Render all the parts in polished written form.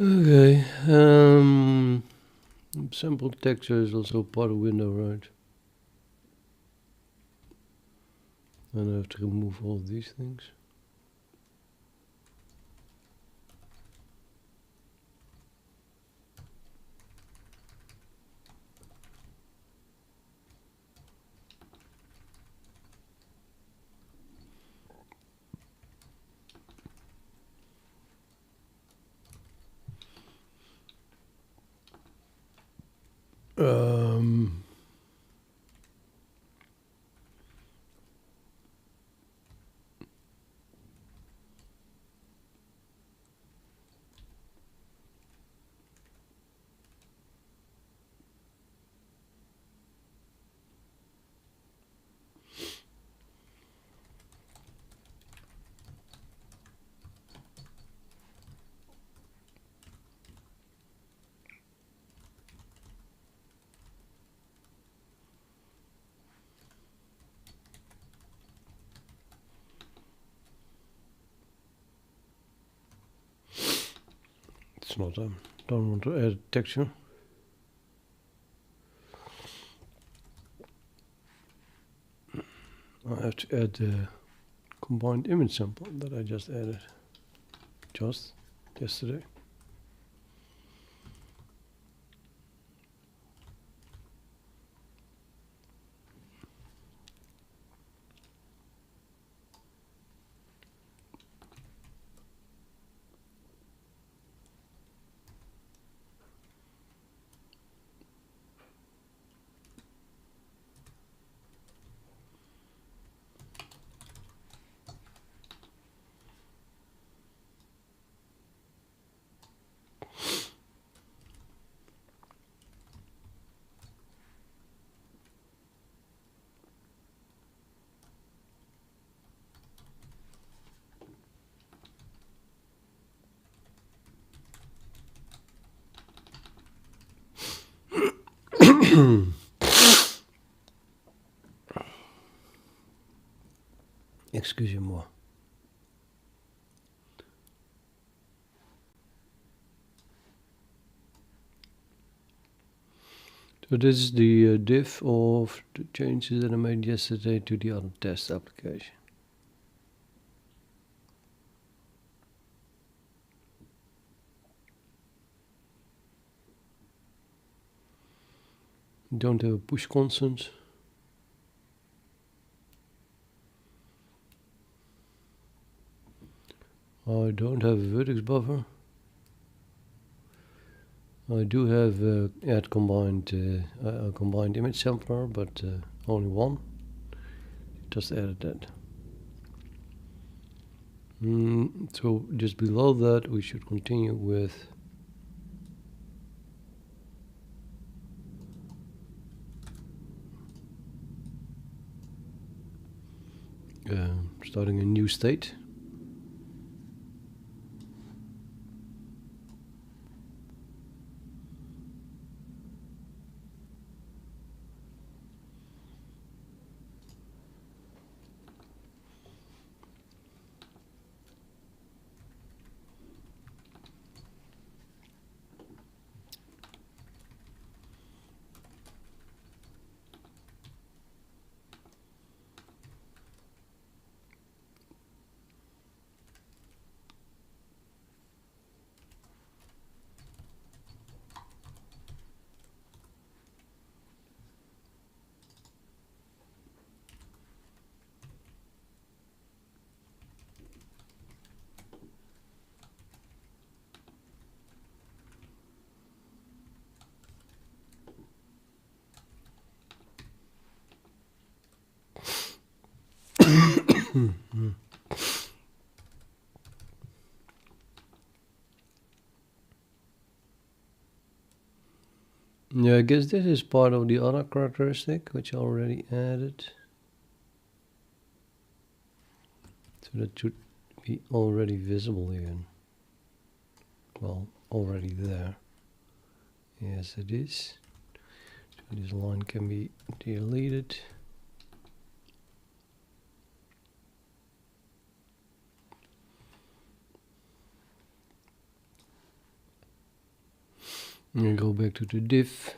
Okay. Sample texture is also part of window, right? And I have to remove all of these things. Um, it's not. Don't want to add texture. I have to add the combined image sample that I just added just yesterday. Excusez-moi. So this is the diff of the changes that I made yesterday to the other test application. Don't have a push constant. I don't have a vertex buffer. I do have add combined image sampler, but only one. Just added that. So just below that, we should continue with starting a new state. Yeah, I guess this is part of the other characteristic which I already added. So that should be already visible again. Well, already there. Yes, it is. So this line can be deleted. And go back to the div.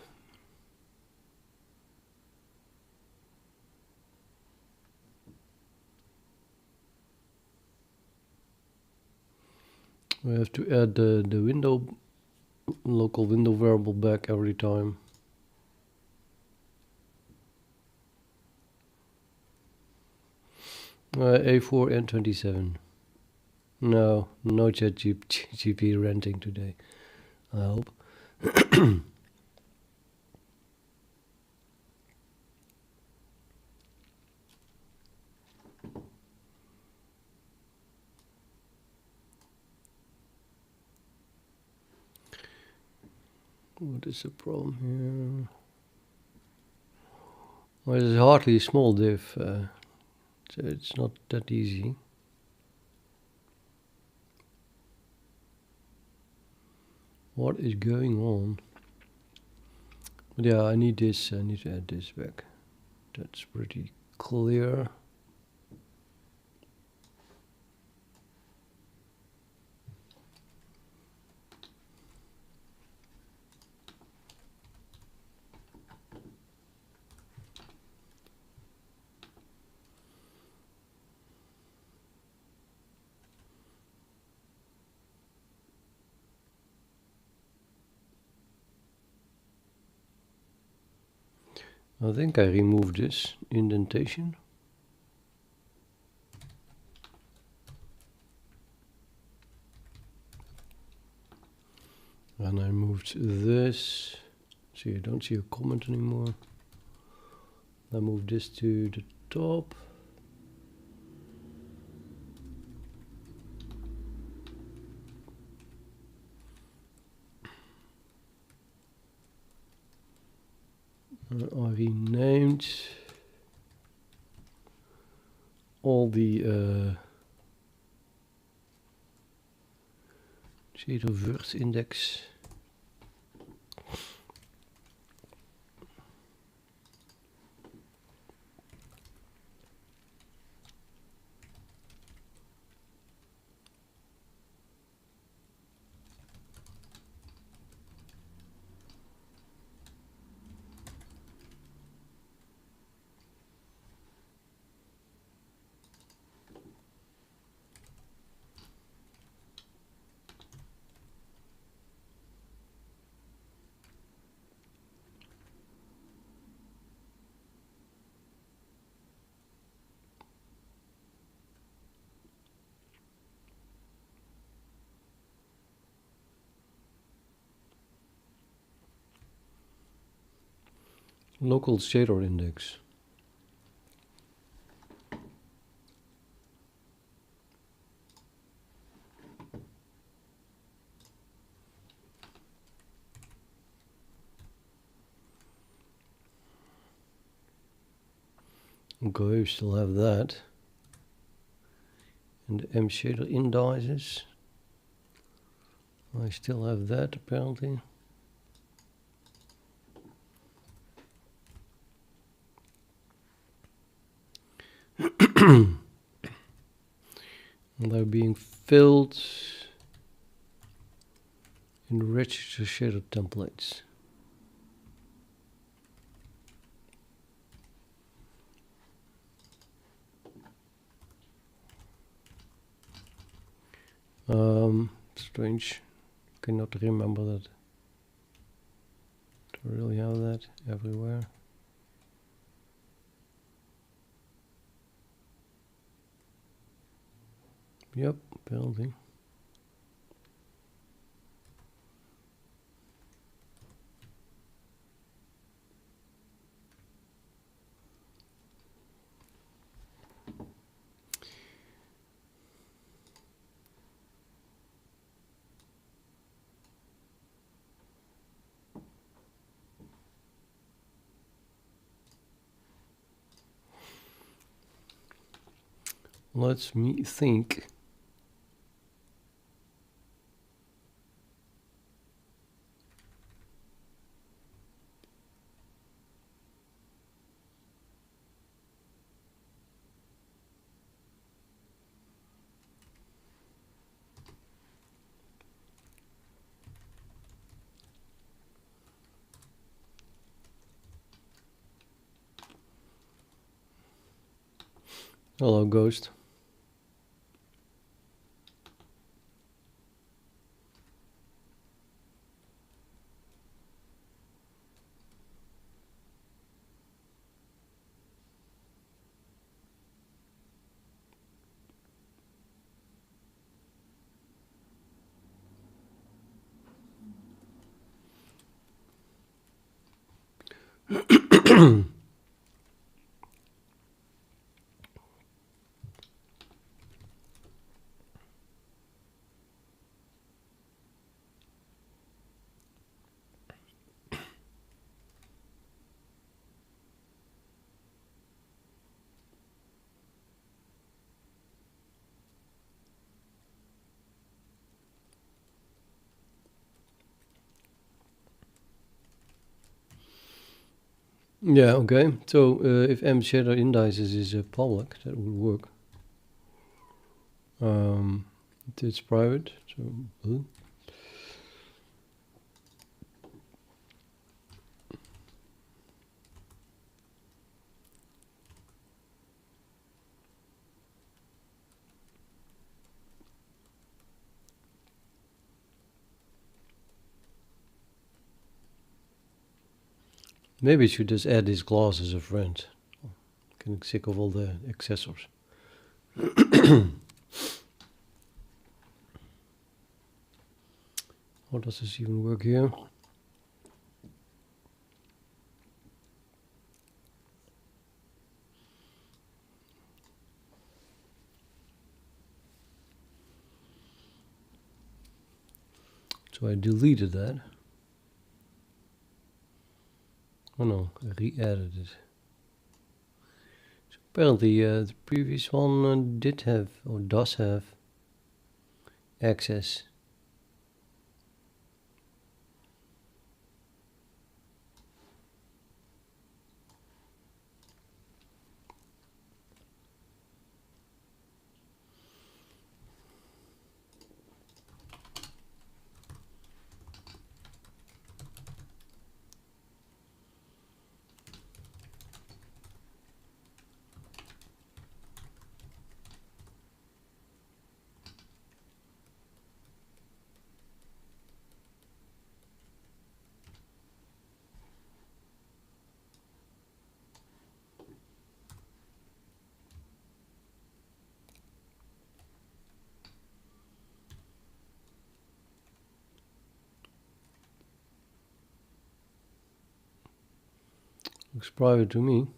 We have to add the window, local window variable back every time. A4 and 27. No ChatGPT renting today, I hope. What is the problem here? Well, it's hardly a small div, so it's not that easy. What is going on? But yeah, I need this. I need to add this back. That's pretty clear. I think I removed this indentation. And I moved this. So you don't see a comment anymore. I moved this to the top. I renamed all the shader vert index. Local shader index. Okay, we still have that. And the M shader indices. I still have that apparently. And they're being filled in register shader templates. Strange. Cannot remember that. To really have that everywhere. Yep, apparently. Let's me think. Hello, Ghost. Yeah, okay. So if m shader indices is public, that would work. It's private, so maybe I should just add this class as a friend. Getting sick of all the accessors. How does this even work here? So I deleted that. Oh no, I re-added it. So apparently the previous one did have, or does have, access. Looks private to me.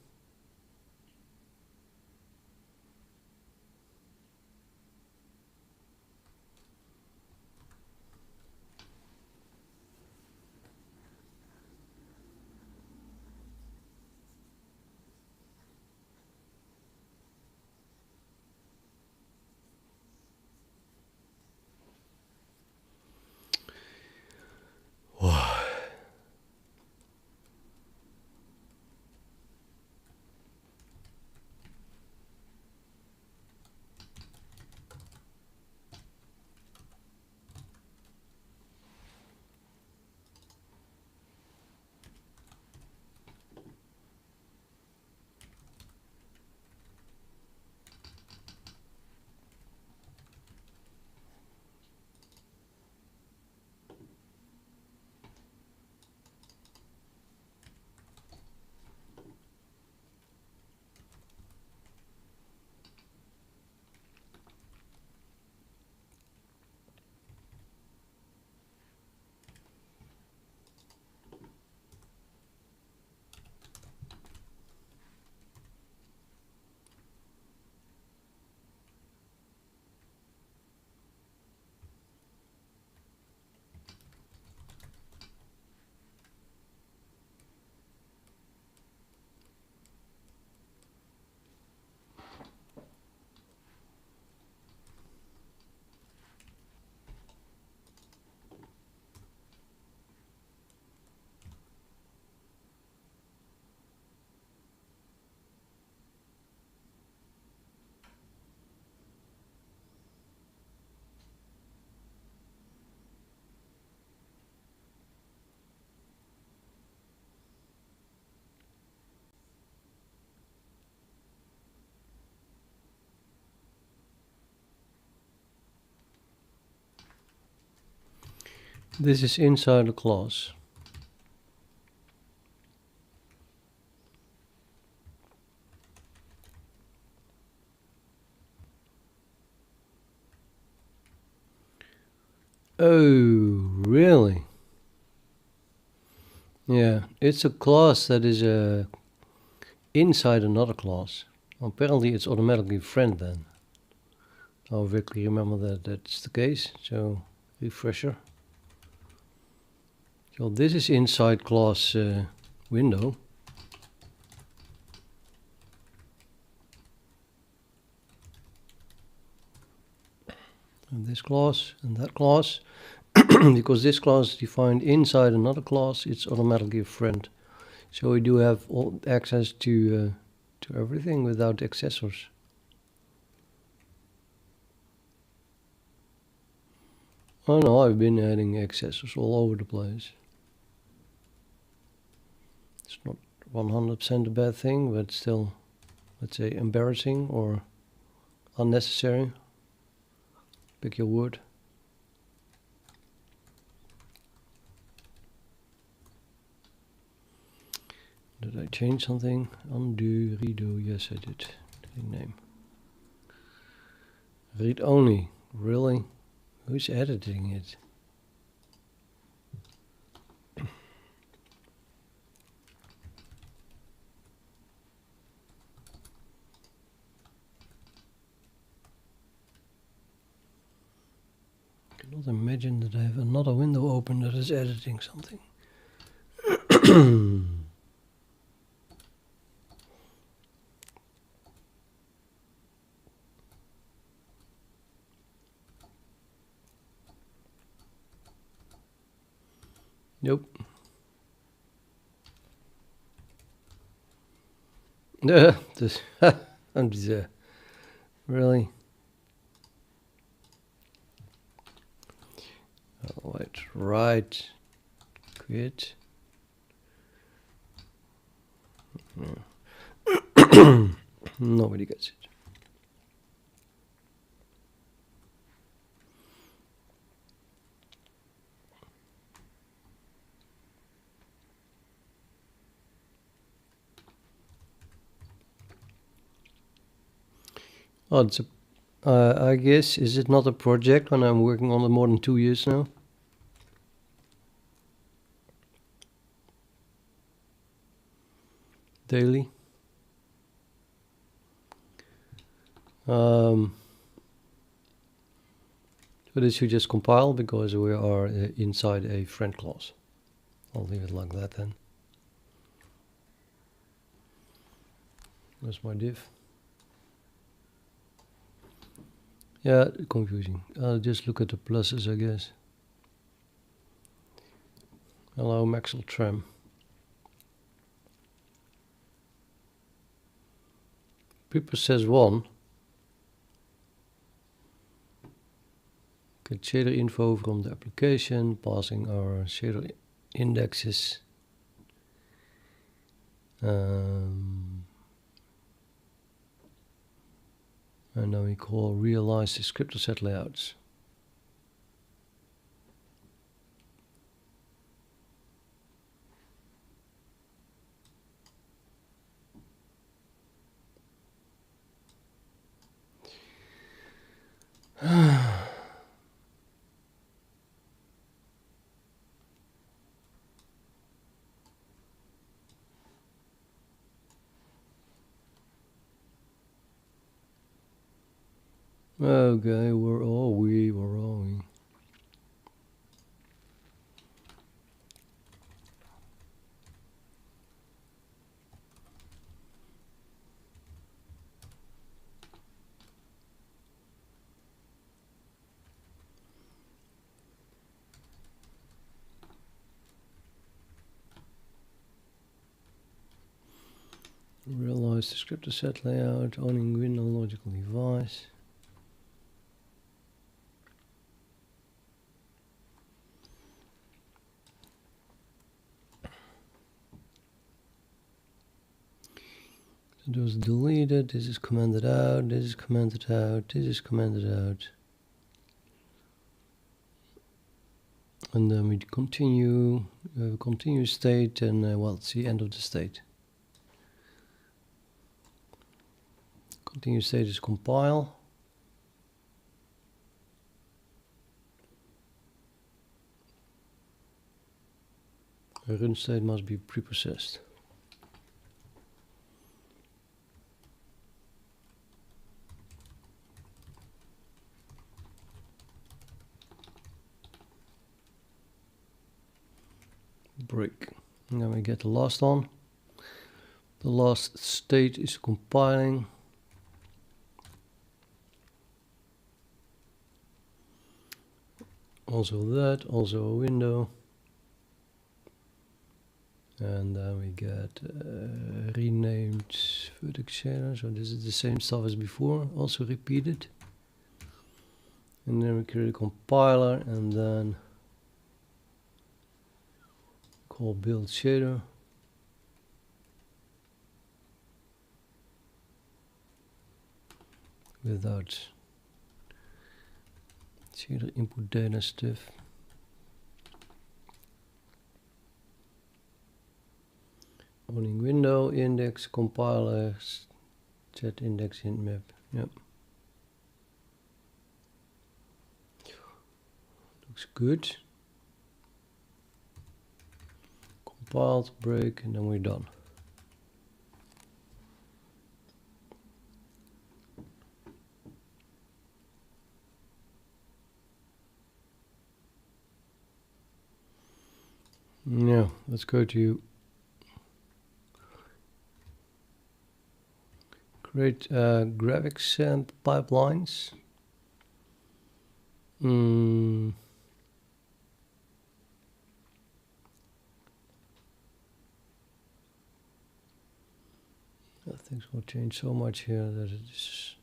This is inside the class. Oh, really? Yeah, it's a class that is inside another class. Apparently it's automatically friend then. I'll quickly remember that that's the case. So refresher. So this is inside class window. And this class and that class. Because this class is defined inside another class, it's automatically a friend. So we do have all access to everything without accessors. Oh no, I've been adding accessors all over the place. It's not 100% a bad thing, but still, let's say embarrassing or unnecessary. Pick your word. Did I change something? Undo, redo, yes I did. Rename. Read only, really? Who's editing it? I cannot imagine that I have another window open that is editing something. Nope. This I'm just, really? Oh, wait, right. Quit. Nobody gets it. Oh, it's a, I guess, is it not a project when I'm working on it more than 2 years now? Daily. So this should just compile because we are inside a friend class. I'll leave it like that then. That's my div. Yeah, confusing. I'll just look at the pluses, I guess. Hello, Maxwell Tram. People says 1. Get shader info from the application, passing our shader indexes. And then we call realize descriptor set layouts. Okay, where are we? Where are we? Realize descriptor set layout, owning window logical device. It was deleted, this is commented out, this is commented out, this is commented out. And then we continue state, and well, it's the end of the state. Continue state is compile. A run state must be preprocessed. Break. And then we get the last one. The last state is compiling. Also that, also a window. And then we get renamed vertex shader. So this is the same stuff as before, also repeated. And then we create a compiler and then call build shader. Without shader input data stuff. Owning window, index, compiler, set index int map. Yep. Looks good. Compiled, break, and then we're done. Now, let's go to create graphics and pipelines. Things will change so much here that it is.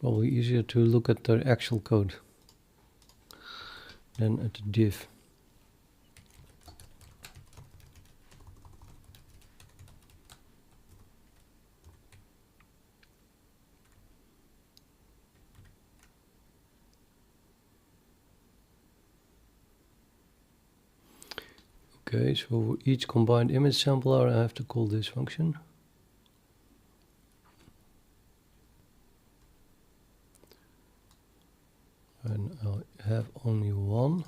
Probably easier to look at the actual code than at the div. Okay, so for each combined image sampler, I have to call this function. And I'll have only one.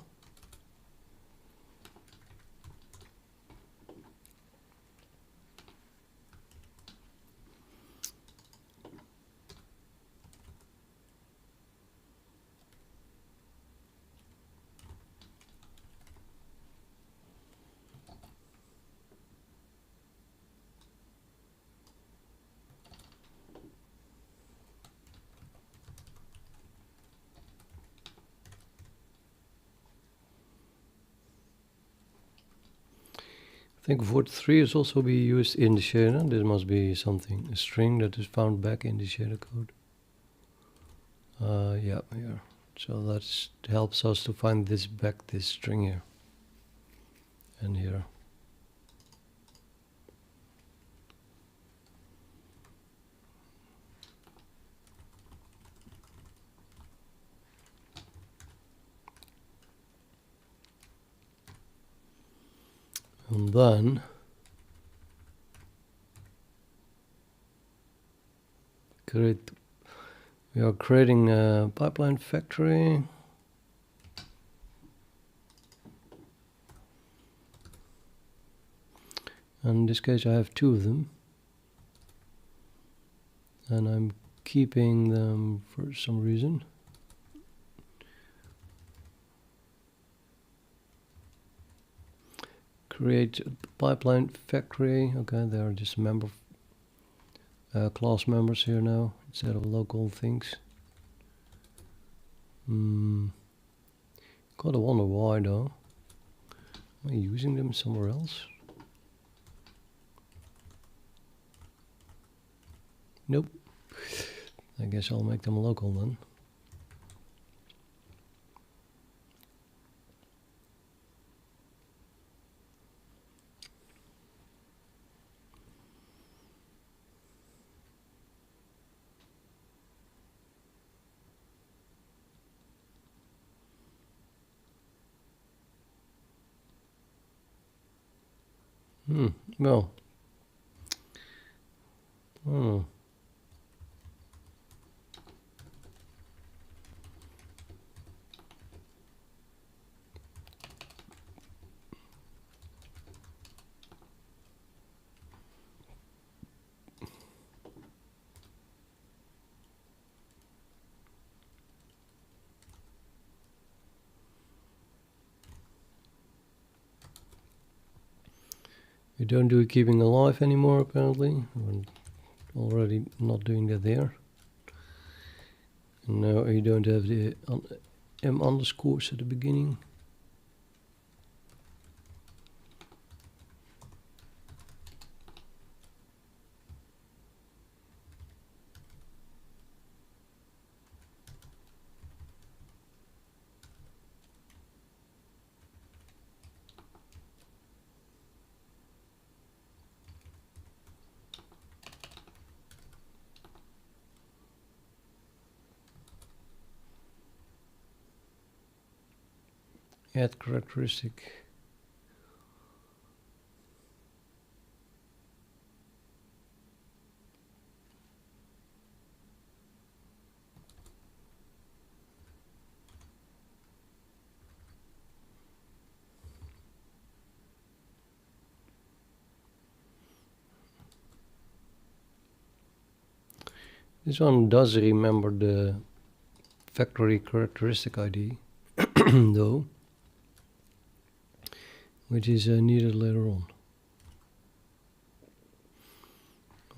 I think vert3 is also be used in the shader. This must be something, a string that is found back in the shader code. Yeah, here. So that helps us to find this string here and here. And then we are creating a pipeline factory. And in this case I have two of them. And I'm keeping them for some reason. Create a pipeline factory. Okay, they are just member class members here now instead of local things. Gotta wonder why though. Am I using them somewhere else? Nope. I guess I'll make them local then. Well. Oh. You don't do keeping alive anymore apparently. We're already not doing that there. And now you don't have the m underscores at the beginning. Add characteristic. This one does remember the factory characteristic ID though, which is needed later on.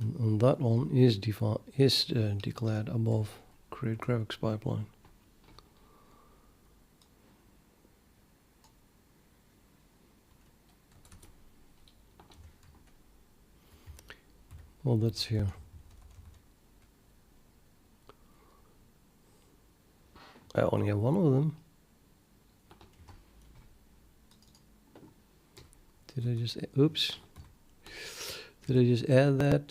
And that one is declared above create graphics pipeline. Well, that's here. I only have one of them. Did I just, oops. Did I just add that?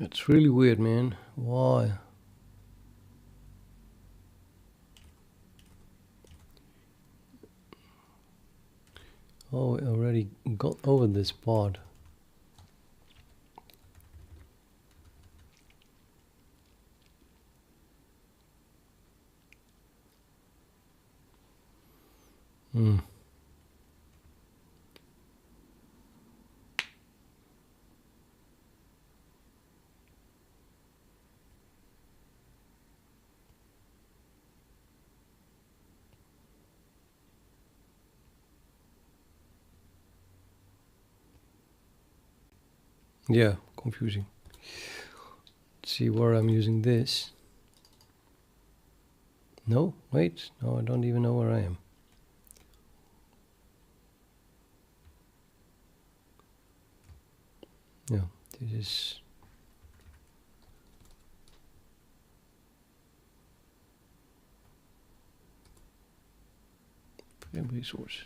That's really weird, man. Why? Oh, we already got over this part. Yeah, confusing. Let's see where I'm using this. No, wait, no, I don't even know where I am. Yeah, this is frame resource.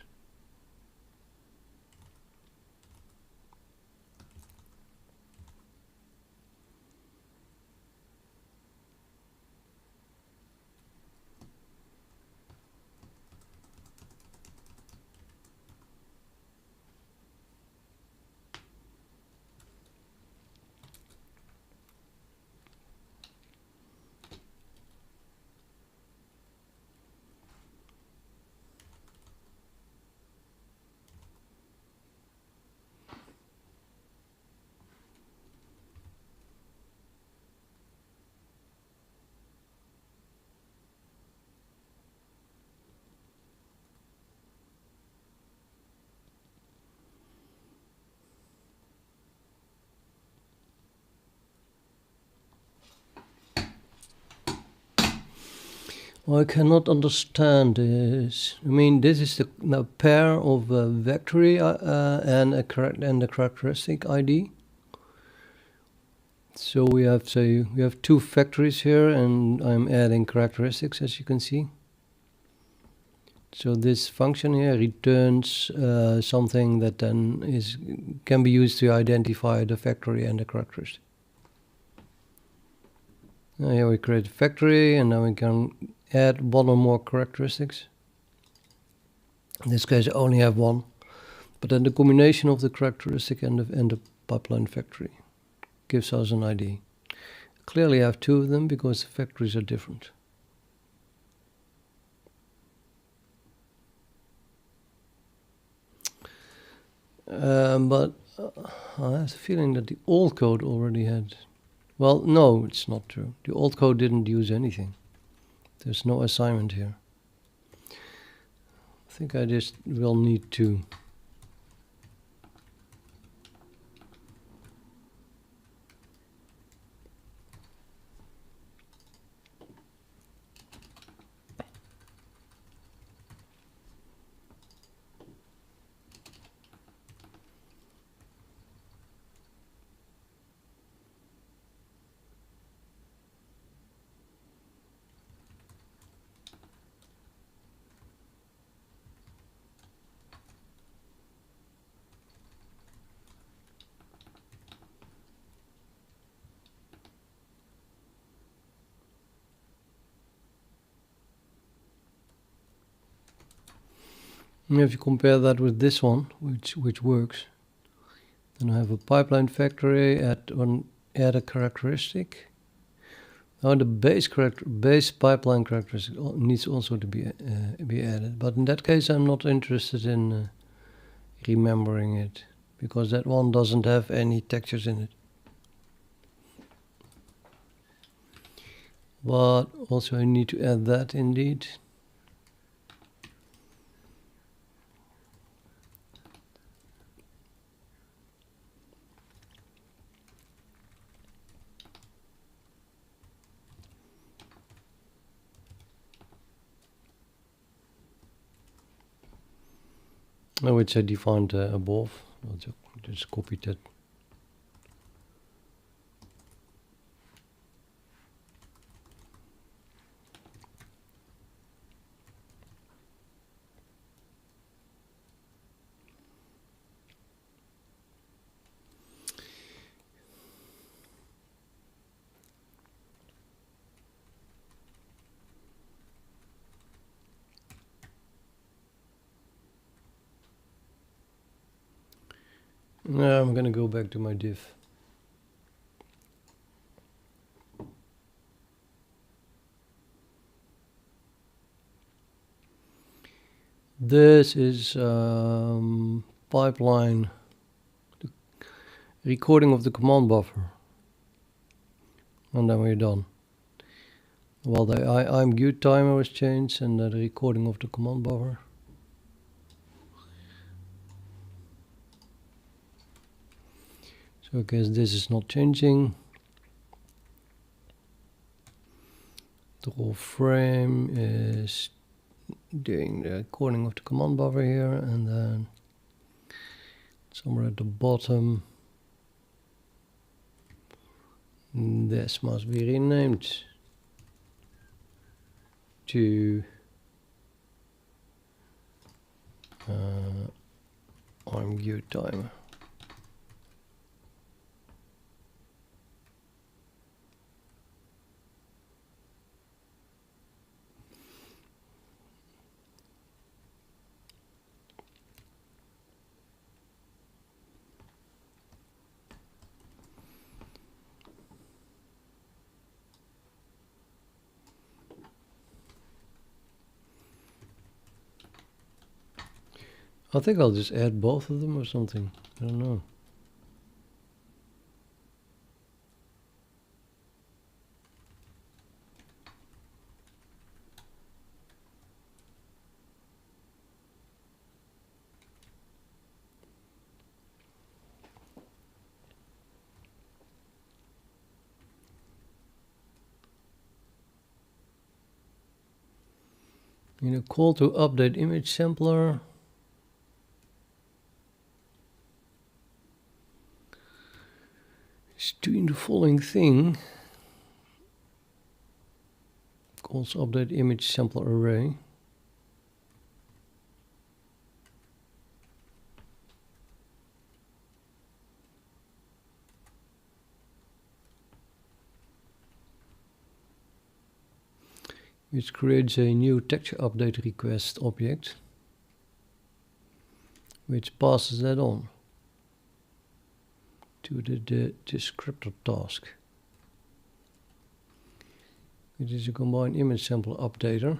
I cannot understand this. I mean, this is the pair of a vectory and a characteristic ID. So we have two factories here, and I'm adding characteristics, as you can see. So this function here returns something that then can be used to identify the factory and the characteristic. Now here we create a factory, and now we can add one or more characteristics. In this case, I only have one, but then the combination of the characteristic and the pipeline factory gives us an ID. Clearly, I have two of them because the factories are different. But I have the feeling that the old code already had. Well, no, it's not true. The old code didn't use anything. There's no assignment here. I think I just will need to. If you compare that with this one, which works, then I have a pipeline factory, add a characteristic. Now the base pipeline characteristic needs also to be added, but in that case I'm not interested in remembering it, because that one doesn't have any textures in it. But also I need to add that indeed. Which I defined above. I'll just copy that. Now I'm going to go back to my div. This is pipeline, the recording of the command buffer. And then we're done. Well, the I'm good timer was changed, and the recording of the command buffer. So I guess this is not changing. The whole frame is doing the recording of the command buffer here, and then somewhere at the bottom this must be renamed to I'm good timer. I think I'll just add both of them or something. I don't know. In a call to update image sampler, it's doing the following thing. Calls update image sampler array. Which creates a new texture update request object, which passes that on to the descriptor task, which is a combined image sampler updater.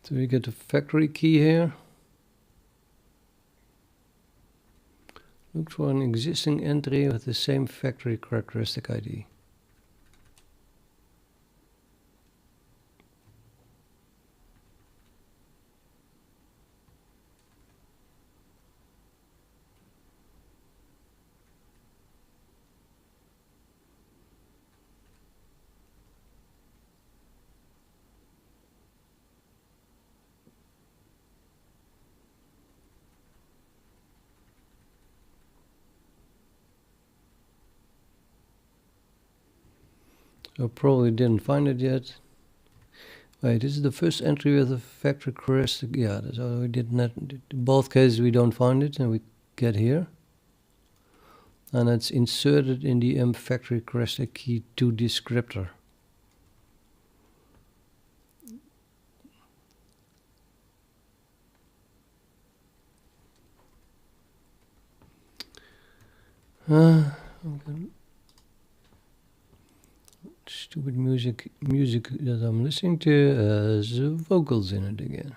So we get the factory key here. Look for an existing entry with the same factory characteristic ID. So probably didn't find it yet. Wait, this is the first entry with a factory characteristic. Yeah, so we did not. In both cases we don't find it, and we get here, and it's inserted in the m factory characteristic key to descriptor. Okay. Stupid music that I'm listening to has vocals in it again.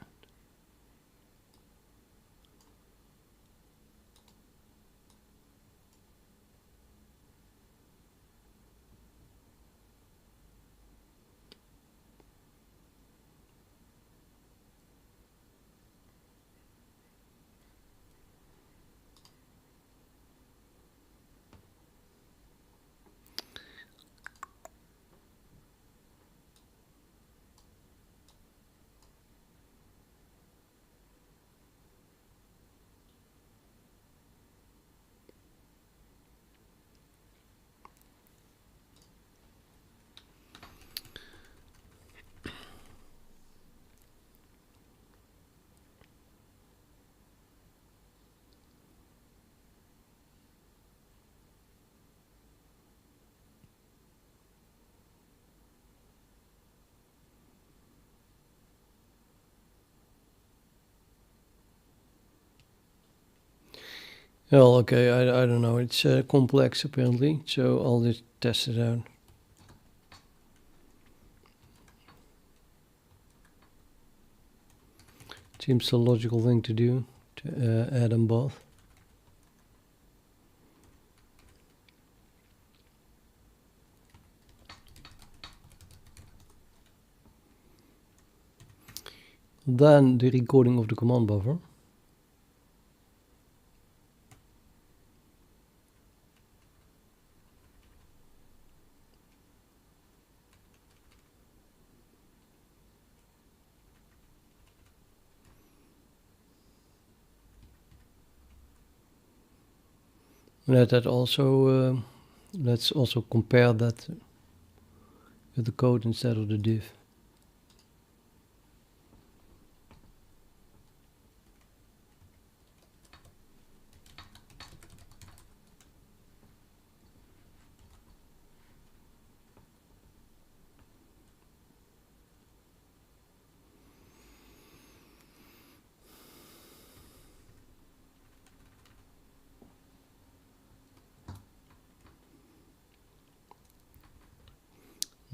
Well, okay, I don't know. It's complex apparently, so I'll just test it out. Seems the logical thing to do, to add them both. Then the recording of the command buffer. That also, let's also compare that with the code instead of the div.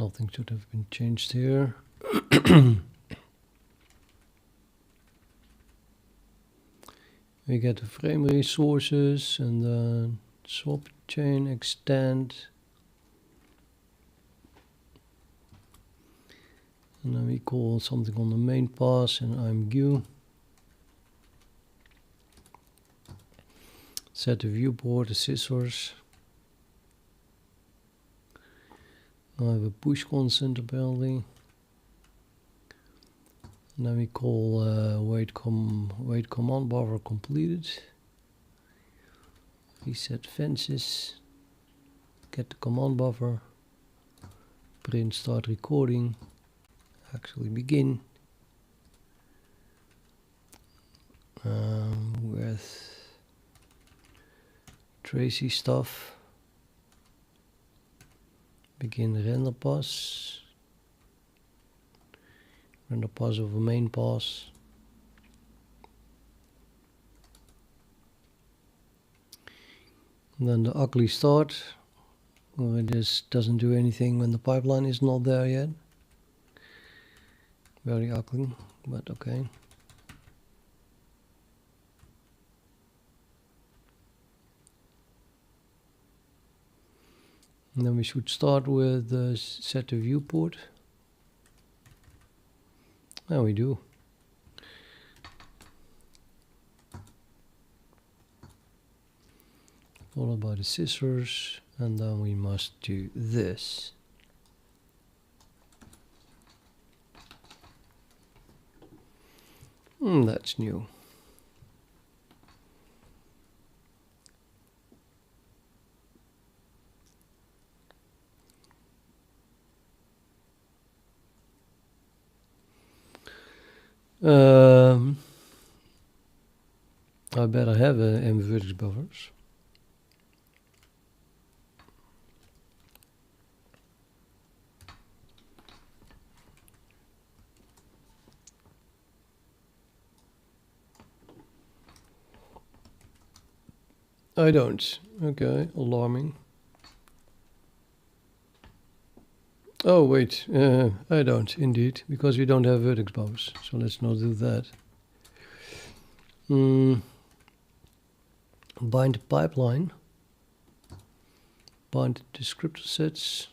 Nothing should have been changed here. We get the frame resources and then swap chain extend. And then we call something on the main pass and I'm view. Set the viewport, the scissors. I have a push constant apparently. And then we call wait command buffer completed. Reset fences. Get the command buffer. Print start recording. Actually begin. With Tracy stuff. Begin render pass. Render pass over main pass. And then the ugly start. Well, it just doesn't do anything when the pipeline is not there yet. Very ugly, but okay. And then we should start with set the viewport. And we do. Followed by the scissors, and then we must do this. That's new. I better have vertex buffers. I don't. Okay, alarming. Oh wait, I don't indeed, because we don't have vertex buffers. So let's not do that. Bind the pipeline. Bind the descriptor sets.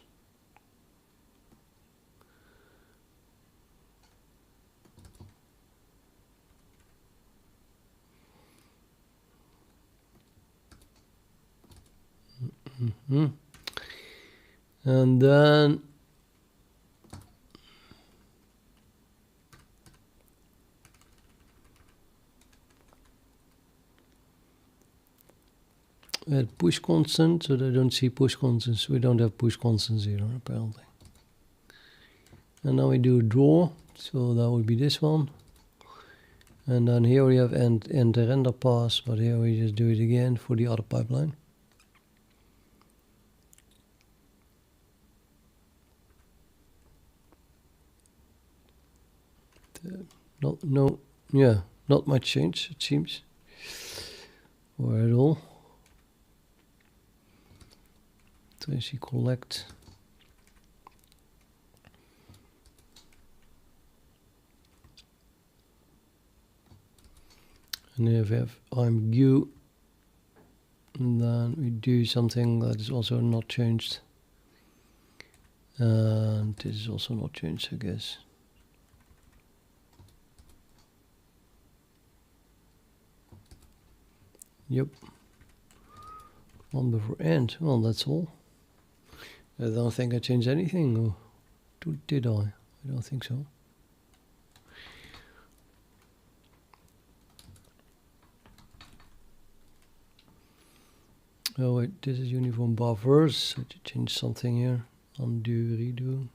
And then add push constant, so they don't see push constants. We don't have push constants here apparently. And now we do a draw, so that would be this one. And then here we have end the render pass, but here we just do it again for the other pipeline. Not much change it seems, or at all. Tracy collect. And if we have I'm view, and then we do something that is also not changed. And this is also not changed, I guess. Yep. One before end. Well, that's all. I don't think I changed anything. Or did I? I don't think so. Oh wait, this is uniform buffers. I should change something here. Undo, redo.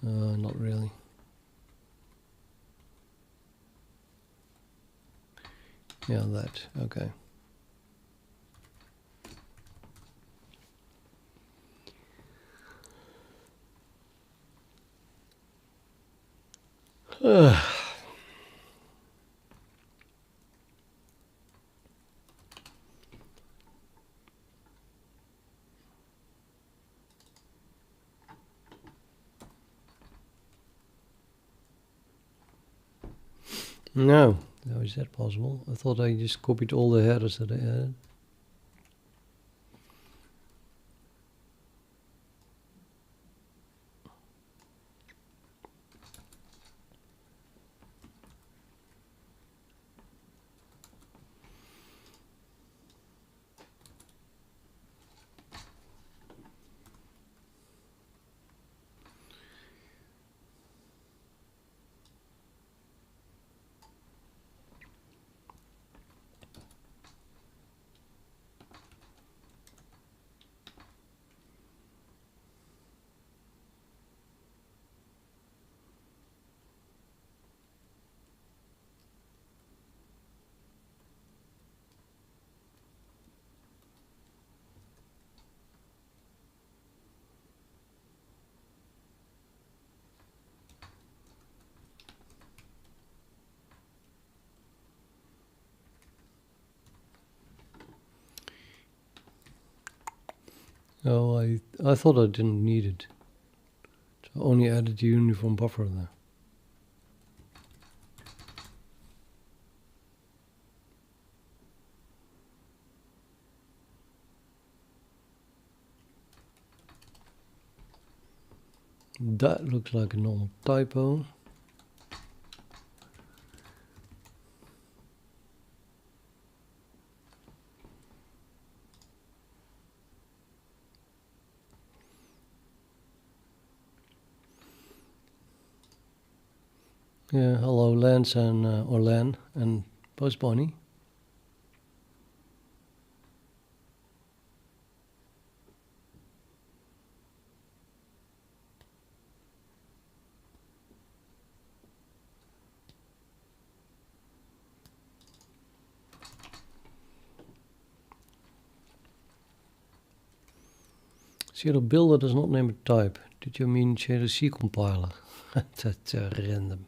Not really. Yeah, that. Okay. No, how is that possible? I thought I just copied all the headers that I added. Oh, I thought I didn't need it. So I only added the uniform buffer there. That looks like a normal typo. Yeah, hello Lance and or Lan and Post Bonnie. Shader builder does not name a type. Did you mean shader C compiler? That's random.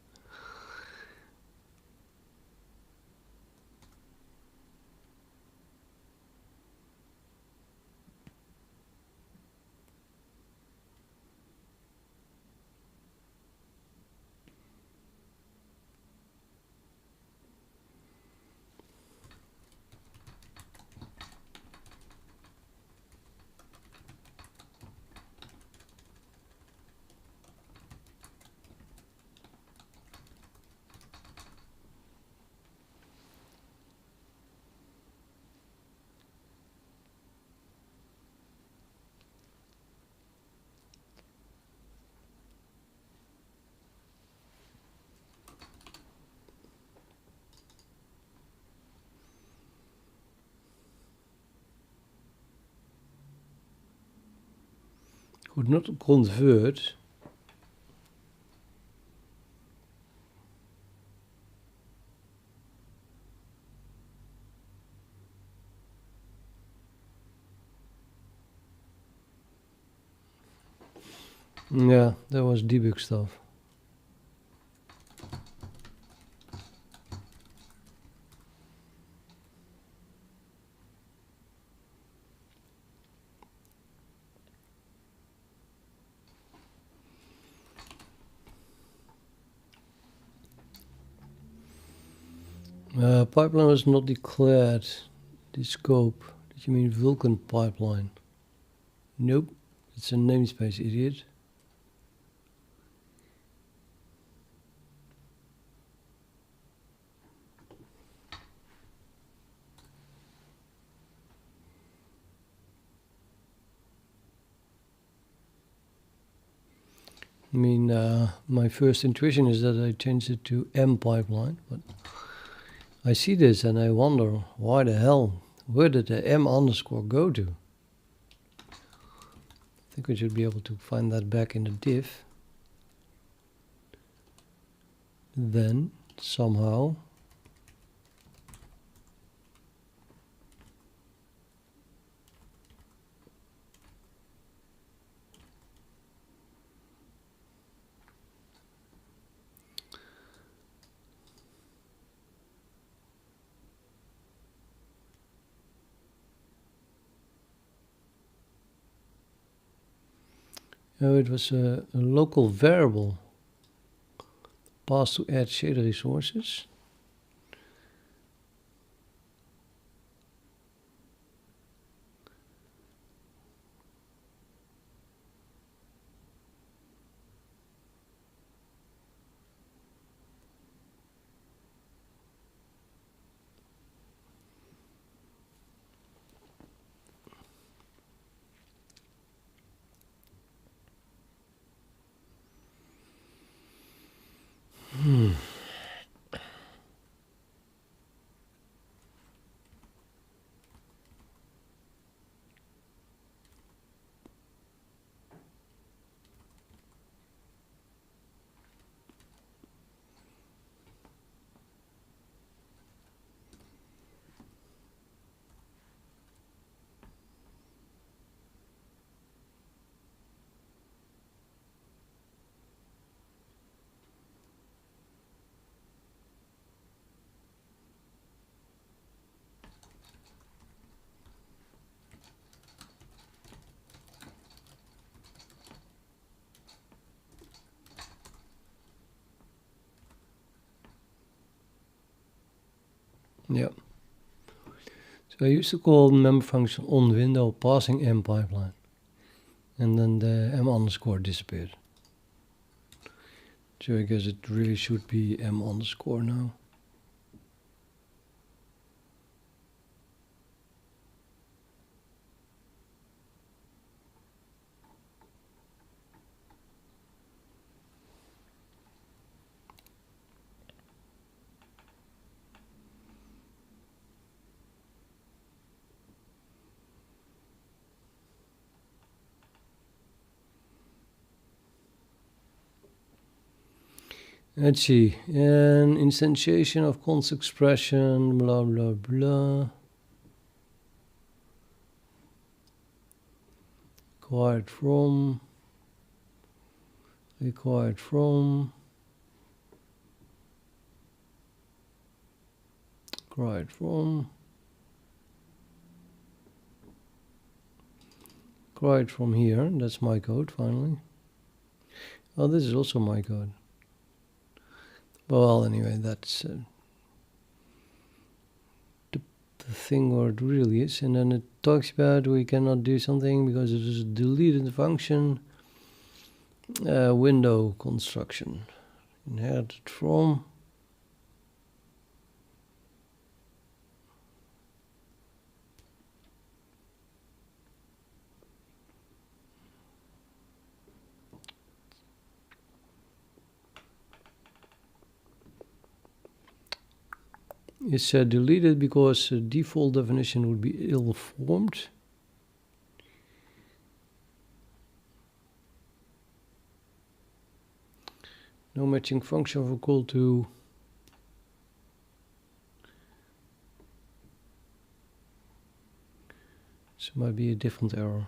Could not convert. Yeah, that was debug stuff. Pipeline was not declared. The scope. Did you mean Vulkan pipeline? Nope. It's a namespace, idiot. I mean, my first intuition is that I changed it to M pipeline, but I see this and I wonder why the hell, where did the M underscore go to? I think we should be able to find that back in the diff. Then, somehow, oh, it was a local variable passed to add shader resources. Yeah. So I used to call member function on window passing m pipeline, and then the m underscore disappeared. So I guess it really should be m underscore now. Let's see, an instantiation of const expression, blah, blah, blah. Required from, required from, required from, required from here. That's my code, finally. Oh, this is also my code. Well, anyway, that's the thing where it really is. And then it talks about we cannot do something because it is a deleted function. Window construction. Inherited from. It's deleted because default definition would be ill-formed. No matching function for call to. So it might be a different error.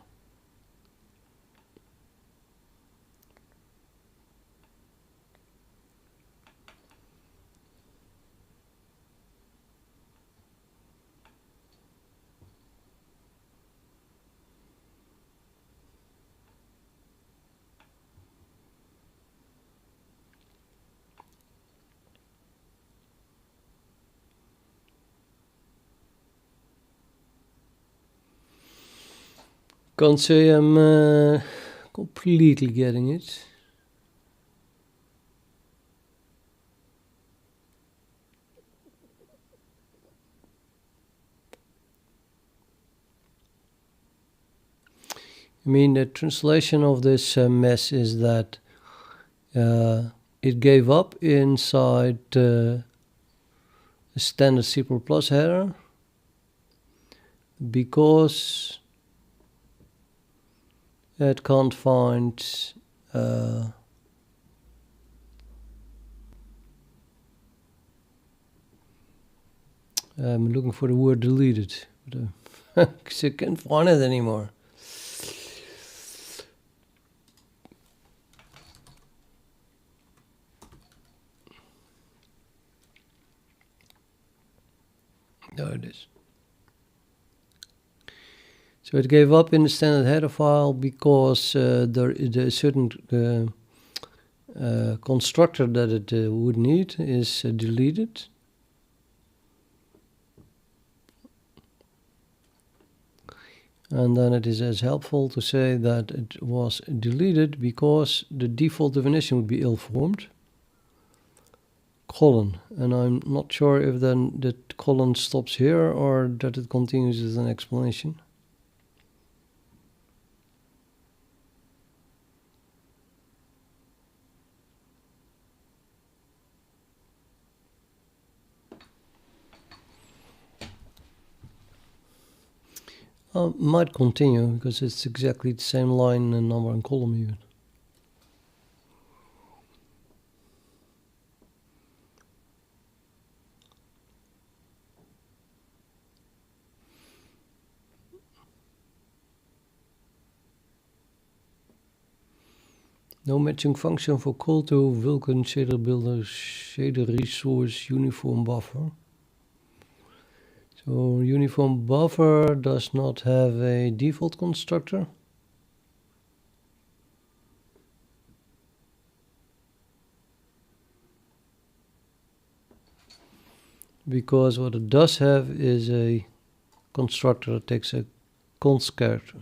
Can't say I'm completely getting it. I mean, the translation of this mess is that it gave up inside a standard C++ header because it can't find I'm looking for the word deleted, but I can't find it anymore. There it is. So it gave up in the standard header file because there is a certain constructor that it would need is deleted. And then it is as helpful to say that it was deleted because the default definition would be ill-formed. Colon. And I'm not sure if then the colon stops here or that it continues with an explanation. Might continue because it's exactly the same line and number and column even. No matching function for call to vulkan shader builder shader resource uniform buffer. So uniform buffer does not have a default constructor. because what it does have is a constructor that takes a const character.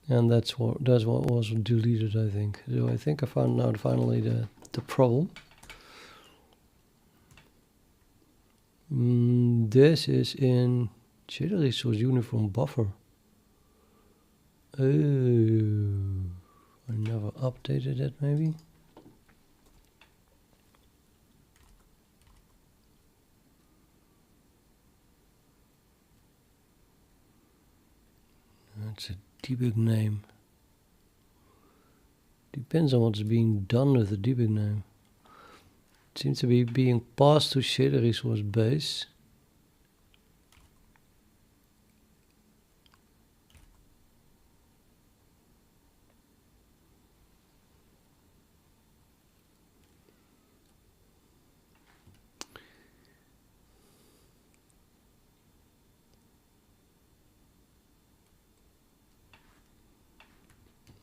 And that's what was deleted, I think. So I think I found out finally the problem. This is in shader resource uniform buffer. Oh, I never updated it maybe. That's a debug name. Depends on what's being done with the debug name. It seems to be being passed to shader resource base.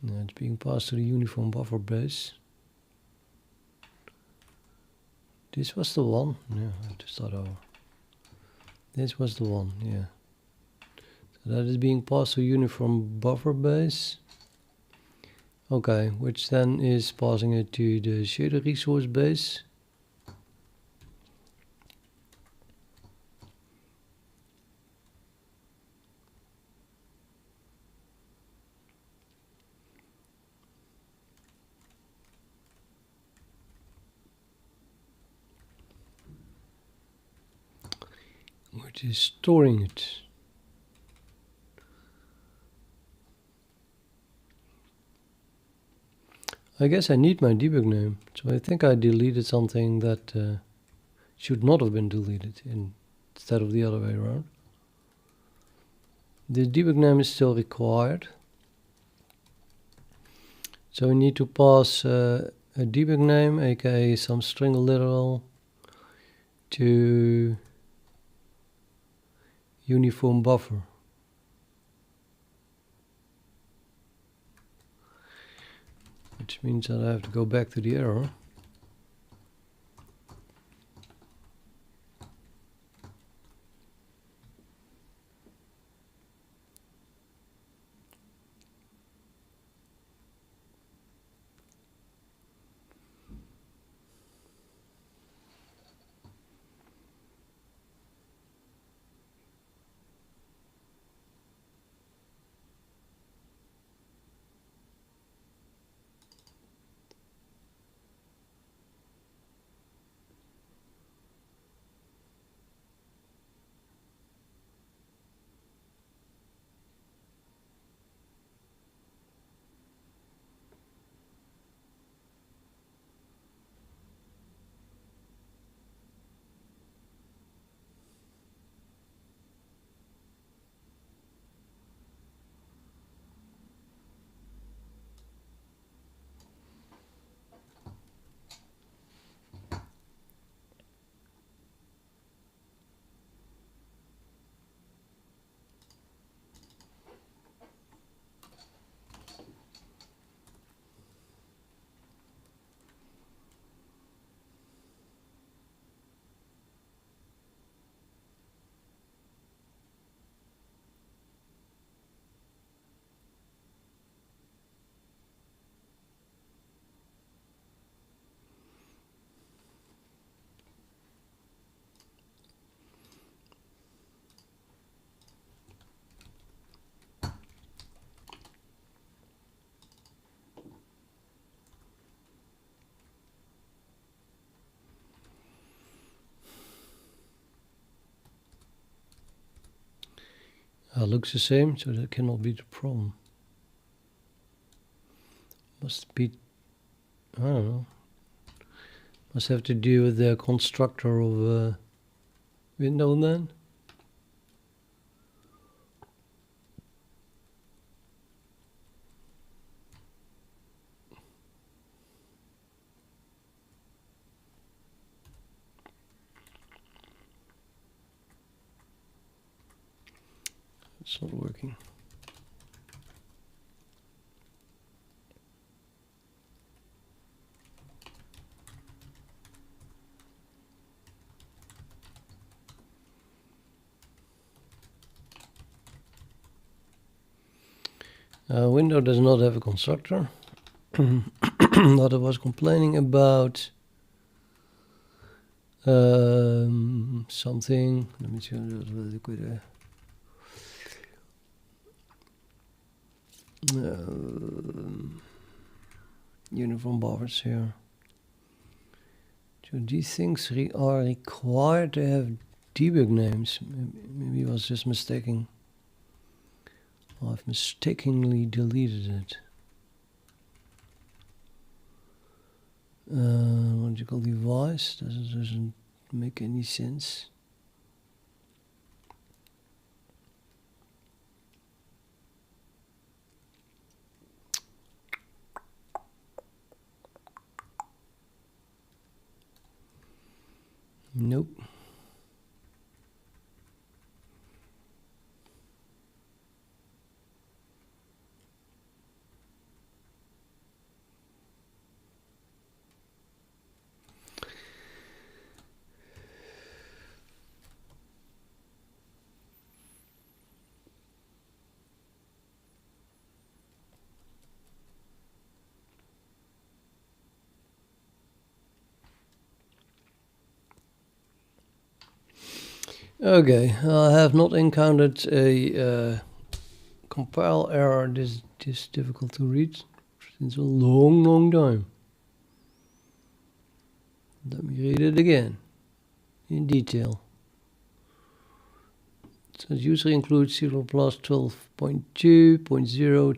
No, it's being passed to the uniform buffer base. This was the one. Yeah, I have to start over. This was the one, yeah. So that is being passed to uniform buffer base. Okay, which then is passing it to the shader resource base. Which is storing it. I guess I need my debug name, so I think I deleted something that should not have been deleted instead of the other way around. The debug name is still required, so we need to pass a debug name, aka some string literal, to uniform buffer. Which means that I have to go back to the error. Looks the same, so that cannot be the problem. Must be, I don't know. Must have to do with the constructor of window then. It's not working. Window does not have a constructor. What I was complaining about something. Let me see really quick. Uniform buffers here. So these things are required to have debug names. Maybe I was just mistaken. I've mistakenly deleted it. Logical device doesn't make any sense. Nope. Okay, I have not encountered a compile error this difficult to read since a long time. Let me read it again in detail. It says user includes 0 plus 12.2.0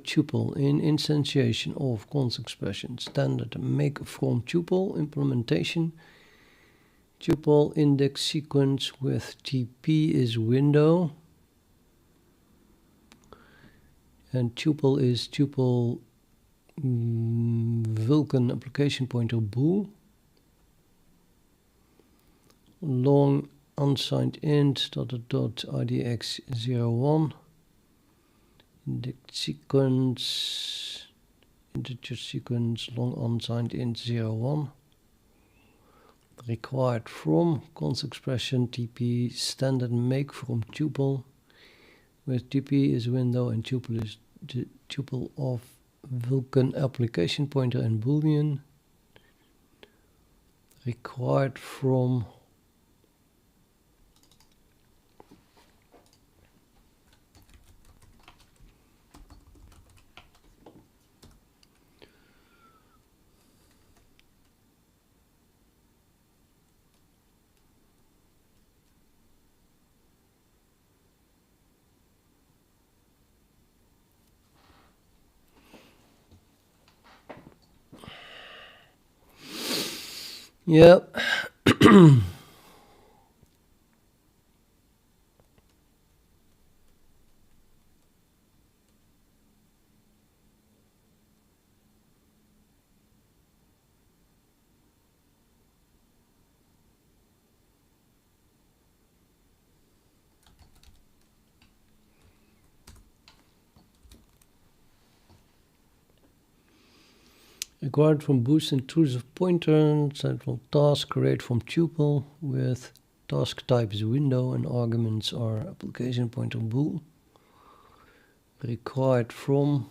tuple in instantiation of const expression standard make from tuple implementation. Tuple index sequence with TP is window, and tuple is tuple vulkan application pointer bool. Long unsigned int .idx01 index sequence integer sequence long unsigned int 01 required from const expression TP standard make from tuple with TP is window and tuple is the tuple of vulkan application pointer and boolean required from Yep. Required from boost intrusive pointer, central task create from tuple with task type is window and arguments are application pointer bool. Required from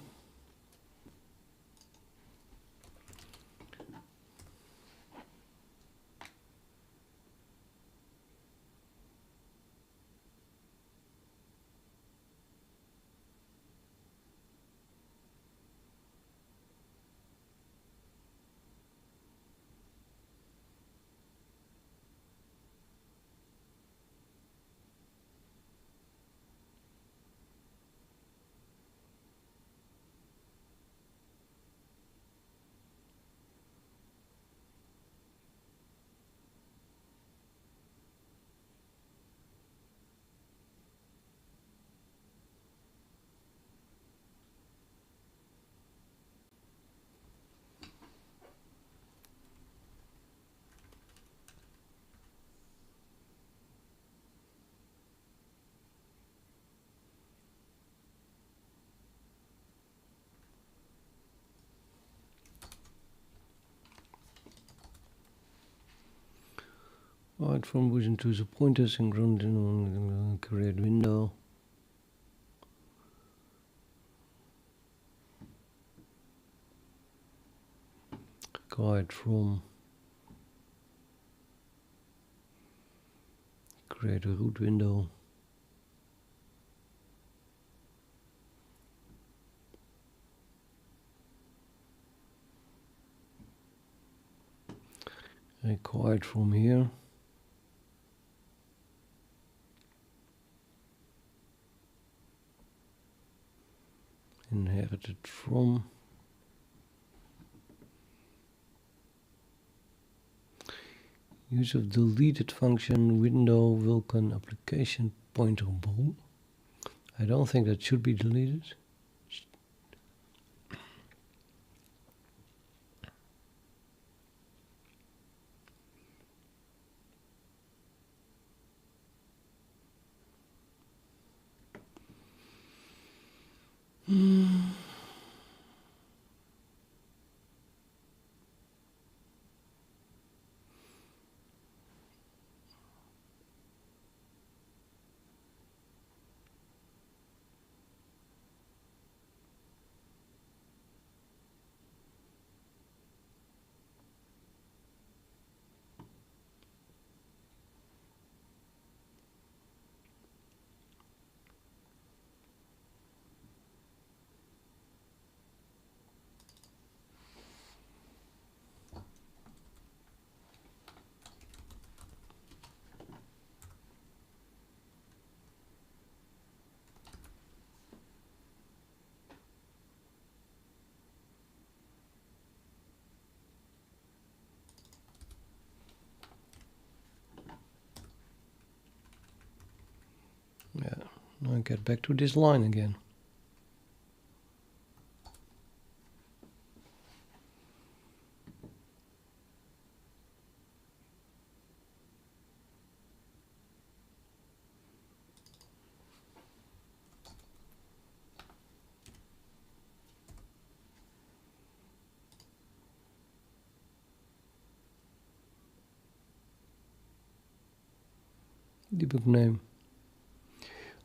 Right from boost intrusive pointers and ground create window. required from create a root window. Required from here. Inherited from. Use of deleted function window vulkan application pointer bool. I don't think that should be deleted. Yeah, now get back to this line again. Debug name.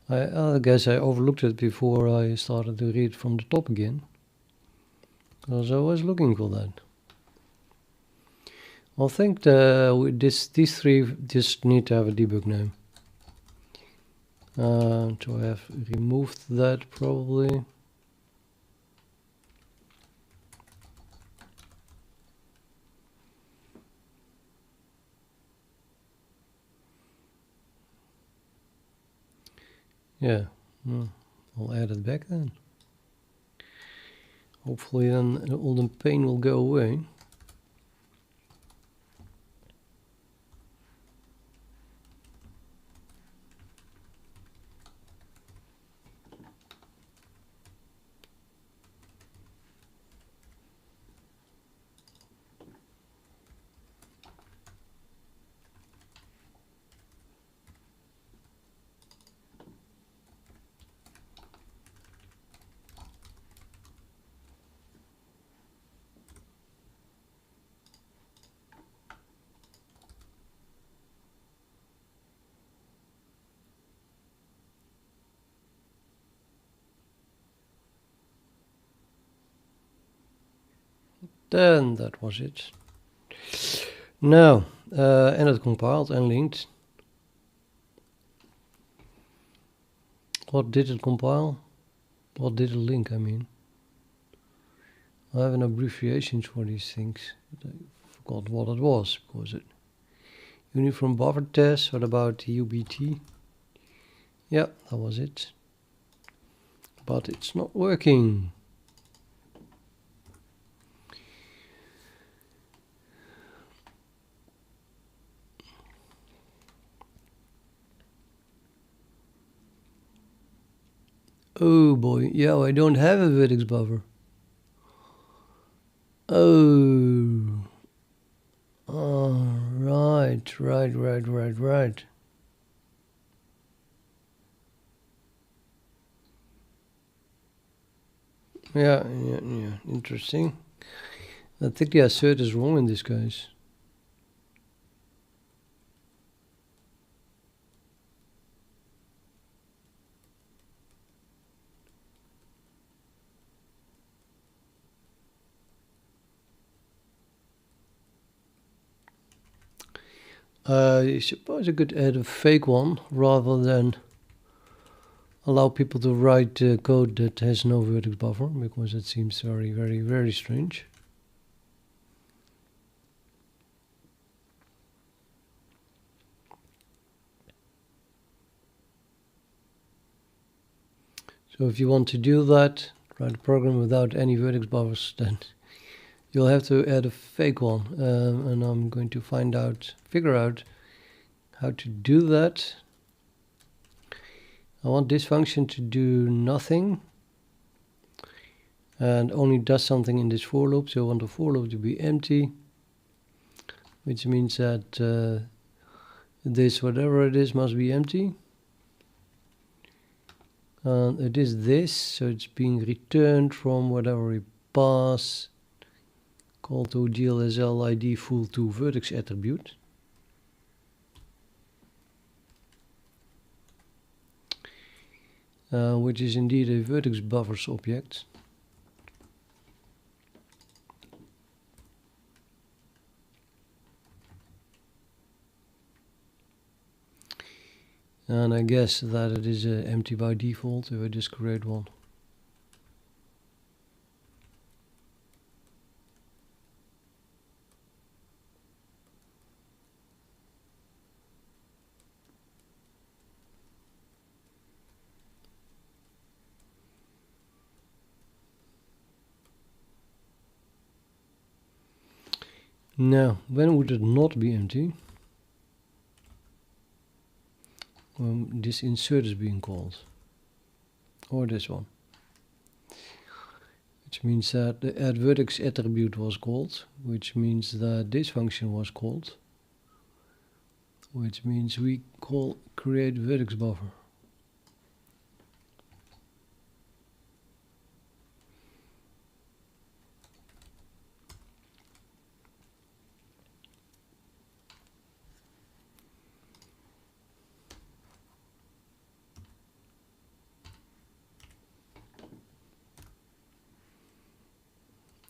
I guess I overlooked it before I started to read from the top again, because I was looking for that. I think these three just need to have a debug name. So I have removed that probably. Yeah, I'll add it back then. Hopefully then all the pain will go away. Then that was it. Now, and it compiled and linked. What did it compile? What did it link, I mean? I have an abbreviation for these things. But I forgot what it was. Was it uniform buffer test? What about UBT? Yeah, that was it. But it's not working. Oh boy, yeah, I don't have a vertex buffer. Oh, right. Yeah, interesting. I think the assert is wrong in this case. I suppose I could add a fake one rather than allow people to write code that has no vertex buffer, because it seems very, very, very strange. So if you want to do that, write a program without any vertex buffers, then you'll have to add a fake one. And I'm going to figure out how to do that. I want this function to do nothing and only does something in this for loop. So I want the for loop to be empty, which means that this, whatever it is, must be empty. And it is this, so it's being returned from whatever we pass, called to glsl id full to vertex attribute. Which is indeed a vertex buffers object. And I guess that it is empty by default if I just create one. Now, when would it not be empty? This insert is being called, or this one, which means that the add vertex attribute was called, which means that this function was called, which means we call create vertex buffer.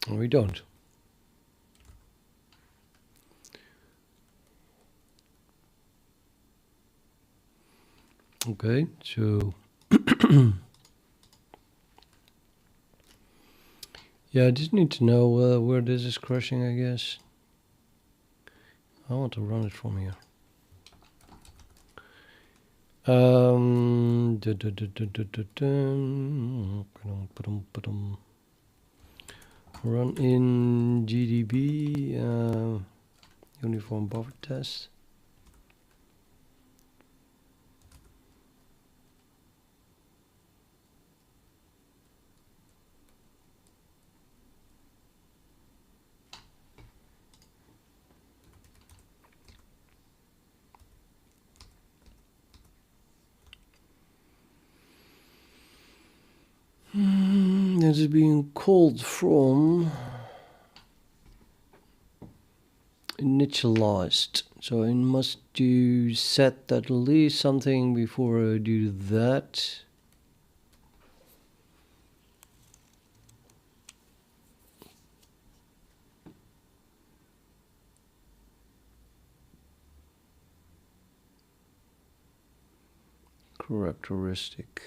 We don't. Okay, so yeah, I just need to know where this is crashing, I guess. I want to run it from here. Run in GDB uniform buffer test. This is being called from initialized, so I must do set at least something before I do that. Characteristic.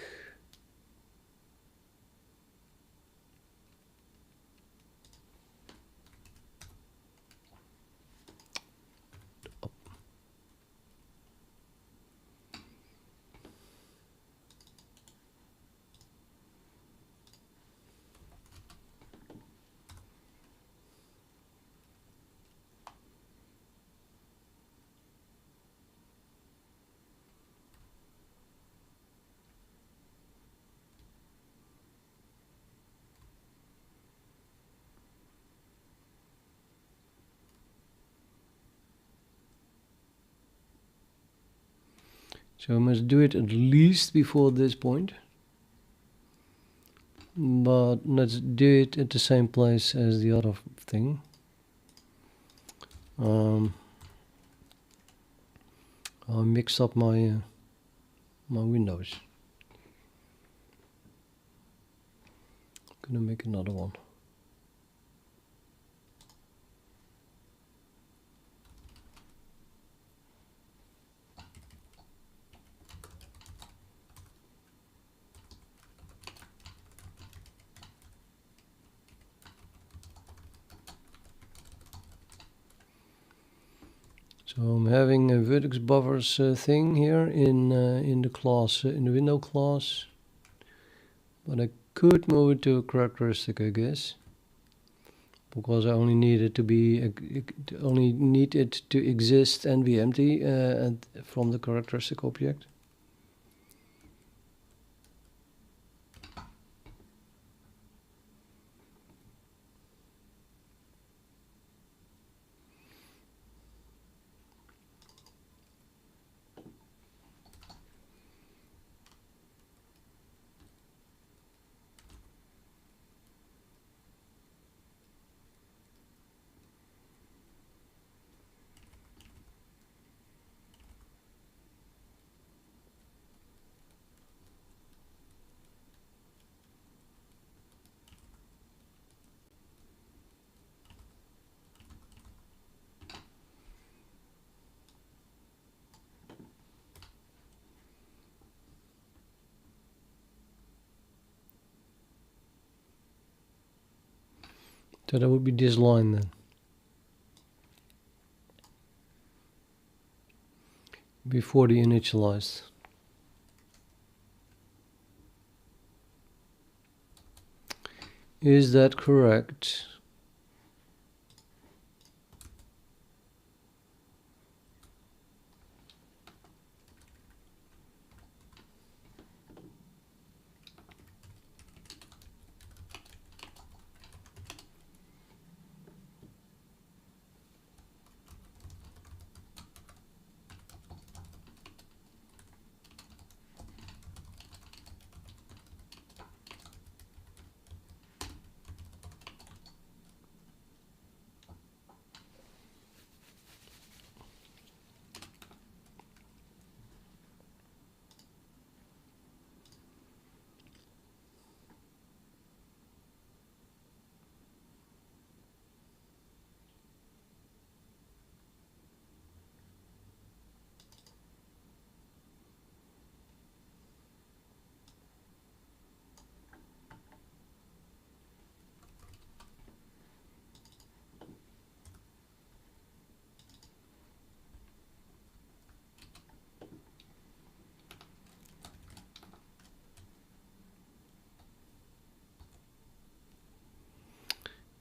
So I must do it at least before this point, but let's do it at the same place as the other thing. I mixed up my my windows. I'm gonna make another one. So I'm having a vertex buffers thing here in the class, in the window class, but I could move it to a characteristic, I guess, because I only need it to be only need it to exist and be empty and from the characteristic object. So that would be this line then. Before the initialized. Is that correct?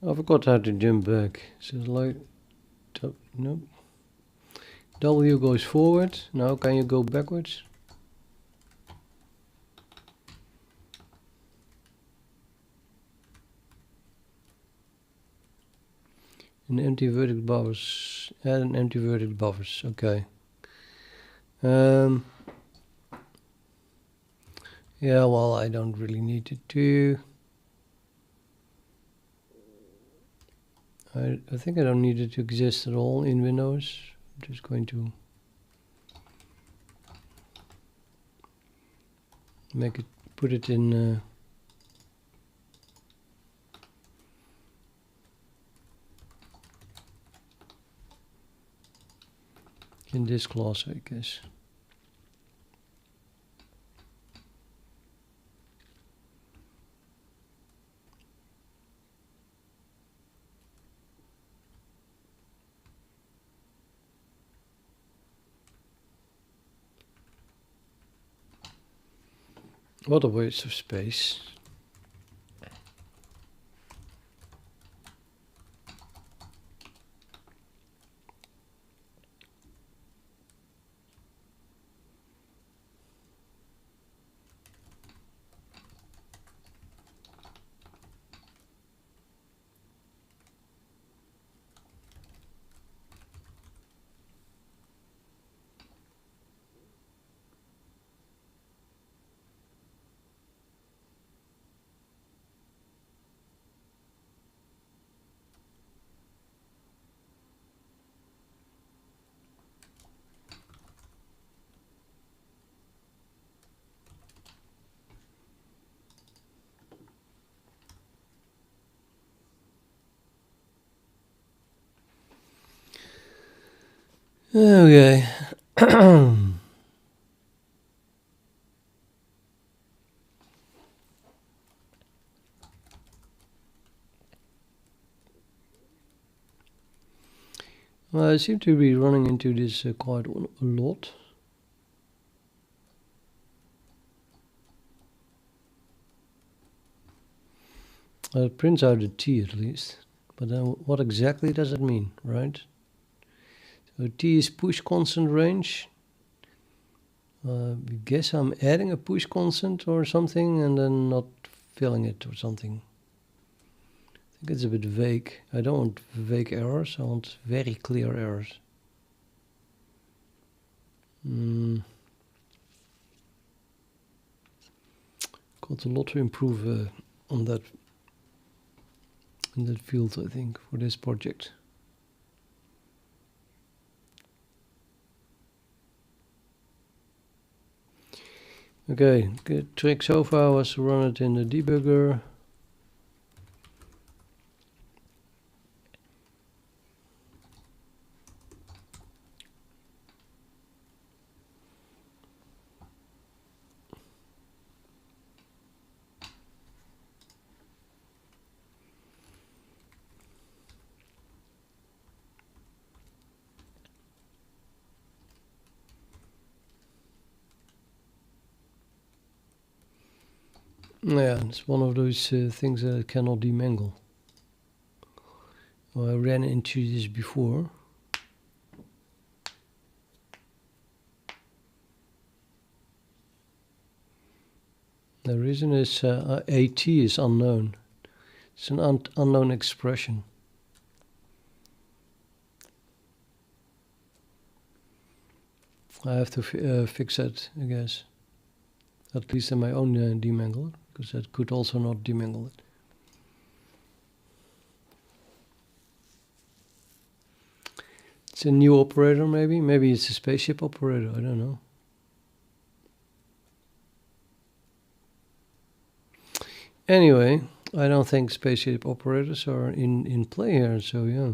I forgot how to jump back. So like, no. W goes forward. Now can you go backwards? An empty vertex buffers. Add an empty vertex buffers. Okay. Yeah, well, I don't really need it to. I think I don't need it to exist at all in Windows. I'm just going to make it, put it in this class, I guess. What a waste of space. Okay. I seem to be running into this quite a lot. It prints out a T at least, but then what exactly does it mean, right? So T is push constant range. I guess I'm adding a push constant or something and then not filling it or something. I think it's a bit vague. I don't want vague errors, I want very clear errors. Got a lot to improve on that in that field, I think, for this project. Okay, good trick so far was to run it in the debugger. Yeah, it's one of those things that I cannot demangle. Well, I ran into this before. The reason is AT is unknown. It's an unknown expression. I have to fix that, I guess. At least in my own demangler, because that could also not demangle it. It's a new operator, maybe? Maybe it's a spaceship operator, I don't know. Anyway, I don't think spaceship operators are in play here, so yeah.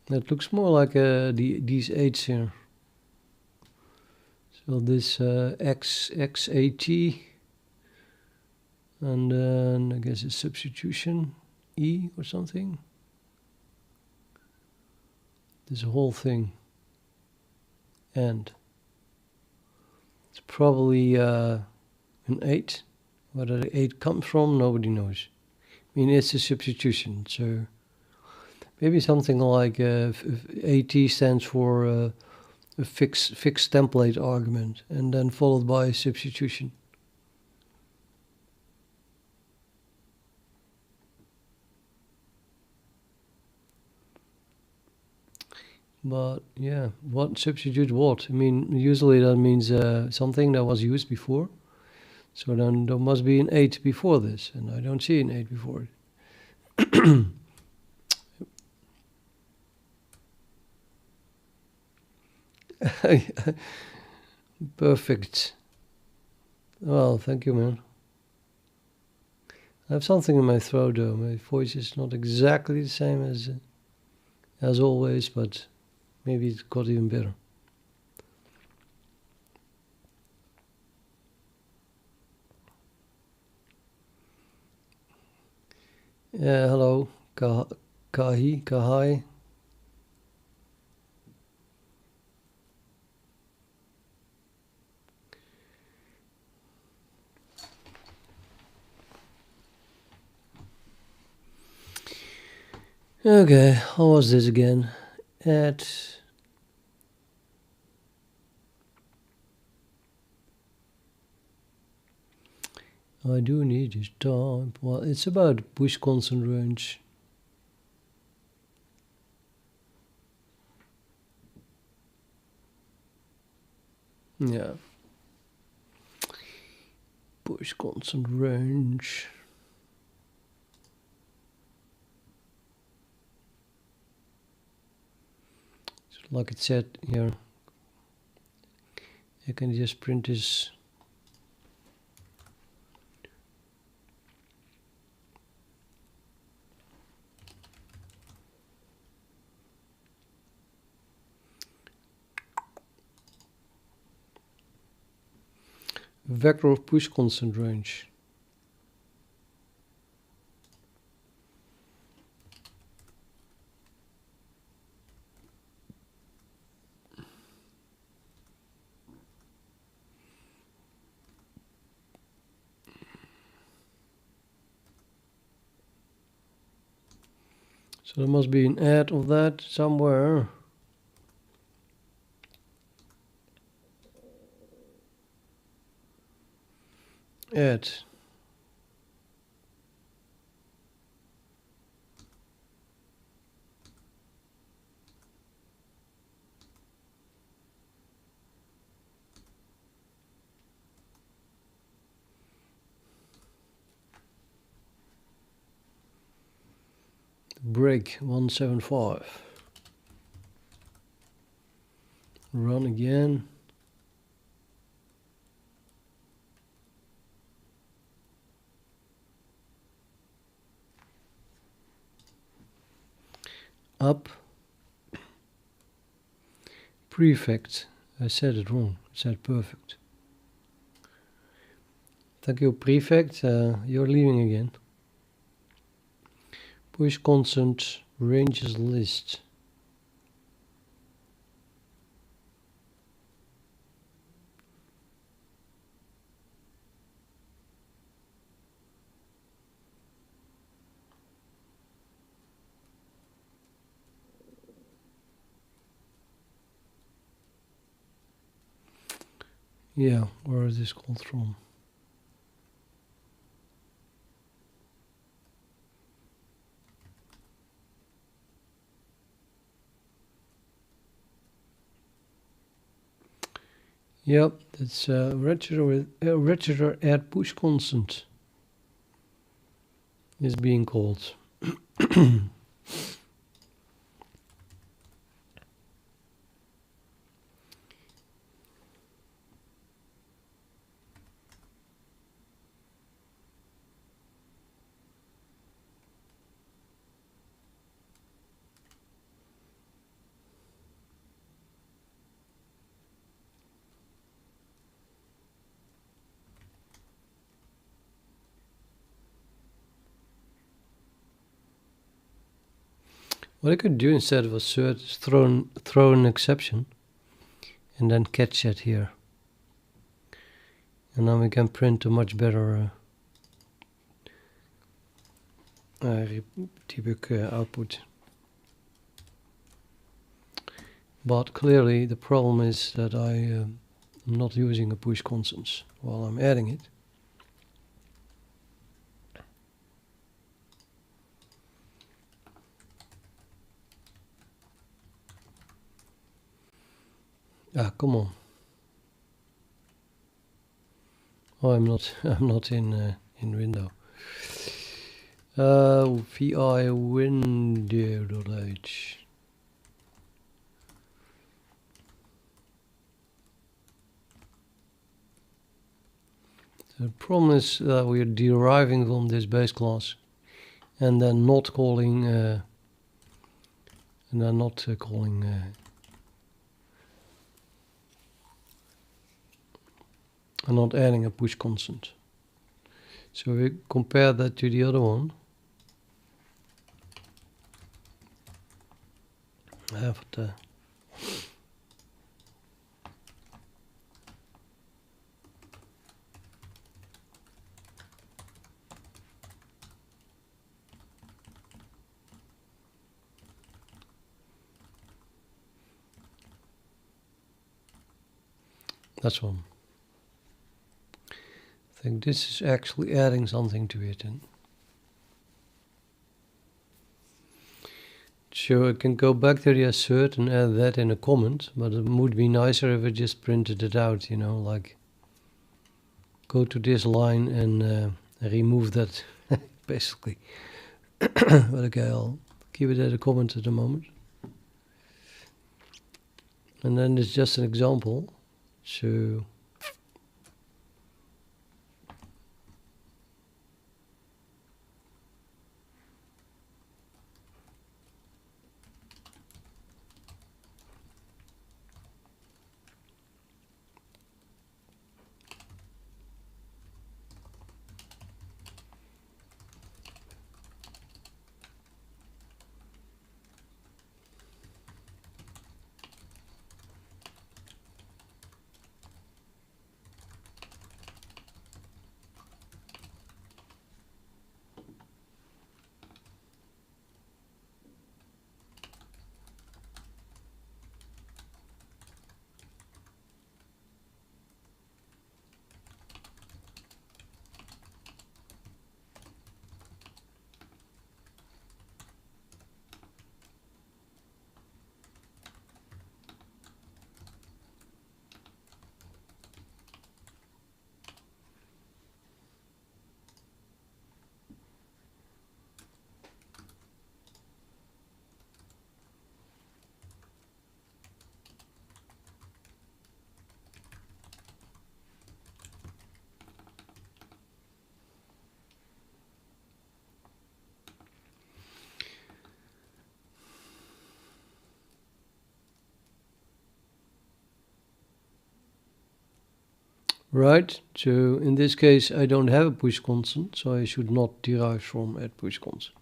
That looks more like these 8s here. So this XAT, and then I guess it's substitution E or something. This whole thing, and it's probably an 8. Whether the 8 comes from, nobody knows. I mean, it's a substitution, so maybe something like AT stands for a fixed template argument, and then followed by a substitution. But yeah, what substitute what? I mean, usually that means something that was used before. So then there must be an 8 before this, and I don't see an 8 before it. Perfect. Well, thank you, man. I have something in my throat though. My voice is not exactly the same as always, but maybe it got even better. Hello, Kahai. Okay, how was this again? I do need this type. Well, it's about push constant range. Yeah. Push constant range. So like it said here, you can just print this. vector of push constant range. So there must be an add of that somewhere. Add. Break 175. Run again. Up. Prefect. I said it wrong. I said perfect. Thank you, prefect. You're leaving again. Push constant ranges list. Yeah, where is this called from? Yep, that's register with register add push constant is being called. What I could do instead of assert is throw an exception and then catch it here. And then we can print a much better debug output. But clearly the problem is that I am not using a push constant while I'm adding it. Ah, come on. Oh, I'm not in window. vi window.h. The problem is that we are deriving from this base class and then not calling and not adding a push constant. So we compare that to the other one. That's one. I think this is actually adding something to it. So I can go back to the assert and add that in a comment, but it would be nicer if I just printed it out, you know, like go to this line and remove that, basically. But okay, I'll keep it as a comment at the moment. And then it's just an example. So Right, so in this case I don't have a push constant, so I should not derive from at push constant.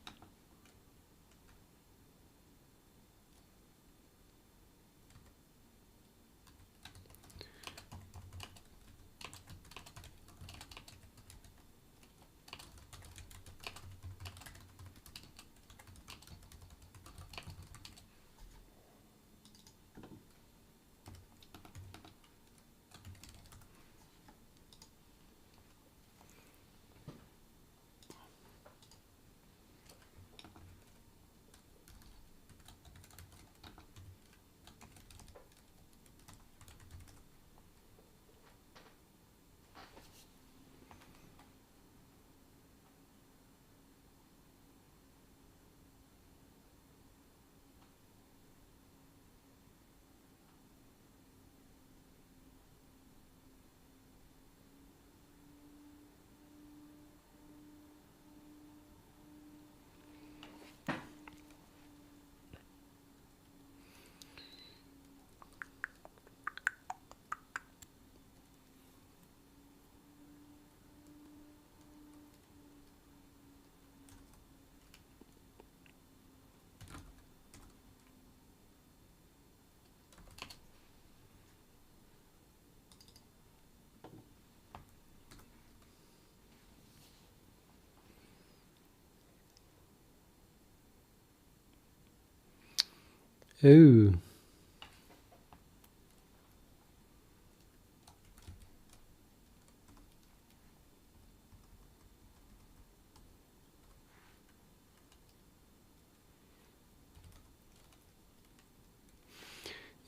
Oh.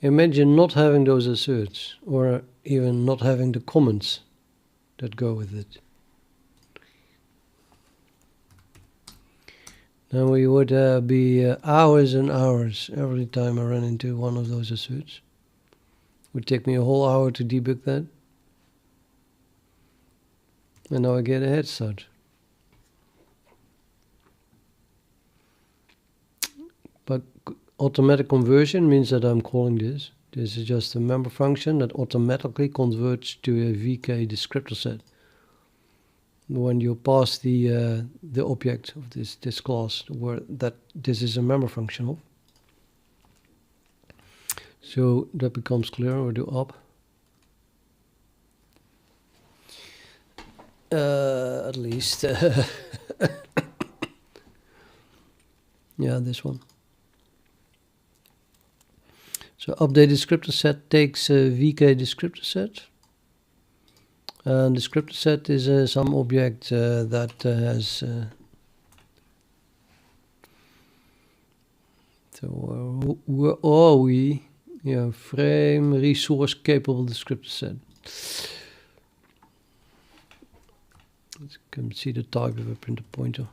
Imagine not having those asserts, or even not having the comments that go with it. Then we would be hours and hours every time I run into one of those asserts. It would take me a whole hour to debug that. And now I get a head start. But automatic conversion means that I'm calling this. This is just a member function that automatically converts to a VK descriptor set. When you pass the object of this class where that this is a member function of. So that becomes clear. Or do up. At least. Yeah, this one. So update descriptor set takes a VK descriptor set. And descriptor set is some object that has. So where are we? Yeah, frame resource capable descriptor set. You can see the type of a printer pointer.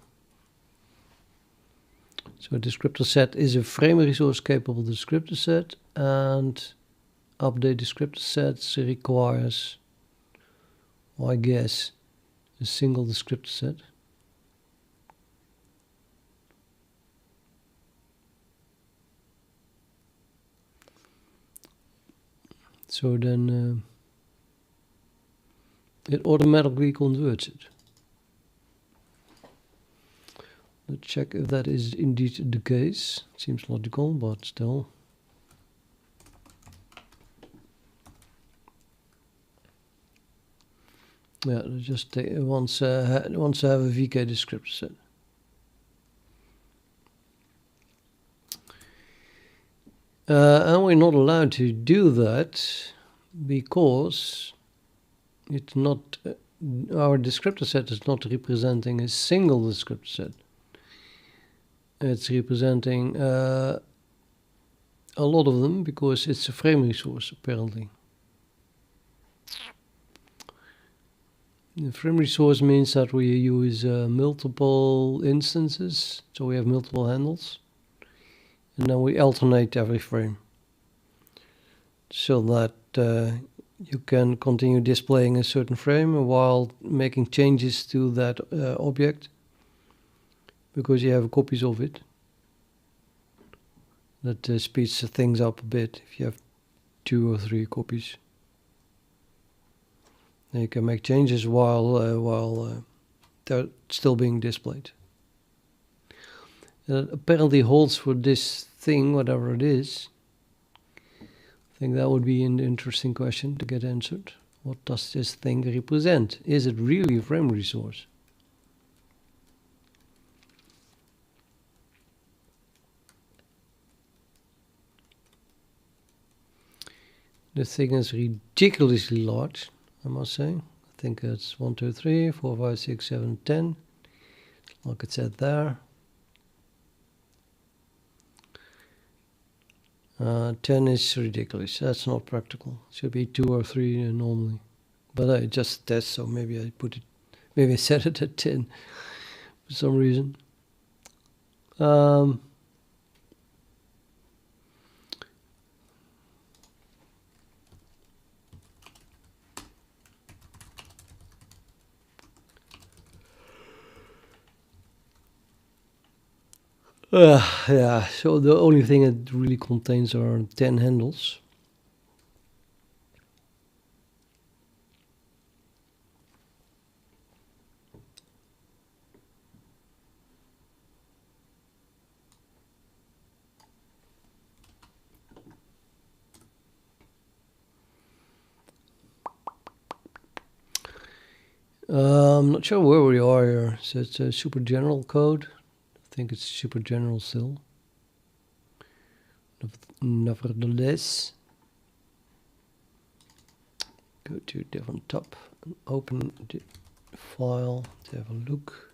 So descriptor set is a frame resource capable descriptor set, and update descriptor sets requires, I guess, a single descriptor set. So then it automatically converts it. Let's check if that is indeed the case. Seems logical, but still. Yeah, just once I have a VK descriptor set. And we're not allowed to do that because it's not our descriptor set is not representing a single descriptor set. It's representing a lot of them because it's a frame resource apparently. The frame resource means that we use multiple instances, so we have multiple handles, and then we alternate every frame so that you can continue displaying a certain frame while making changes to that object because you have copies of it. That speeds things up a bit if you have 2 or 3 copies. You can make changes while they're still being displayed. It apparently holds for this thing, whatever it is. I think that would be an interesting question to get answered. What does this thing represent? Is it really a frame resource? The thing is ridiculously large, I must say. I think it's 1, 2, 3, 4, 5, 6, 7, 10. Like it said there. 10 is ridiculous. That's not practical. It should be 2 or 3 normally. But I just test, so maybe I put it. Maybe I set it at 10 for some reason. Yeah, so the only thing it really contains are 10 handles. I'm not sure where we are here. So it's a super general code. I think it's super general still. Nevertheless, go to different tab and open the file to have a look.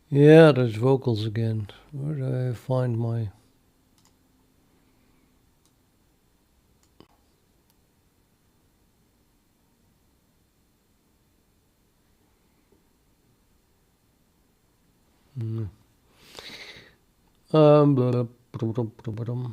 Yeah, there's vocals again. Where do I find my... blah, blah, blah, blah, blah.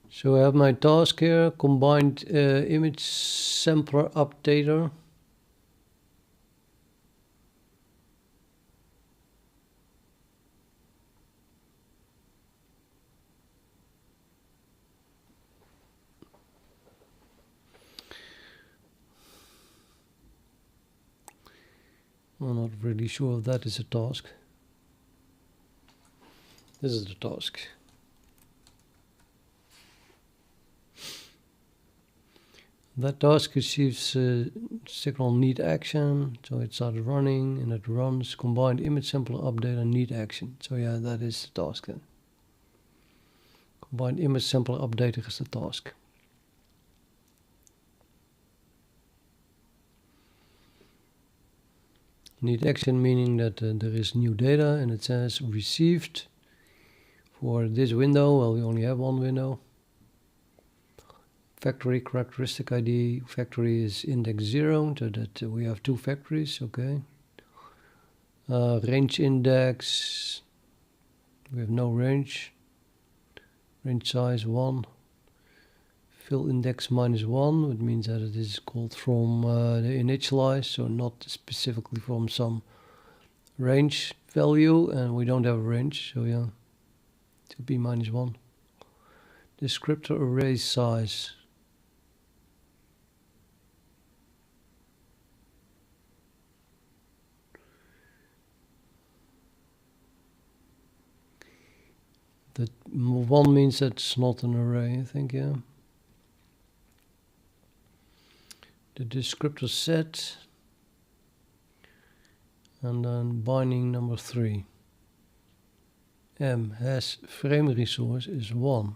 So I have my task here, combined image sampler updater. I'm not really sure if that is a task. This is the task. That task receives signal need action, so it starts running and it runs combined image sampler update and need action. So yeah, that is the task then. Combined image sampler updater is the task. Need action meaning that there is new data and it says received for this window. Well, we only have one window. Factory characteristic ID, factory is index 0, so that we have two factories, okay. Range index, we have no range. Range size 1. Fill index -1, which means that it is called from the initialize, so not specifically from some range value, and we don't have a range, so yeah, it would be -1. Descriptor array size. That 1 means that's not an array, I think, yeah. The descriptor set, and then binding number 3. M has frame resource is 1.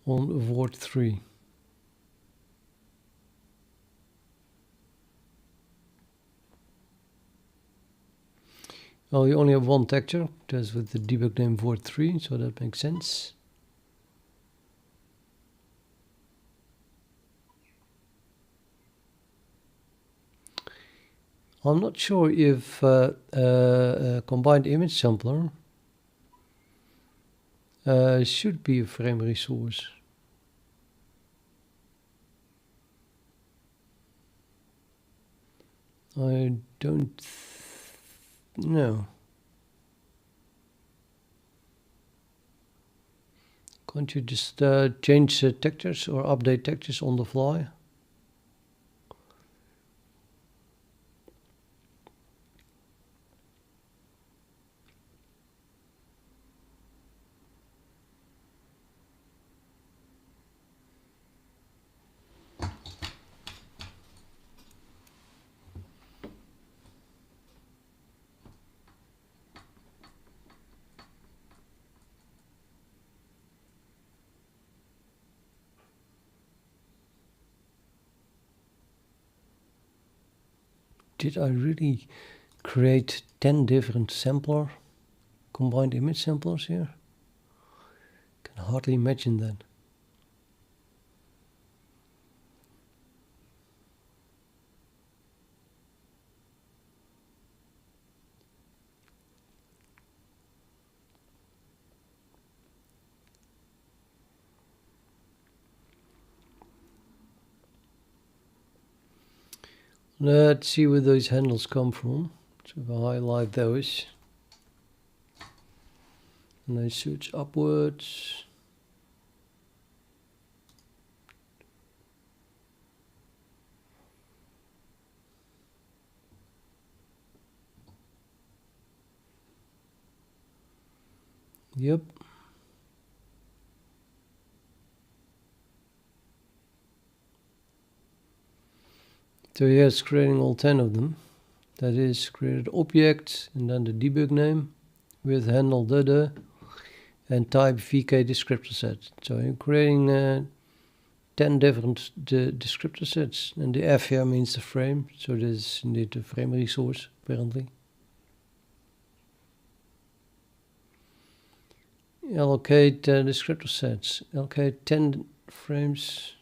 On void 3. Well, you only have one texture, that's with the debug name void 3, so that makes sense. I'm not sure if combined image sampler should be a frame resource. I don't know. Can't you just change textures or update textures on the fly? Did I really create 10 different sampler, combined image samplers here? Can hardly imagine that. Let's see where those handles come from. So if I highlight those and I search upwards, yep. So yeah, it's creating all 10 of them. That is created object and then the debug name with handle the and type vk descriptor set. So you're creating 10 different descriptor sets, and the F here means the frame. So this is indeed the frame resource apparently. Allocate descriptor sets. Allocate 10 frames.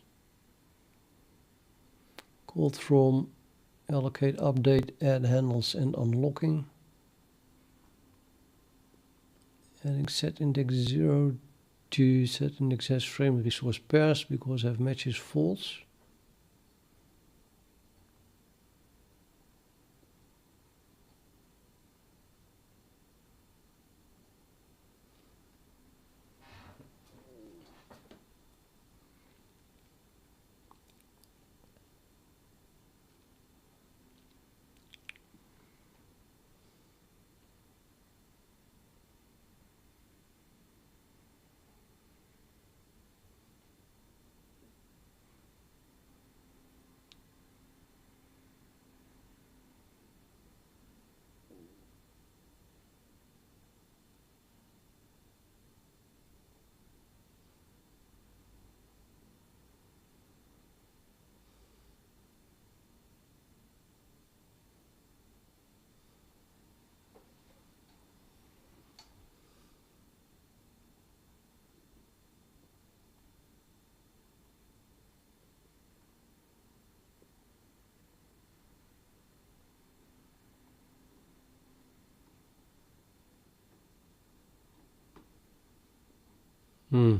Called from allocate update add handles and unlocking. Adding set index 0 to set index has frame resource pairs because have matches false. Hmm.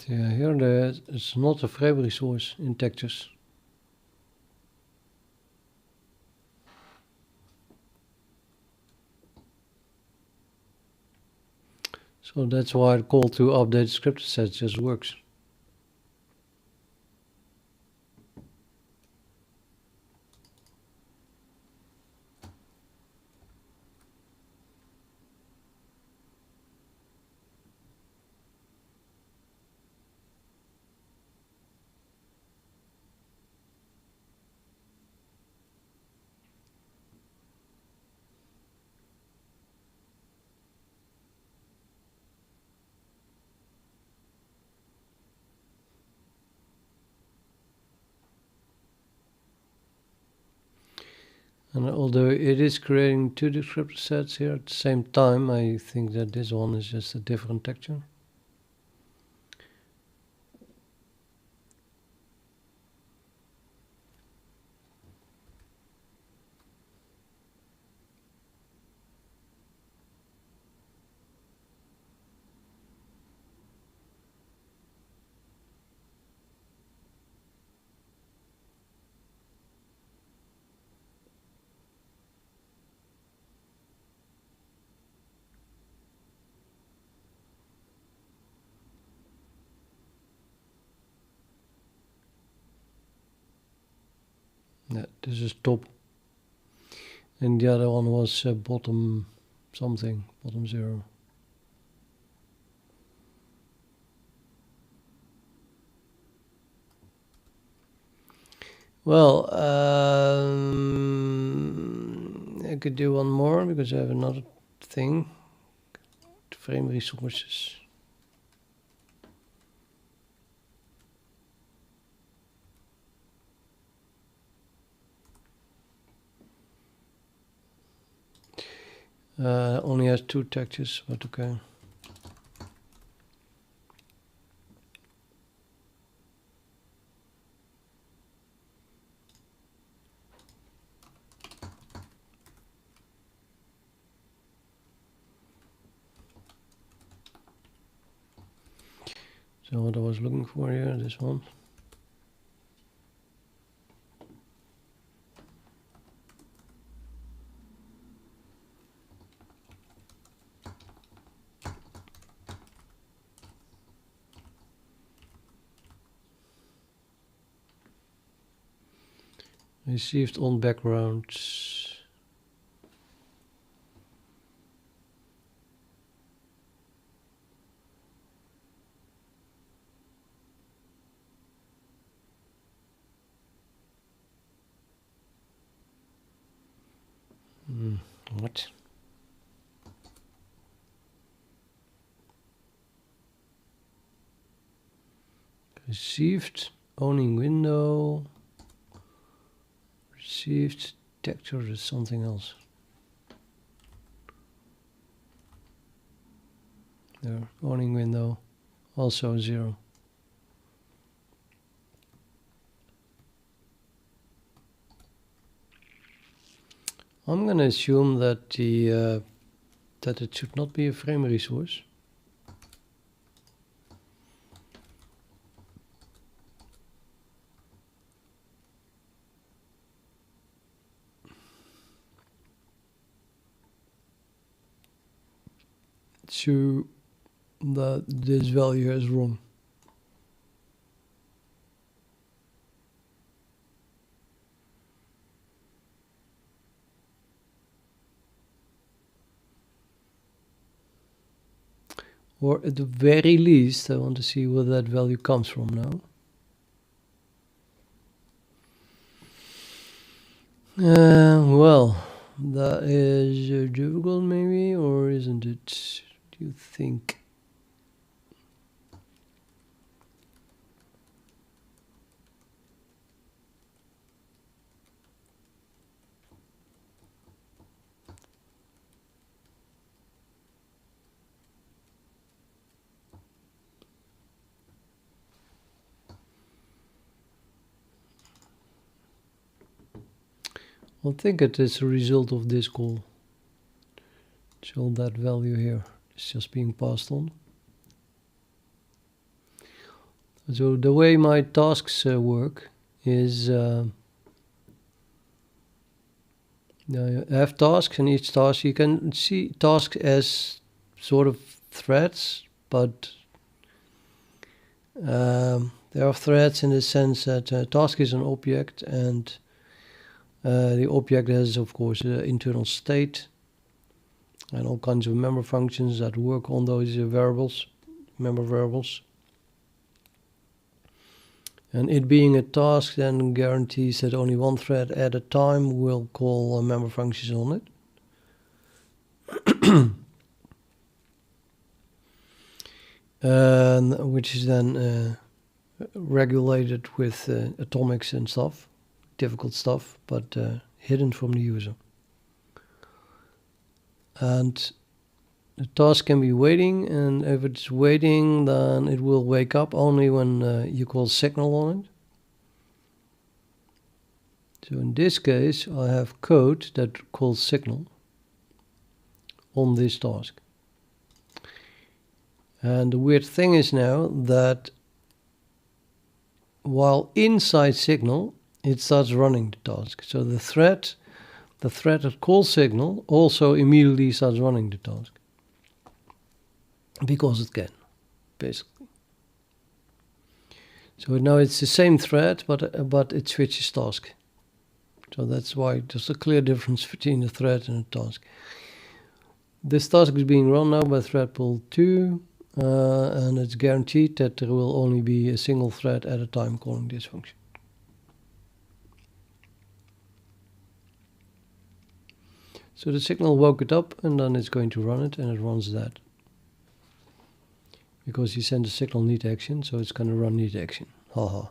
Yeah, here it's not a frame resource in textures. So that's why the call to update descriptor set just works. And although it is creating two descriptor sets here at the same time, I think that this one is just a different texture. Yeah, this is top. And the other one was bottom something, bottom 0. Well, I could do one more because I have another thing. Frame resources. Only has 2 textures, but okay. So what I was looking for here, this one. Received on backgrounds. What? Received owning window. Received texture is something else. There, owning window, also 0. I'm gonna assume that the that it should not be a frame resource. So that this value is wrong. Or at the very least, I want to see where that value comes from now. Well, that is difficult maybe, or isn't it? Do you think? I think it is a result of this call. So that value here is just being passed on. So the way my tasks work is I have tasks, and each task you can see tasks as sort of threads, but there are threads in the sense that a task is an object, and the object has, of course, an internal state and all kinds of member functions that work on those variables, member variables. And it being a task then guarantees that only one thread at a time will call member functions on it. And which is then regulated with atomics and stuff, difficult stuff, but hidden from the user. And the task can be waiting, and if it's waiting, then it will wake up only when you call signal on it. So in this case, I have code that calls signal on this task. And the weird thing is now that while inside signal, it starts running the task. So the thread that calls signal also immediately starts running the task. Because it can, basically. So now it's the same thread, but it switches task. So that's why there's a clear difference between a thread and a task. This task is being run now by thread pool 2, and it's guaranteed that there will only be a single thread at a time calling this function. So the signal woke it up, and then it's going to run it, and it runs that. Because you send the signal need action, so it's going to run need action. Haha.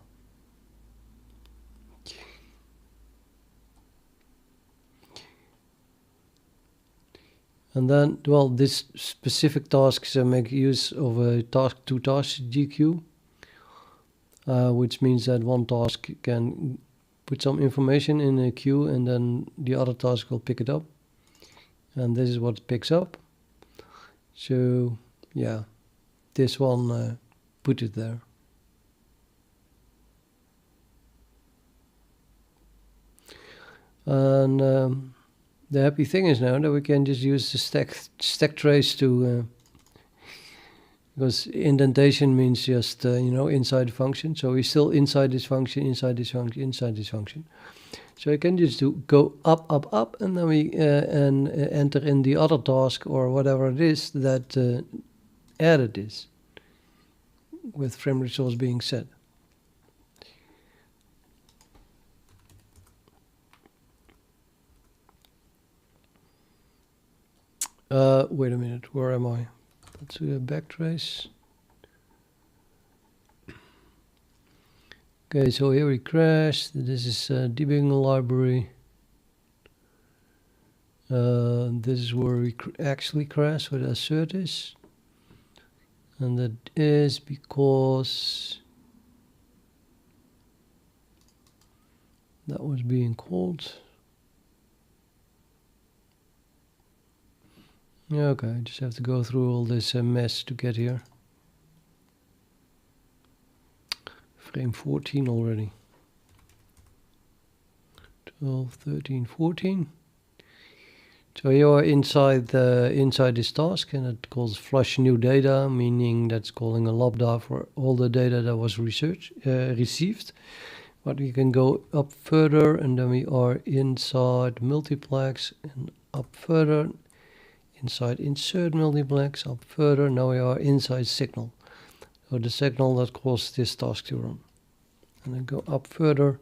And then, well, this specific tasks make use of a task-to-task GQ, which means that one task can put some information in a queue, and then the other task will pick it up. And this is what it picks up. So, yeah, this one put it there. And the happy thing is now that we can just use the stack trace to, because indentation means just inside the function. So we're still inside this function, inside this function, inside this function. So you can just go up, up, up, and then we and enter in the other task or whatever it is that added this, with frame resource being set. Wait a minute, where am I? Let's do a backtrace. Okay, so here we crashed. This is debugging library. This is where we actually crash with assert is. And that is because that was being called. Yeah, okay, I just have to go through all this mess to get here. Frame 14 already. 12, 13, 14. So you are inside this task, and it calls flush new data, meaning that's calling a lambda for all the data that was received. But we can go up further, and then we are inside multiplex, and up further, inside insert multiplex, up further. Now we are inside signal. So the signal that caused this task to run. And then go up further.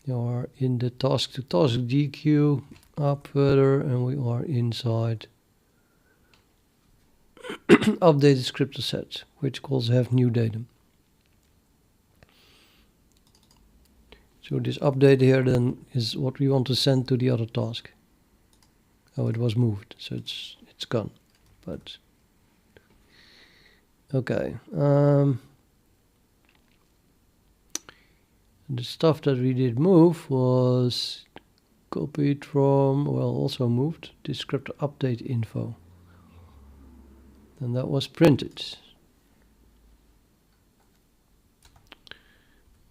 You are in the task-to-task GQ, up further, and we are inside update descriptor set, which calls have new data. So this update here then is what we want to send to the other task. Oh, it was moved, so it's gone. But okay. The stuff that we did move was copied from, well, also moved, descriptor update info. And that was printed.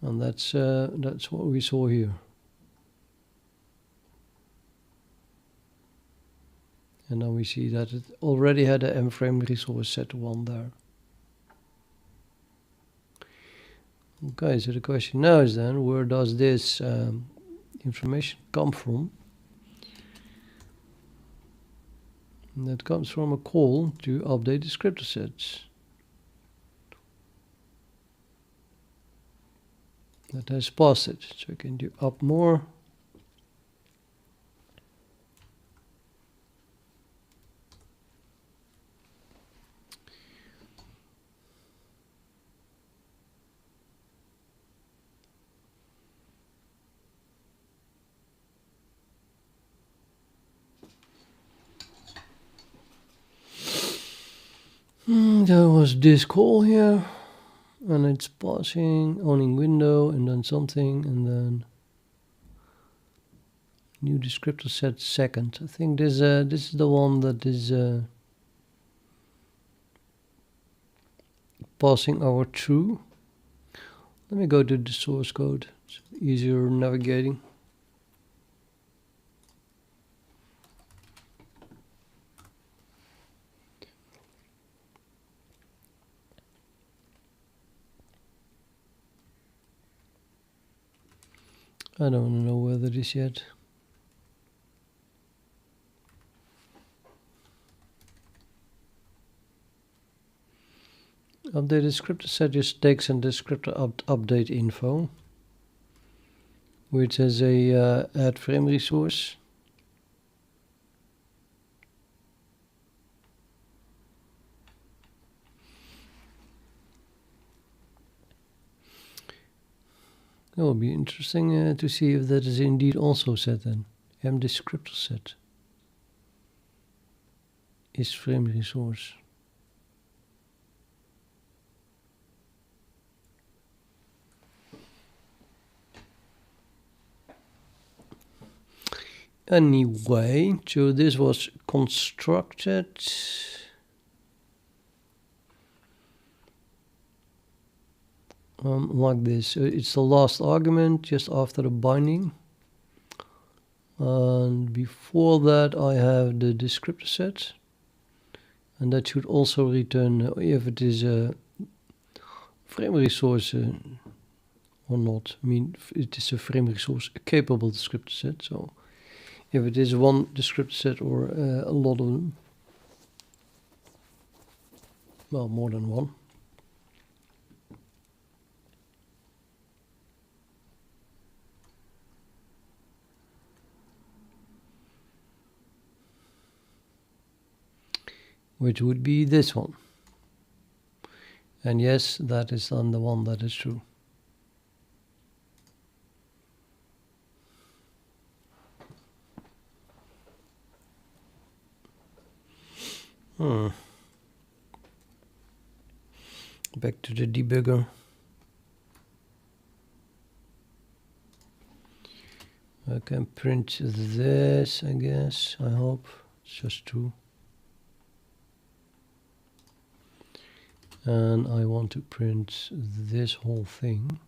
And that's what we saw here. And now we see that it already had a M-frame resource set to 1 there. Okay, so the question now is then, where does this information come from? And that comes from a call to update descriptor sets. That has passed it, so we can do up more. There was this call here, and it's passing, owning window, and then something, and then new descriptor set second. I think this is the one that is passing our true. Let me go to the source code. It's easier navigating. I don't know whether it is yet. Update descriptor set just takes a descriptor update info, which has a add frame resource. It will be interesting to see if that is indeed also set then. Descriptor set is frame resource. Anyway, so this was constructed like this. It's the last argument just after the binding. And before that I have the descriptor set. And that should also return if it is a frame resource or not. I mean, it is a frame resource capable descriptor set. So if it is one descriptor set or a lot of them, well, more than one. Which would be this one. And yes, that is on the one that is true. Back to the debugger. I can print this, I guess, I hope. It's just true. And I want to print this whole thing.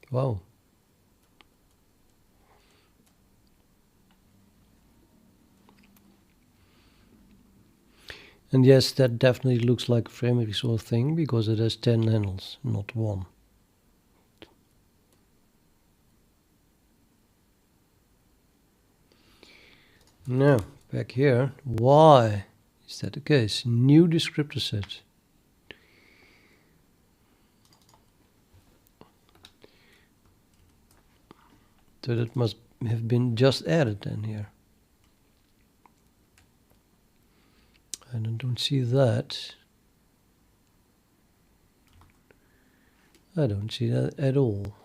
Wow. And yes, that definitely looks like a frame resource thing because it has 10 handles, not one. Now, back here, why is that the case? New descriptor set. So that must have been just added then here. And I don't see that. I don't see that at all.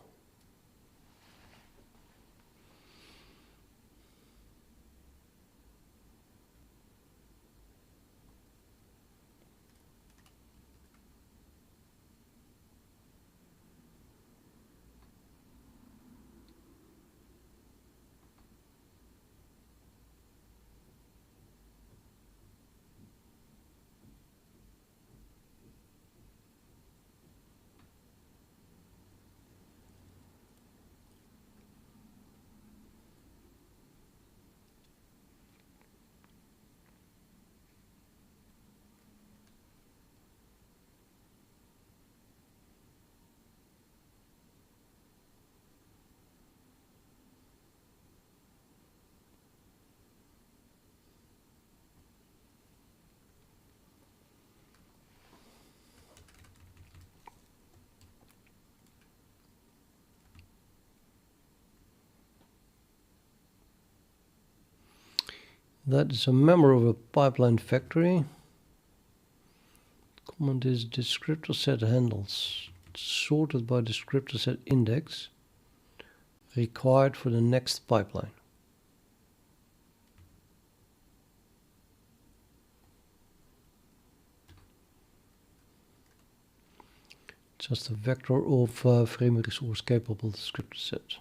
That is a member of a pipeline factory. Comment is descriptor set handles sorted by descriptor set index required for the next pipeline. Just a vector of frame resource capable descriptor set.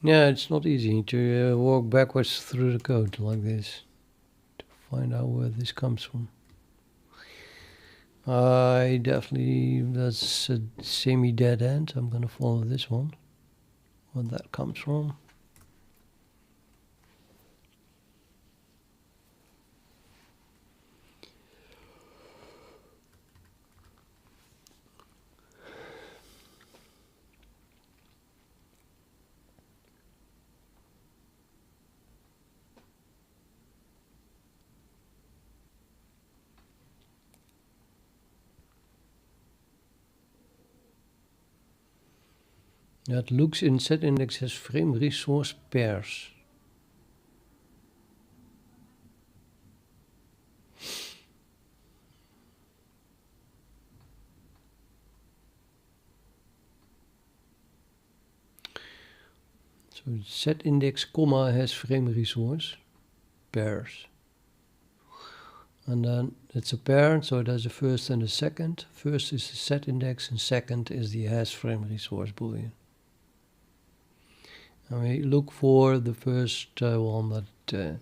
Yeah, it's not easy to walk backwards through the code like this to find out where this comes from. I definitely, that's a semi-dead end. I'm gonna follow this one, where that comes from. That looks in set index as frame resource pairs. So set index comma has frame resource pairs. And then it's a pair, so there's a first and a second. First is the set index and second is the has frame resource boolean. And we look for the first one that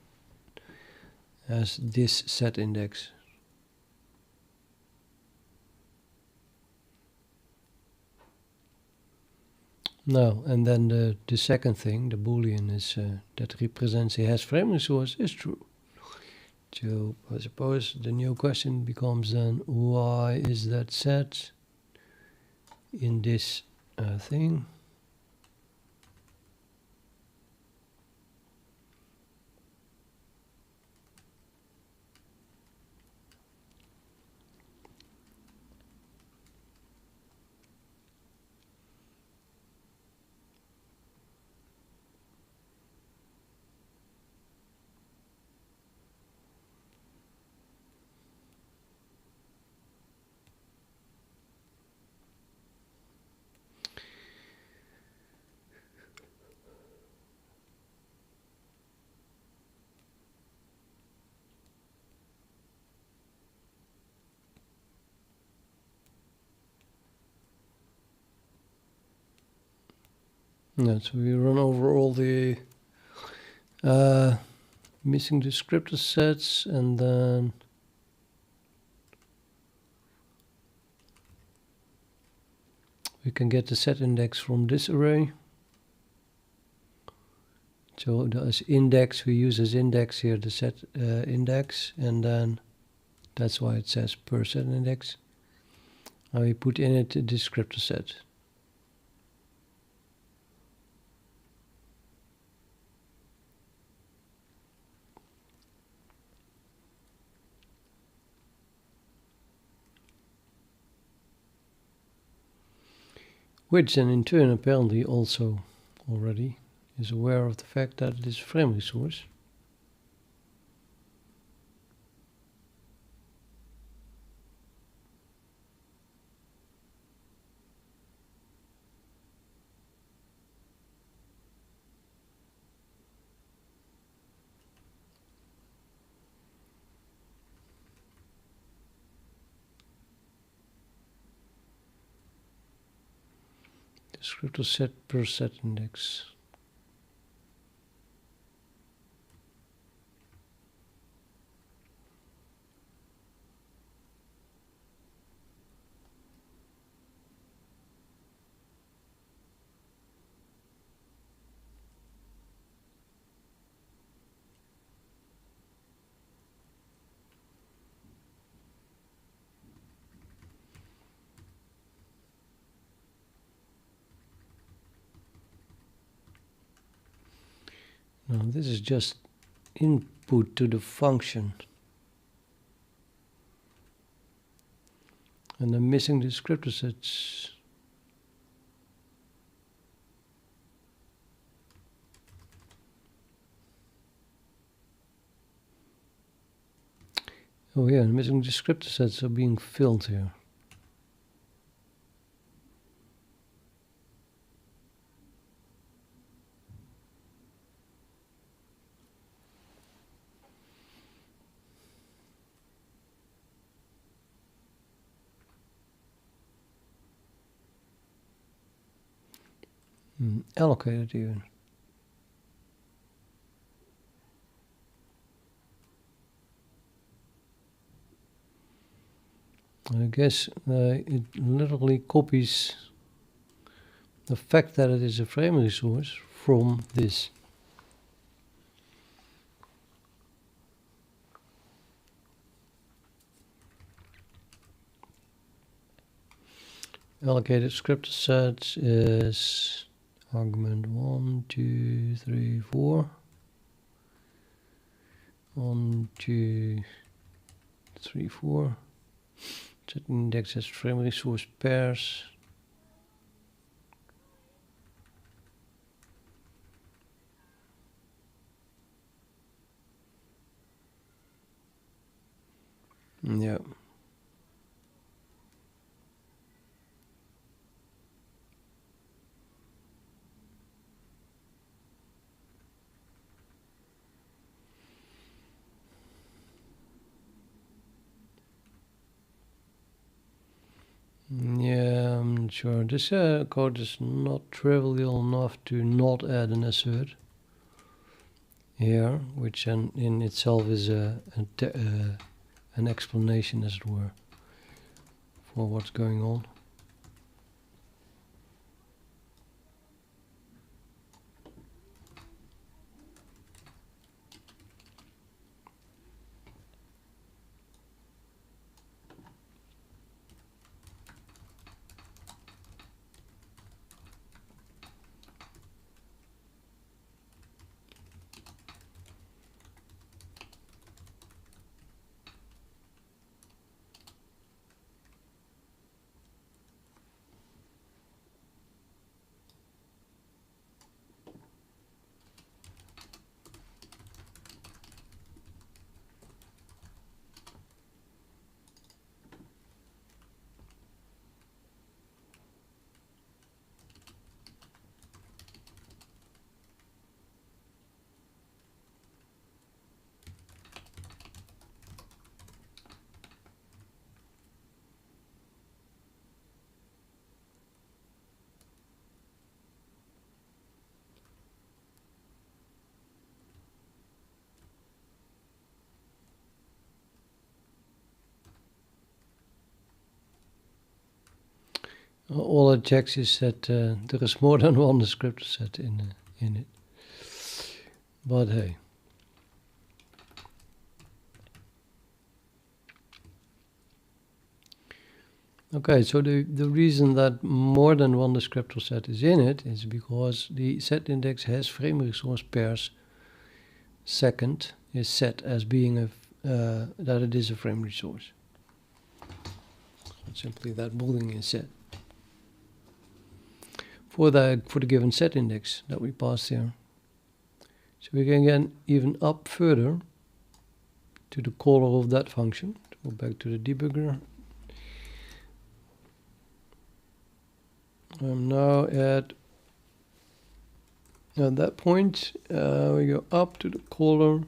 has this set index. No, and then the second thing, the boolean, is that represents a has frame resource is true. So I suppose the new question becomes then, why is that set in this thing? Yeah, so we run over all the missing descriptor sets, and then we can get the set index from this array. So as index, we use as index here the set index, and then that's why it says per set index. And we put in it a descriptor set. Which then in turn apparently also already is aware of the fact that it is a frame resource. Descriptor set per set index. Now this is just input to the function. And the missing descriptor sets. Oh yeah, the missing descriptor sets are being filled here. Allocated even. I guess it literally copies the fact that it is a frame resource from this. Allocated script set is argument 1, 2, 3, 4. 1, 2, 3, 4. Set index as frame resource pairs. Yeah. Yeah, I'm not sure. This code is not trivial enough to not add an assert here, which in itself is an explanation, as it were, for what's going on. All it checks is that there is more than one descriptor set in it. But hey. Okay, so the reason that more than one descriptor set is in it is because the set index has frame resource pairs. Second is set as being a that it is a frame resource. Simply that boolean is set for the given set index that we passed here. So we can get even up further to the caller of that function. Go back to the debugger. I'm now at that point. We go up to the caller.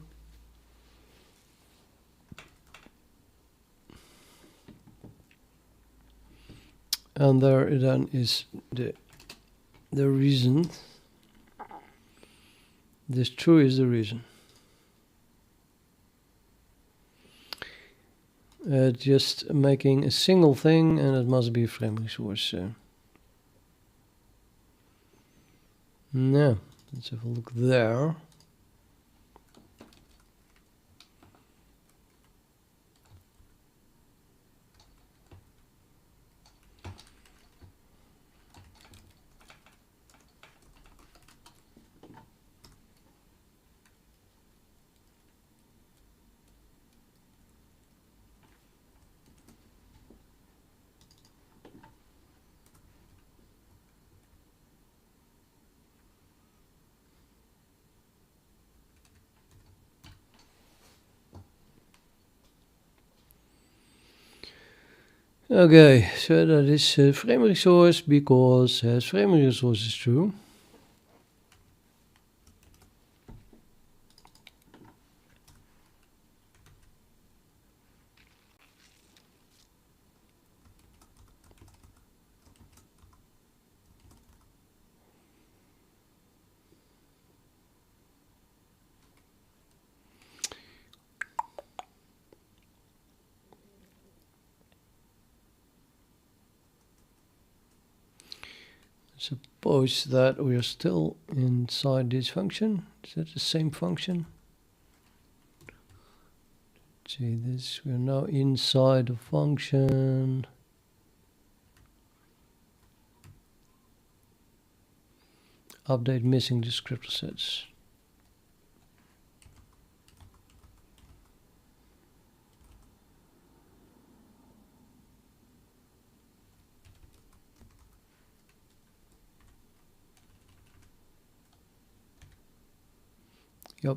And there then is the reason. This true is the reason. Just making a single thing, and it must be a frame resource. Now, let's have a look there. Okay, so that is a frame resource because has frame resource is true. suppose that we are still inside this function. Is that the same function? See this, we're now inside the function. Update missing descriptor sets. Yep.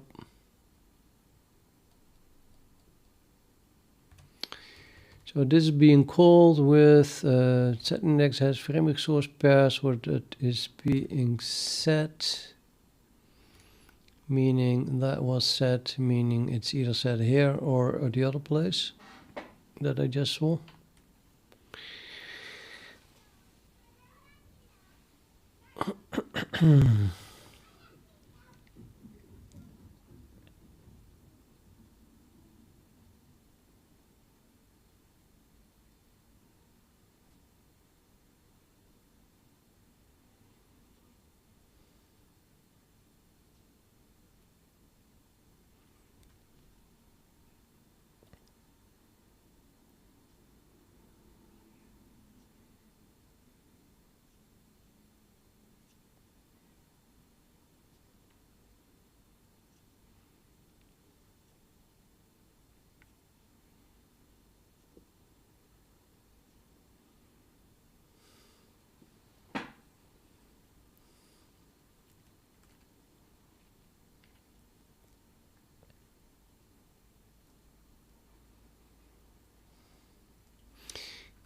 So this is being called with set index has frame resource pairs where that is being set, meaning that was set, meaning it's either set here or the other place that I just saw.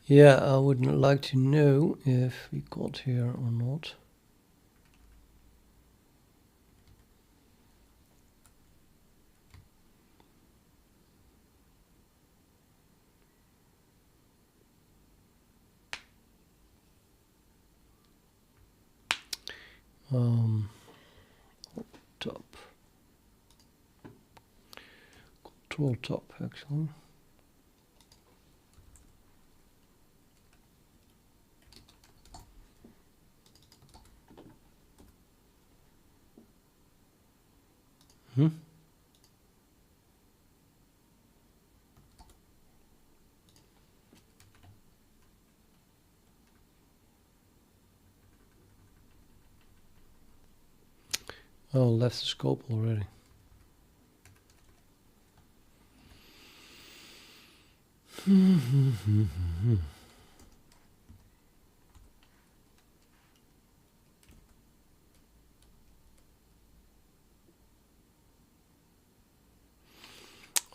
Yeah, I would like to know if we got here or not. Top. Control top, actually. Oh, left the scope already.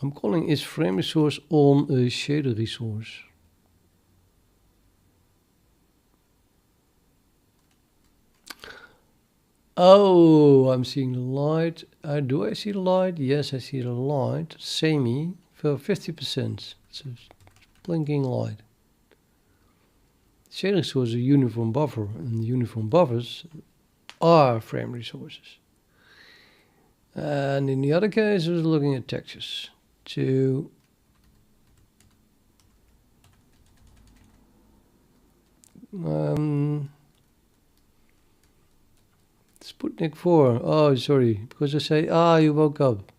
I'm calling is frame resource on a shader resource. Oh, I'm seeing the light. Do I see the light? Yes, I see the light. Semi for 50%. It's a blinking light. Shader resource is a uniform buffer, and uniform buffers are frame resources. And in the other case, I was looking at textures. Sputnik 4. Oh, sorry, because I say, you woke up.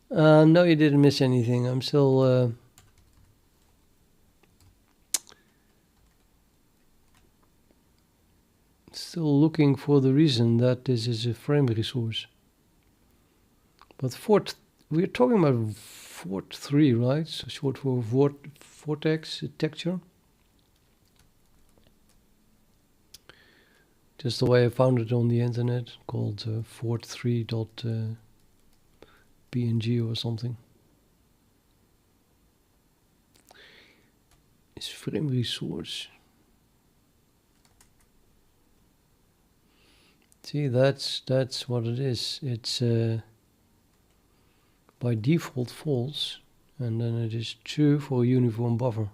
No, you didn't miss anything. I'm still looking for the reason that this is a frame resource. But we're talking about Vort3, right? So short for vertex texture. Just the way I found it on the internet, called vort3.png or something. It's frame resource. See, that's what it is. It's by default false, and then it is true for a uniform buffer.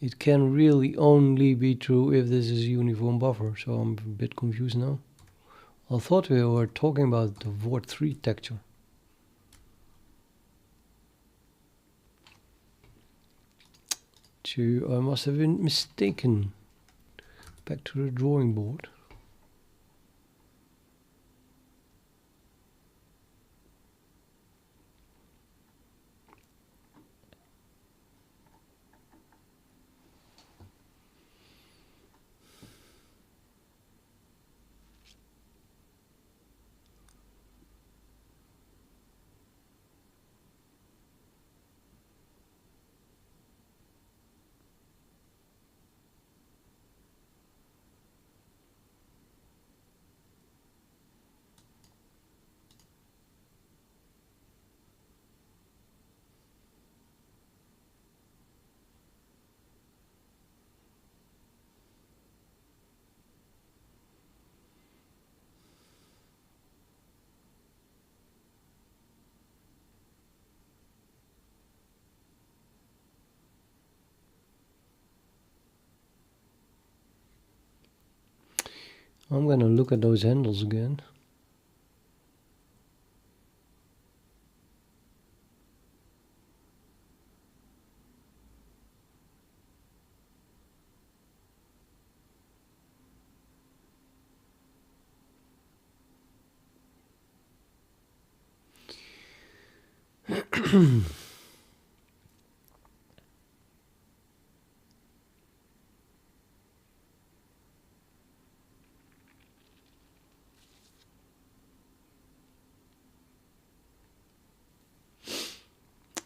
It can really only be true if this is a uniform buffer, so I'm a bit confused now. I thought we were talking about the Vort3 texture. I must have been mistaken. Back to the drawing board. I'm going to look at those handles again.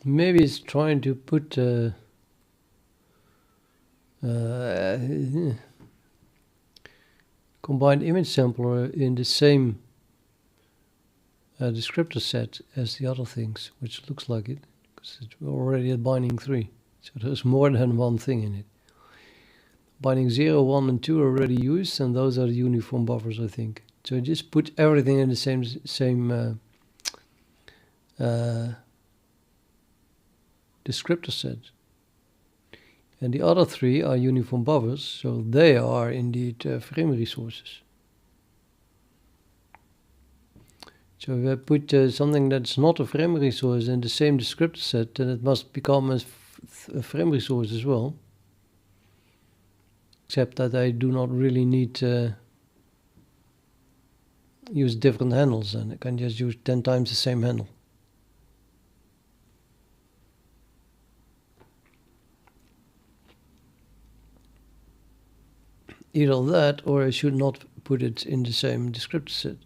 Maybe it's trying to put combined image sampler in the same descriptor set as the other things, which looks like it, because it's already at binding 3. So there's more than one thing in it. Binding 0, 1 and 2 are already used, and those are the uniform buffers, I think. So just put everything in the same descriptor set. And the other 3 are uniform buffers, so they are indeed frame resources. So if I put something that's not a frame resource in the same descriptor set, then it must become a frame resource as well. Except that I do not really need to use different handles, and I can just use 10 times the same handle. Either that, or I should not put it in the same descriptor set.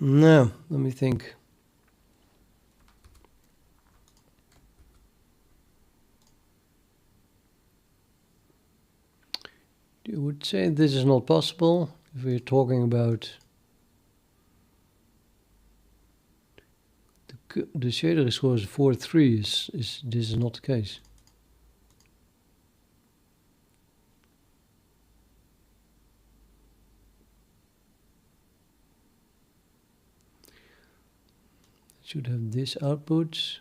Now, let me think. You would say this is not possible if we're talking about the shader resource 4.3 is this is not the case. should have this output.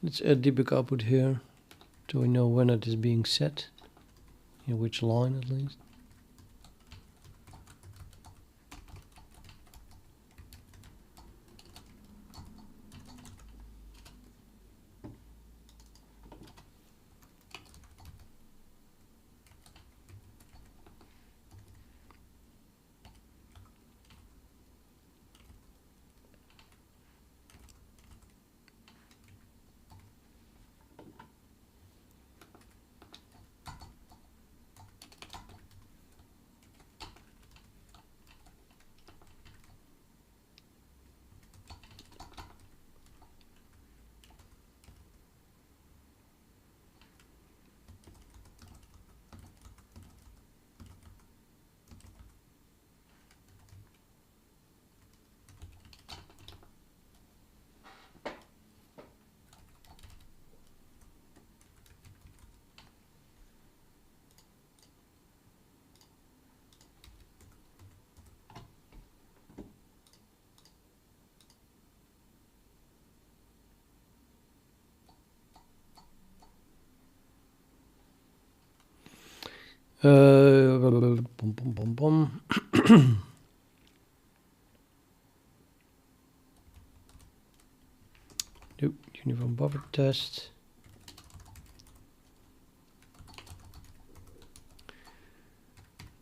Let's add debug output here, so we know when it is being set, in which line at least. Bum, bum, bum, bum. Nope, uniform buffer test.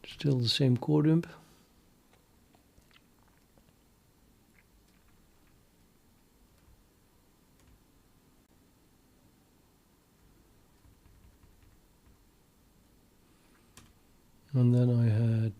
Still the same core dump. And then I had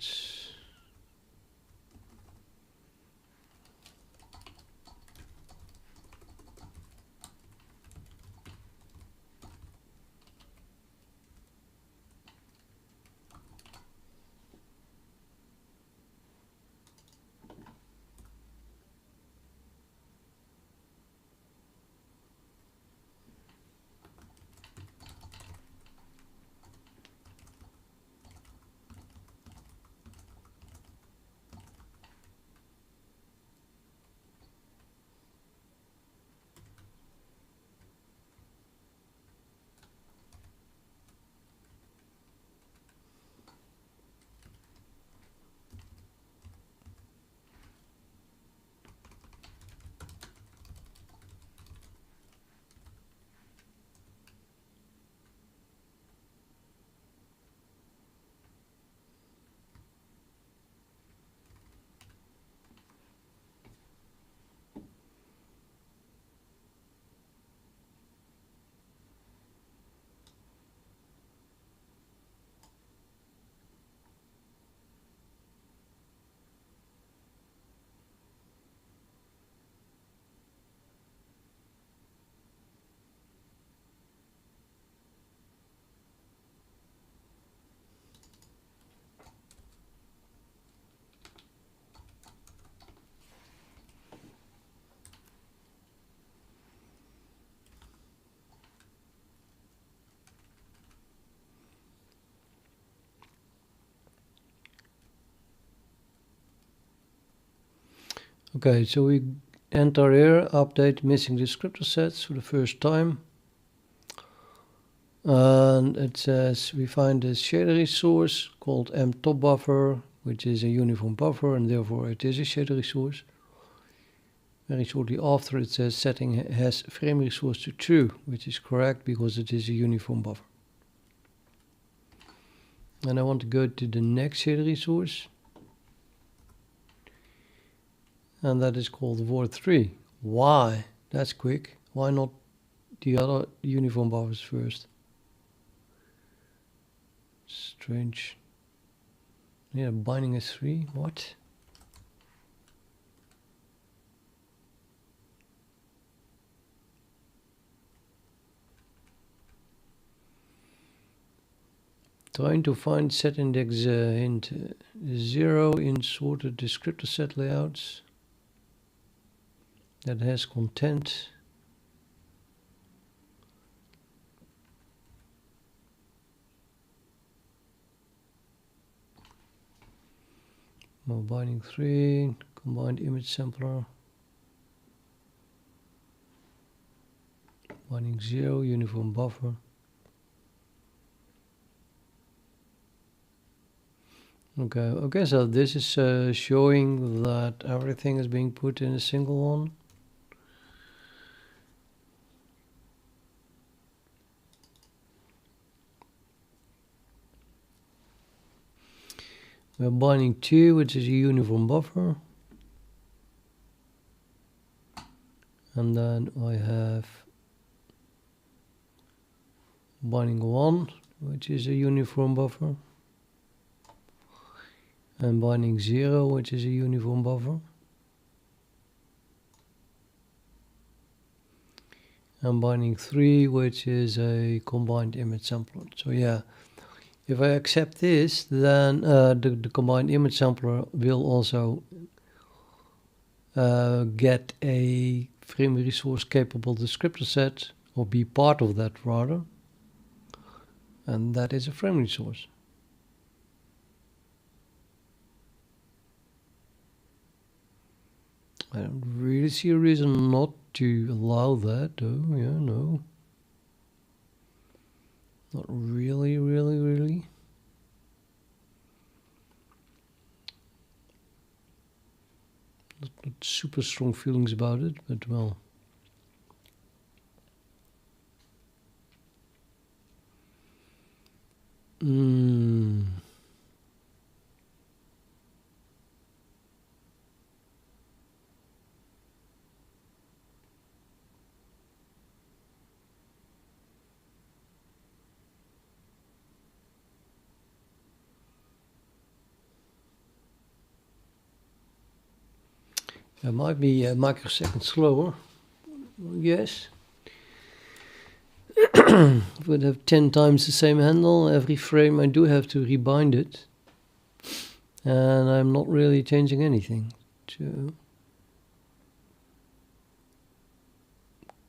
okay, so we enter here, update missing descriptor sets for the first time. And it says we find a shader resource called mTopBuffer, which is a uniform buffer, and therefore it is a shader resource. Very shortly after it says setting has frame resource to true, which is correct because it is a uniform buffer. And I want to go to the next shader resource. And that is called Word3. Why? That's quick. Why not the other uniform buffers first? Strange. Yeah, binding is 3. What? Trying to find set index hint 0 in sorted descriptor set layouts that has content. binding 3, combined image sampler. Binding 0, uniform buffer. Okay, so this is showing that everything is being put in a single one. We have binding 2, which is a uniform buffer. And then I have binding 1, which is a uniform buffer. And binding 0, which is a uniform buffer. And binding 3, which is a combined image sampler. So yeah, if I accept this, then the combined image sampler will also get a frame resource capable descriptor set, or be part of that rather. And that is a frame resource. I don't really see a reason not to allow that though. Yeah, no. Not really. Not super strong feelings about it, but well. It might be a microsecond slower, yes. If we'd have 10 times the same handle, every frame I do have to rebind it. And I'm not really changing anything. So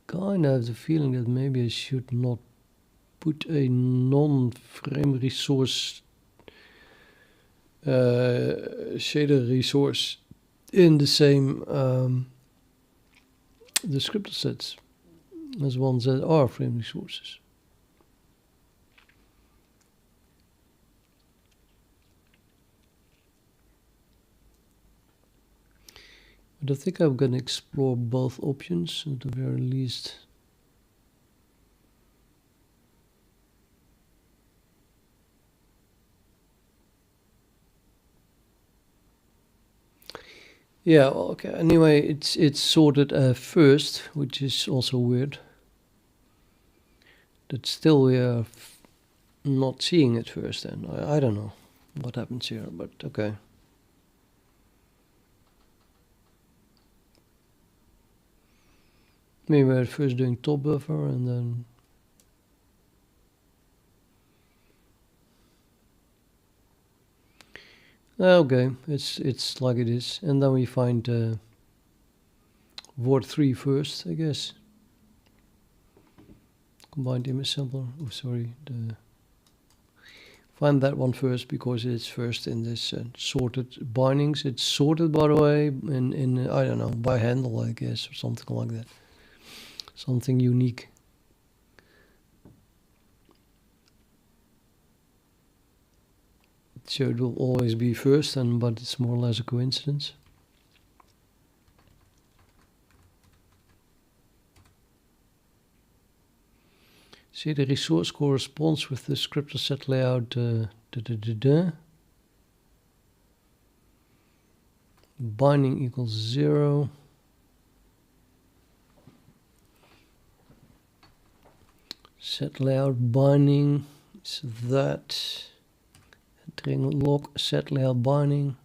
kind of have the feeling that maybe I should not put a non-frame resource shader resource in the same descriptor sets as ones that are frame resources. But I think I'm going to explore both options at the very least. Yeah, okay. Anyway, it's sorted first, which is also weird. That still we are not seeing it first. Then I don't know what happens here, but okay. Maybe we're first doing top buffer and then. Okay, it's like it is, and then we find word 3 first, I guess. Combined image sampler. Oh, sorry. Find that one first because it's first in this sorted bindings. It's sorted, by the way, in I don't know, by handle, I guess, or something like that. Something unique. So it will always be first, but it's more or less a coincidence. See, the resource corresponds with the descriptor set layout. Binding equals 0. Set layout binding is that. Entering log set layout binding.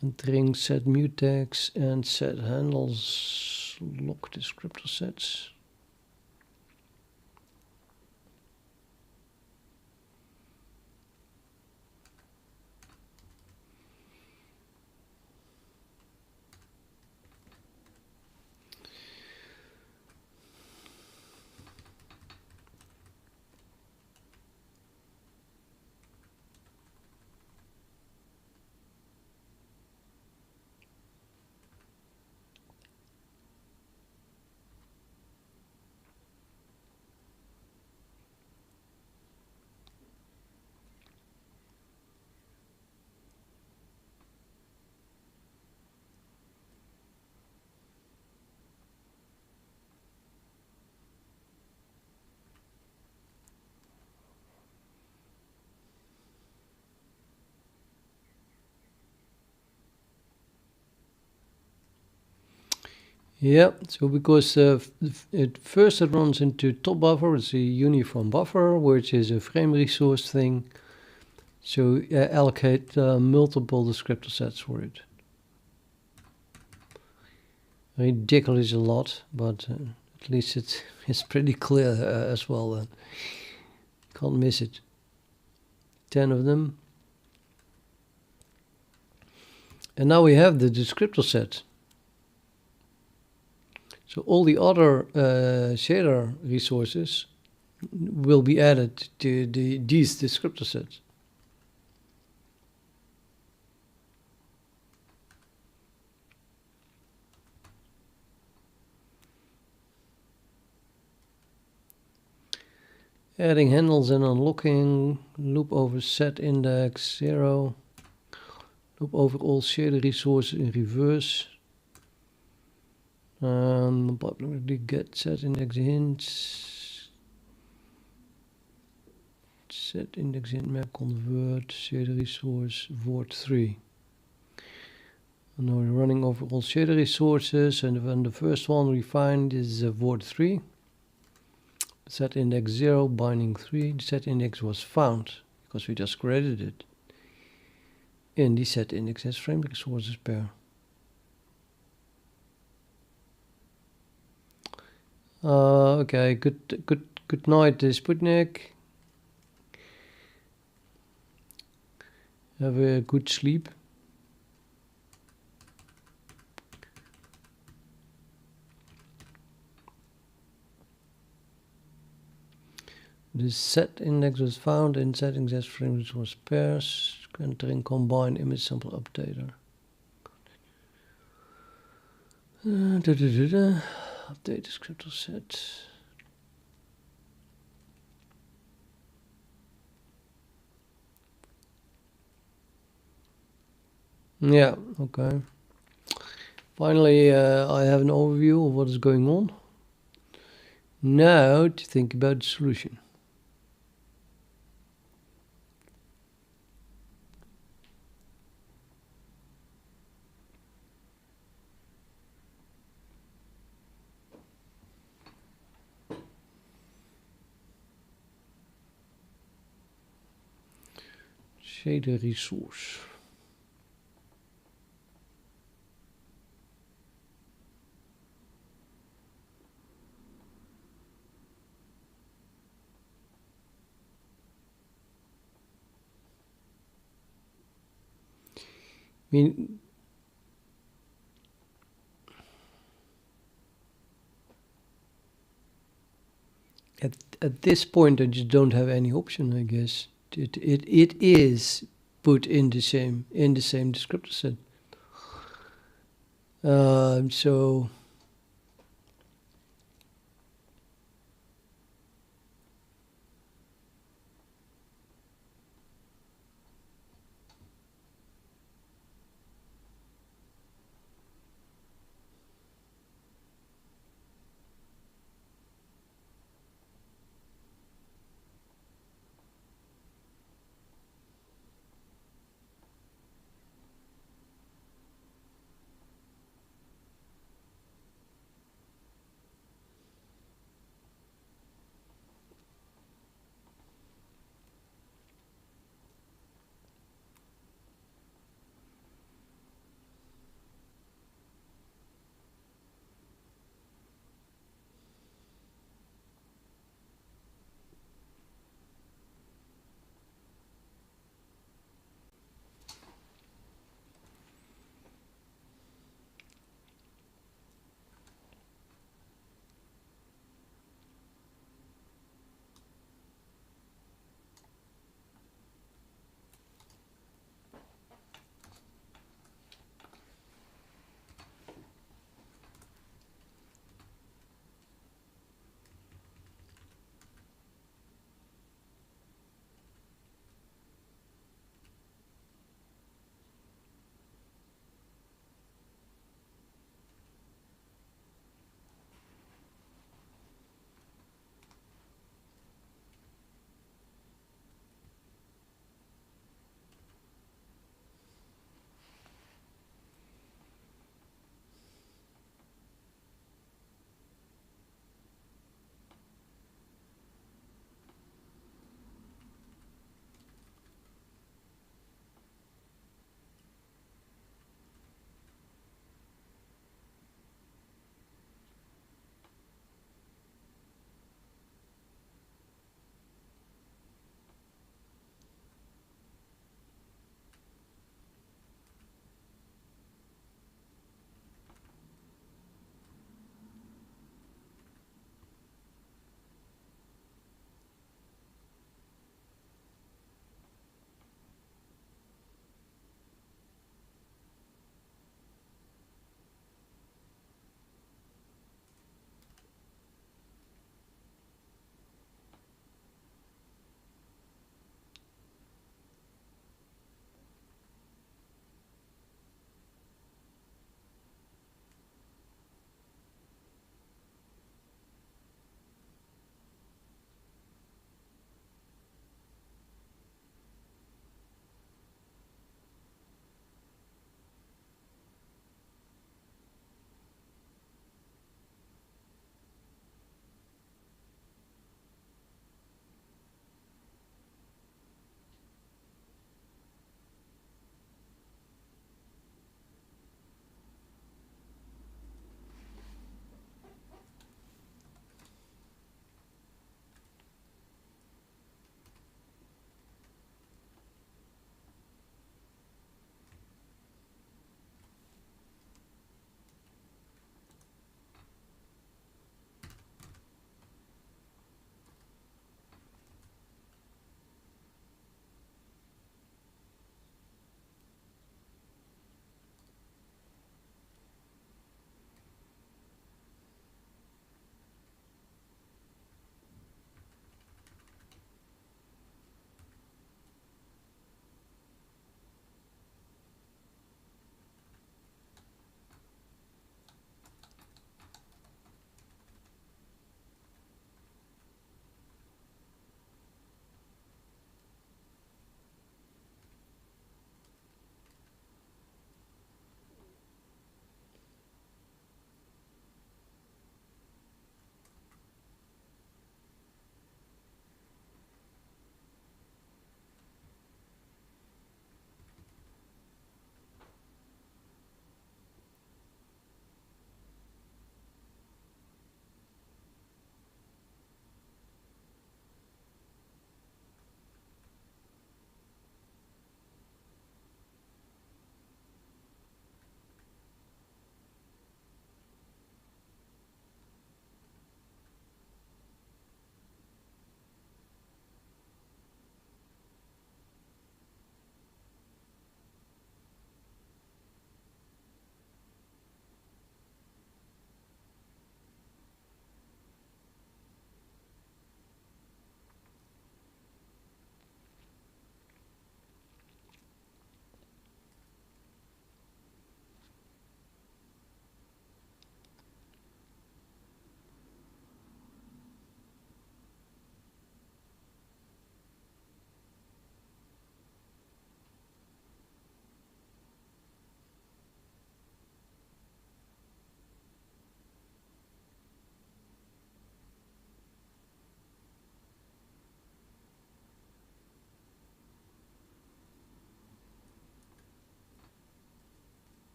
Entering set mutex and set handles log descriptor sets. Yeah, so because first it runs into top buffer, it's a uniform buffer, which is a frame resource thing. So allocate multiple descriptor sets for it. Ridiculous a lot, but at least it's pretty clear as well. Then can't miss it. 10 of them. And now we have the descriptor set. So all the other shader resources will be added to these descriptor sets. Adding handles and unlocking, loop over set index 0, loop over all shader resources in reverse. Publicly get set index hints, set index hint map convert shader resource void 3. And now we're running over all shader resources, and when the first one we find is void 3. Set index 0 binding 3. The set index was found because we just created it. And the set index has frame resources pair. Okay, good night, Sputnik. Have a good sleep. The set index was found in settings as frame resource pairs. Entering combine image sample updater. Update descriptor set. Yeah, okay. Finally, I have an overview of what is going on. Now to think about the solution. Shader resource. I mean, at this point I just don't have any option, I guess. It is put in the same descriptor set. So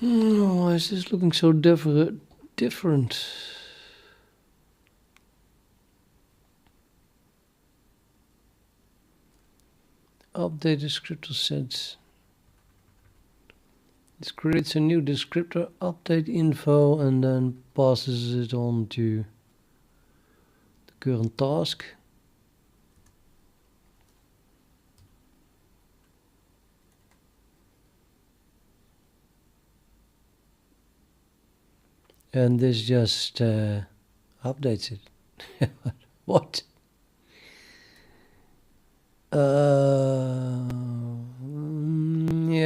Why is this looking so different? Update descriptor sets. This creates a new descriptor, update info, and then passes it on to the current task. And this just updates it. What? Yeah,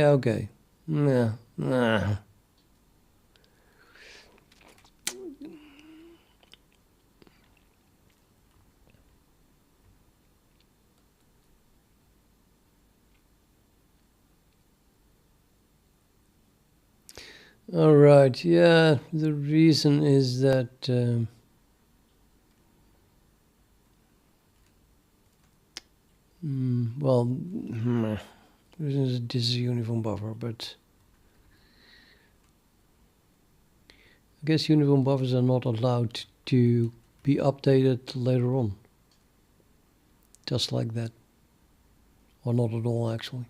okay. Nah. Alright, yeah, the reason is that well, this is a uniform buffer, but I guess uniform buffers are not allowed to be updated later on. Just like that. Or not at all, actually.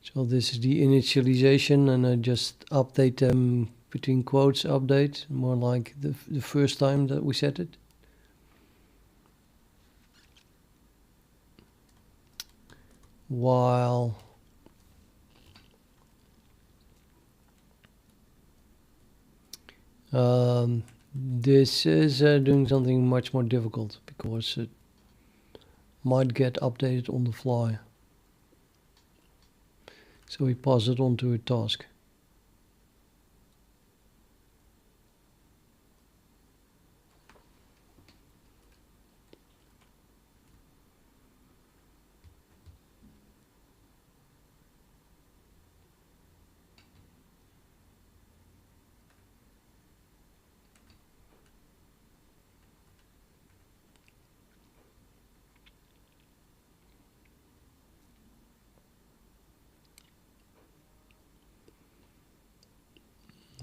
So this is the initialization, and I just update them between quotes, update, more like the first time that we set it. While this is doing something much more difficult, because it might get updated on the fly. So we pass it on to a task.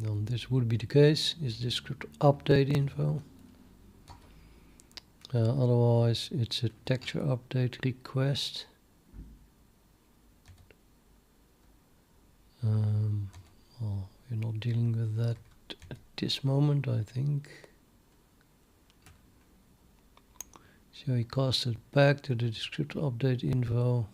Then this would be the case, is descriptor update info. Otherwise it's a texture update request. Well, we're not dealing with that at this moment, I think. So we cast it back to the descriptor update info.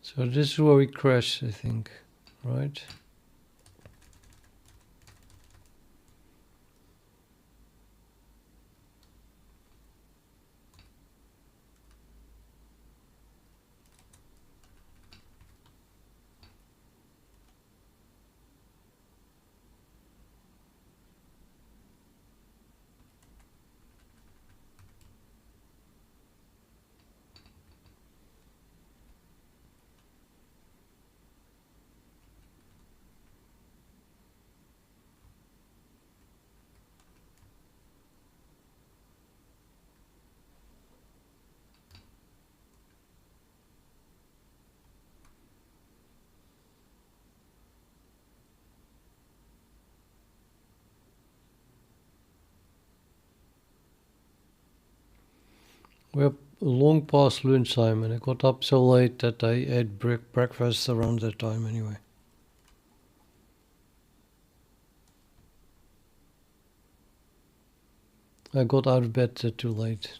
So this is where we crash, I think, right? We're long past lunchtime and I got up so late that I ate breakfast around that time anyway. I got out of bed too late.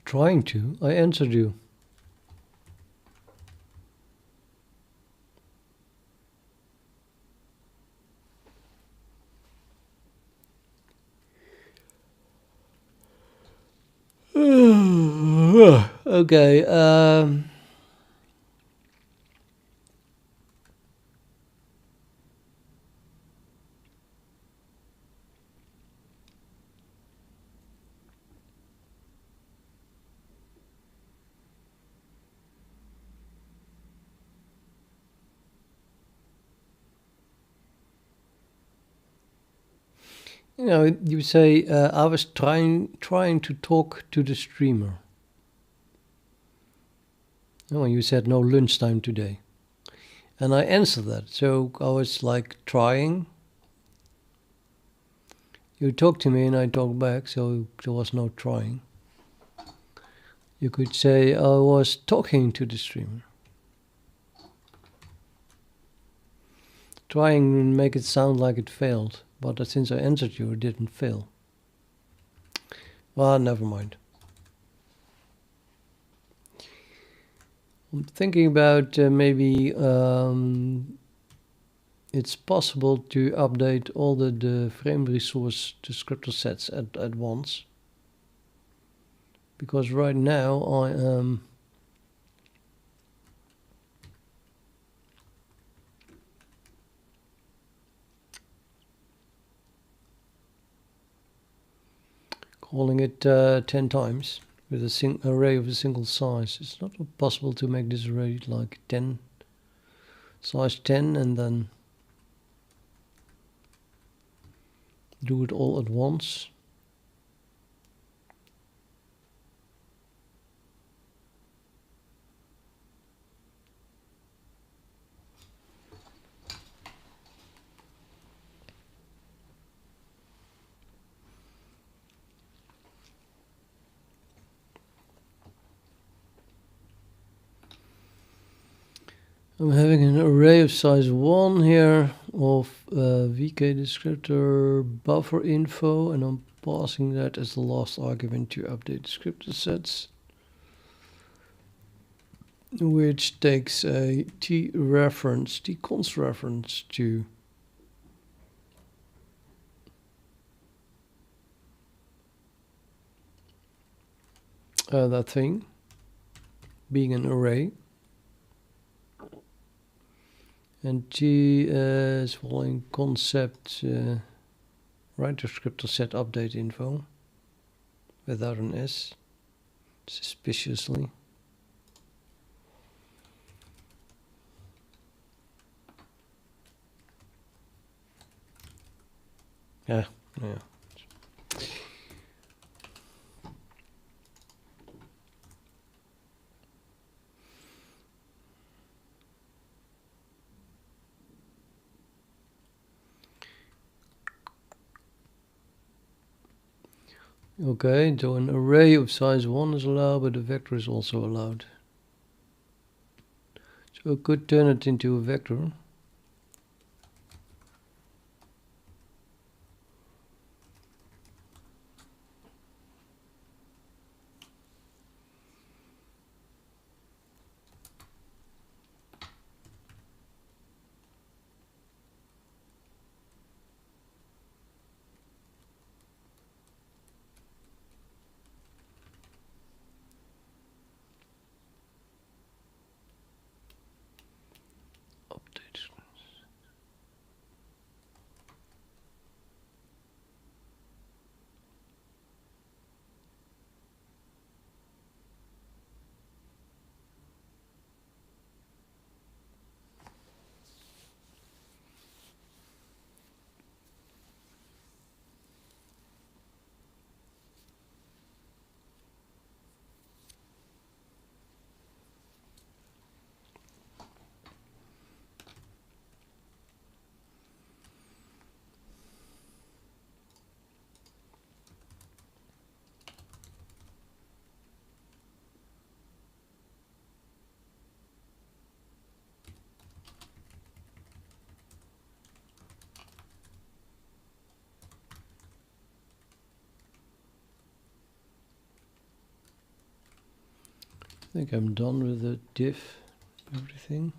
trying to. I answered you. Okay. You know, you say I was trying to talk to the streamer. Oh, you said no lunchtime today, and I answered that. So I was like trying. You talked to me, and I talked back. So there was no trying. You could say I was talking to the streamer. Trying and make it sound like it failed, but since I answered you, it didn't fail. Well, never mind. I'm thinking about maybe it's possible to update all the frame resource descriptor sets at once. Because right now I am calling it 10 times with a array of a single size. It's not possible to make this array like 10, size 10, and then do it all at once. I'm having an array of size 1 here of VK descriptor buffer info, and I'm passing that as the last argument to update descriptor sets, which takes a tconst reference to that thing being an array. And G is following concept right descriptor set update info without an S, suspiciously. Yeah. Okay, so an array of size 1 is allowed, but a vector is also allowed. So I could turn it into a vector. Update I think I'm done with the div, everything.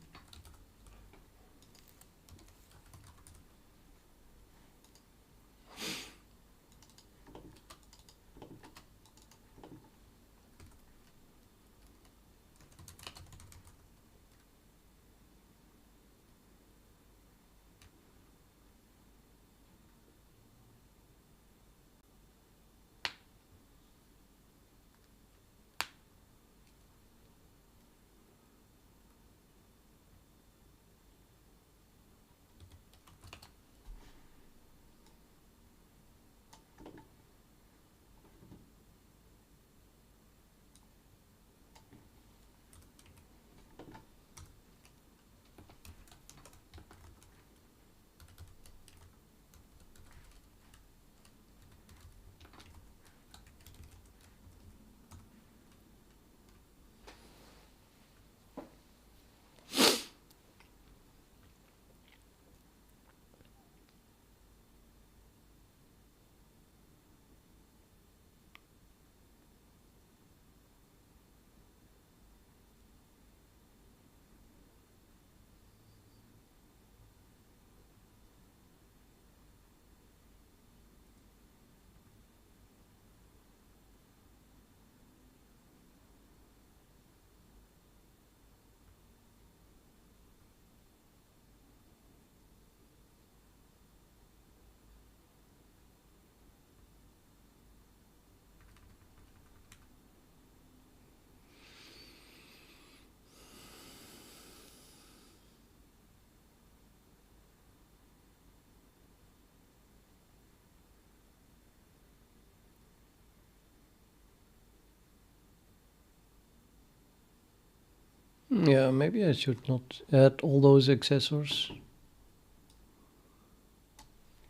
Yeah, maybe I should not add all those accessors.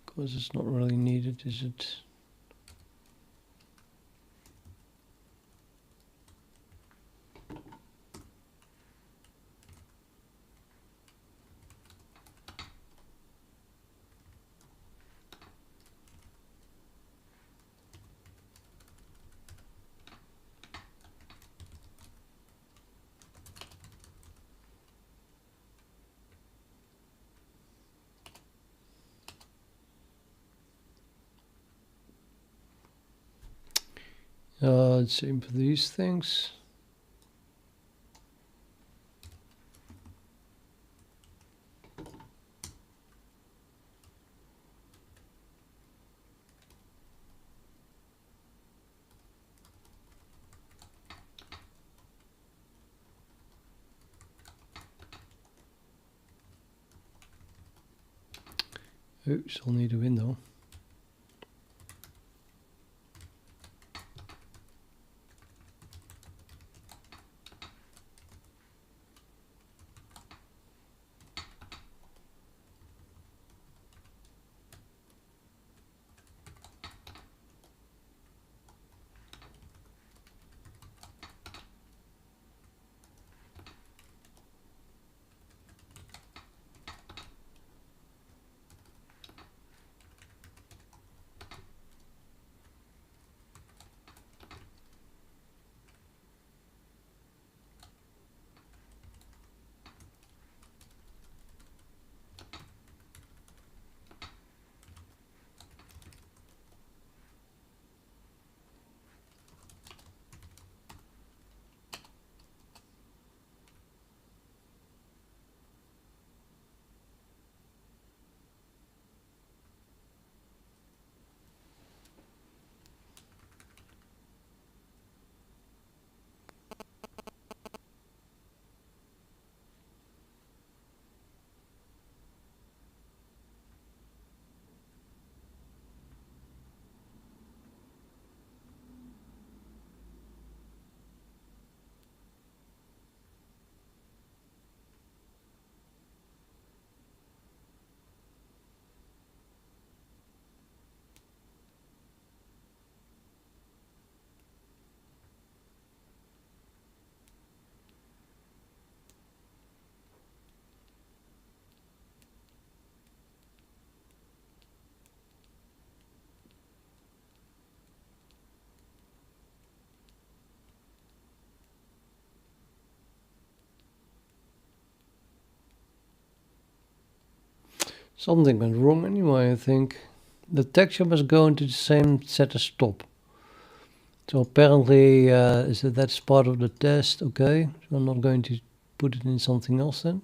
Because it's not really needed, is it? Same for these things. Oh, still need a window. Something went wrong anyway, I think. The texture must go into the same set as top. So apparently that's part of the test. Okay, so I'm not going to put it in something else then.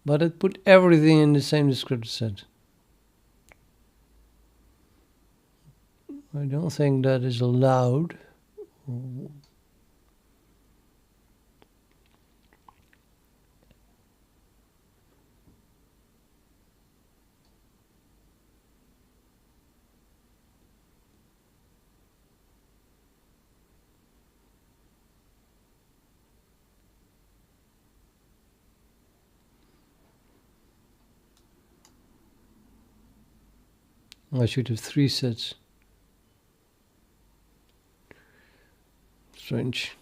But it put everything in the same descriptor set. I don't think that is allowed. I should have 3 sets. Strange.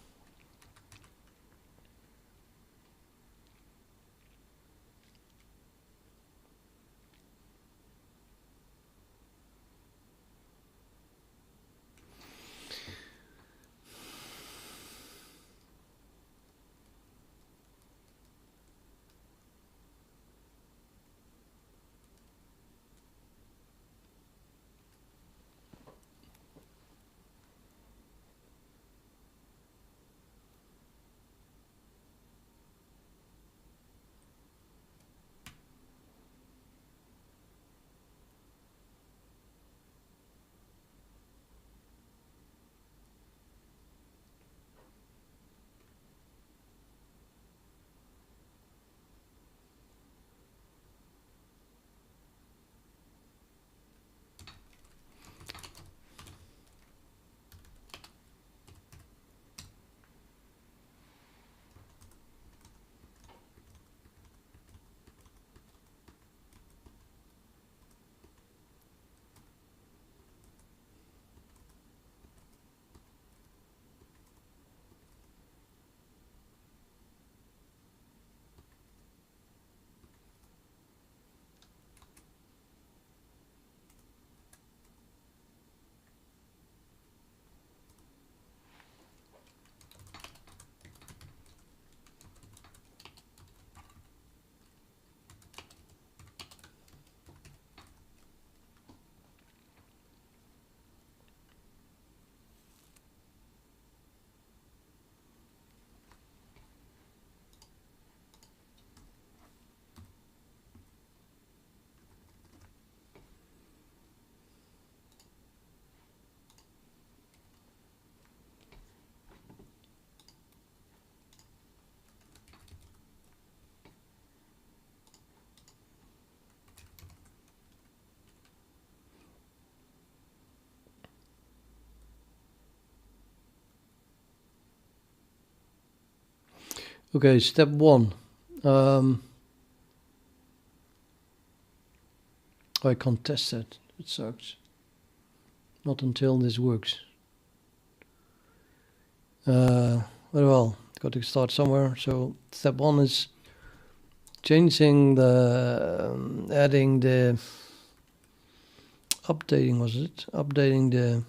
Okay, step 1. I can't test that. It sucks. Not until this works. Well, got to start somewhere. So step 1 is changing the adding the updating, was it? Updating the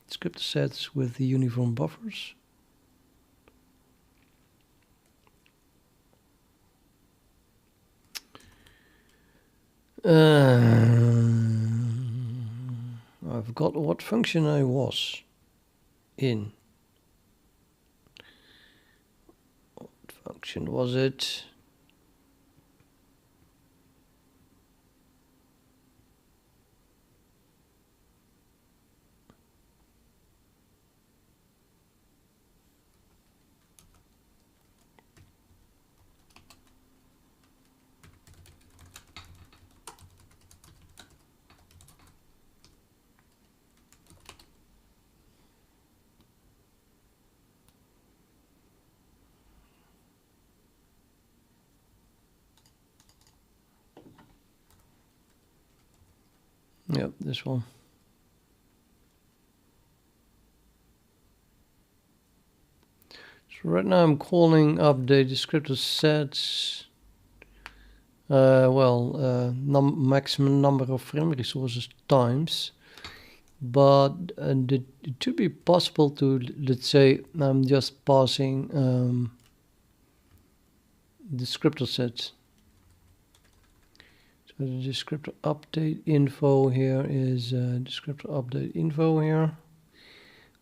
descriptor sets with the uniform buffers. I forgot what function I was in. What function was it? Yep, this one. So right now I'm calling up the descriptor sets. Maximum number of frame resources times. But it should be possible to, let's say, I'm just passing descriptor sets. So So the descriptor update info here is descriptor update info here,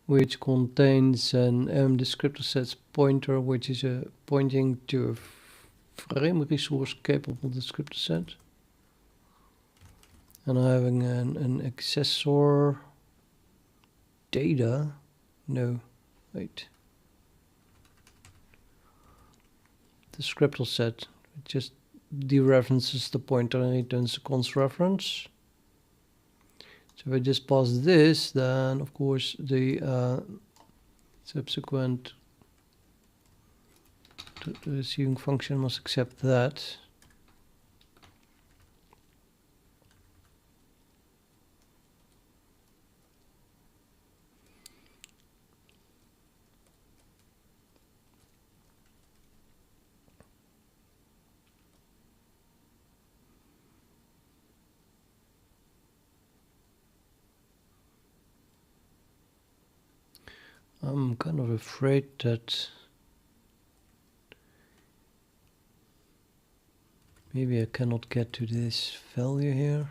which contains an descriptor sets pointer, which is pointing to a frame resource capable descriptor set. And I'm having an accessor data. No, wait. Descriptor set, it just dereferences the pointer and returns the const reference. So if I just pass this, then of course the subsequent the receiving function must accept that. I'm kind of afraid that maybe I cannot get to this value here.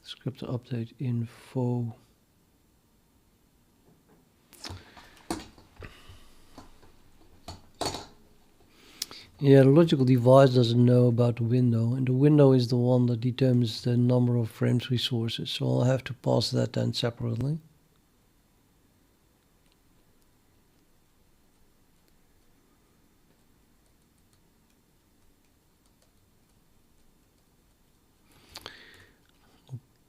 Descriptor update info. Yeah, the logical device doesn't know about the window, and the window is the one that determines the number of frames resources, so I'll have to pass that then separately.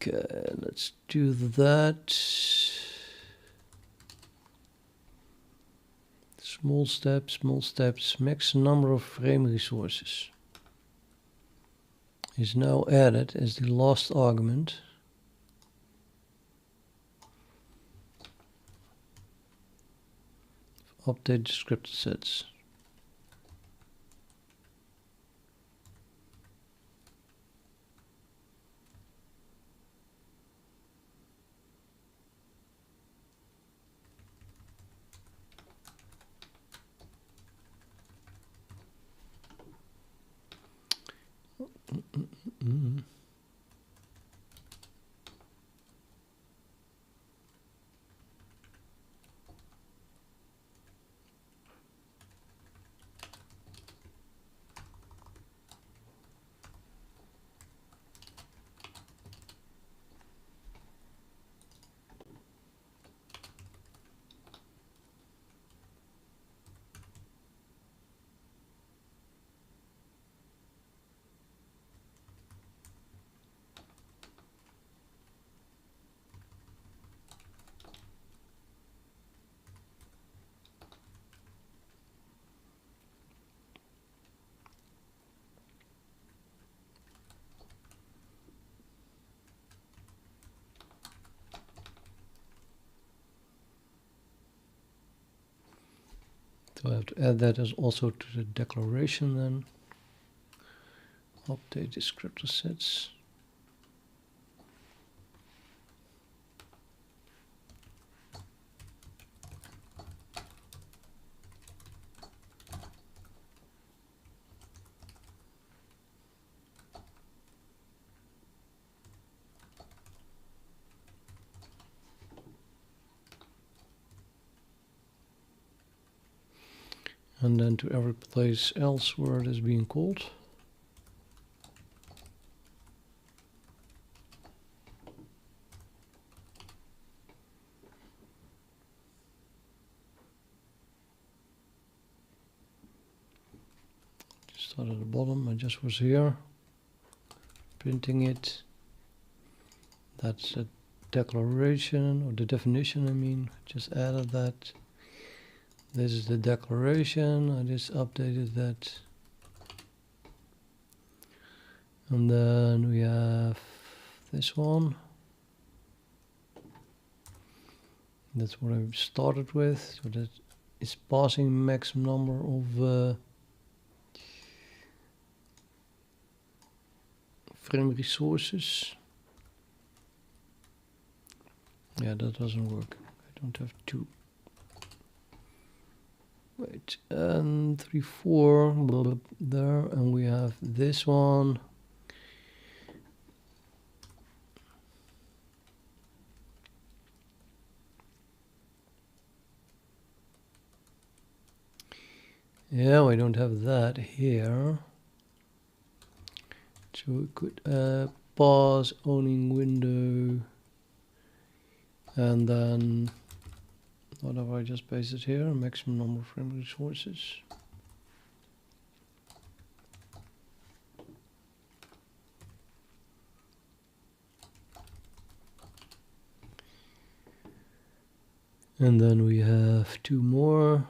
Okay, let's do that. Small steps, max number of frame resources is now added as the last argument. Update descriptor sets. So I have to add that as also to the declaration then. Update descriptor sets. And then to every place else where it is being called. Just start at the bottom, I just was here, printing it. That's a declaration, or the definition I mean, just added that. This is the declaration, I just updated that. And then we have this one. That's what I started with, so that is passing maximum number of frame resources. Yeah, that doesn't work. I don't have two. Wait, and 3, 4, blah, blah, there, and we have this one. Yeah, we don't have that here. So we could pause owning window, and then what have I just pasted here? Maximum number of frame resources. And then we have 2 more.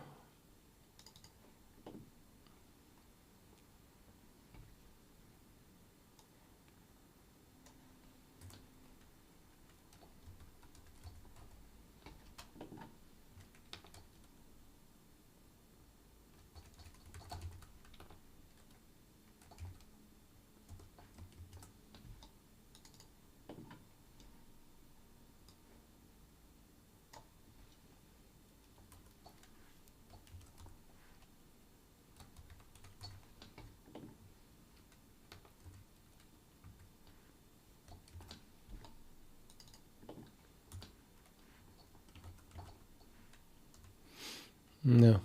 No.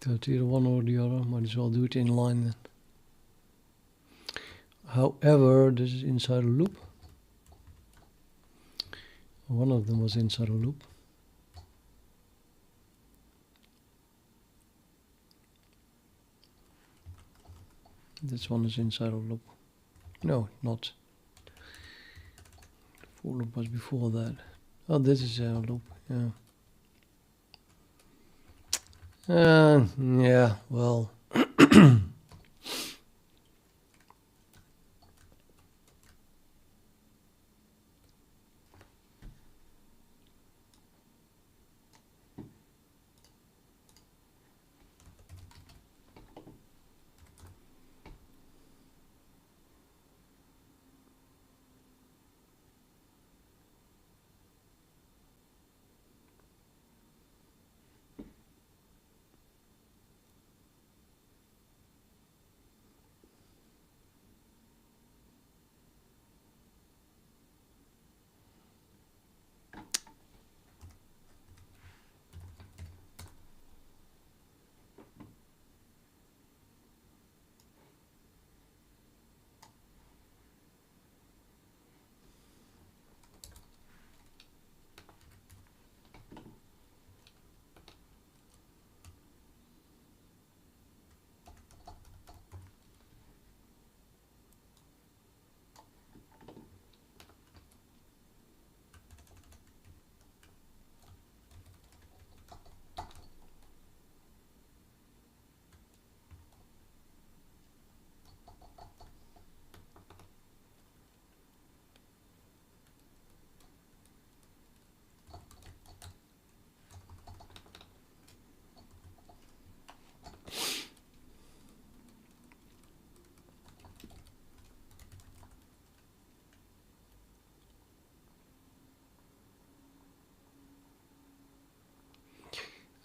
So it's either one or the other. Might as well do it in line then. However, this is inside a loop. One of them was inside a loop. This one is inside a loop. No, not. The for loop was before that. Oh, this is a loop, yeah. Yeah, well.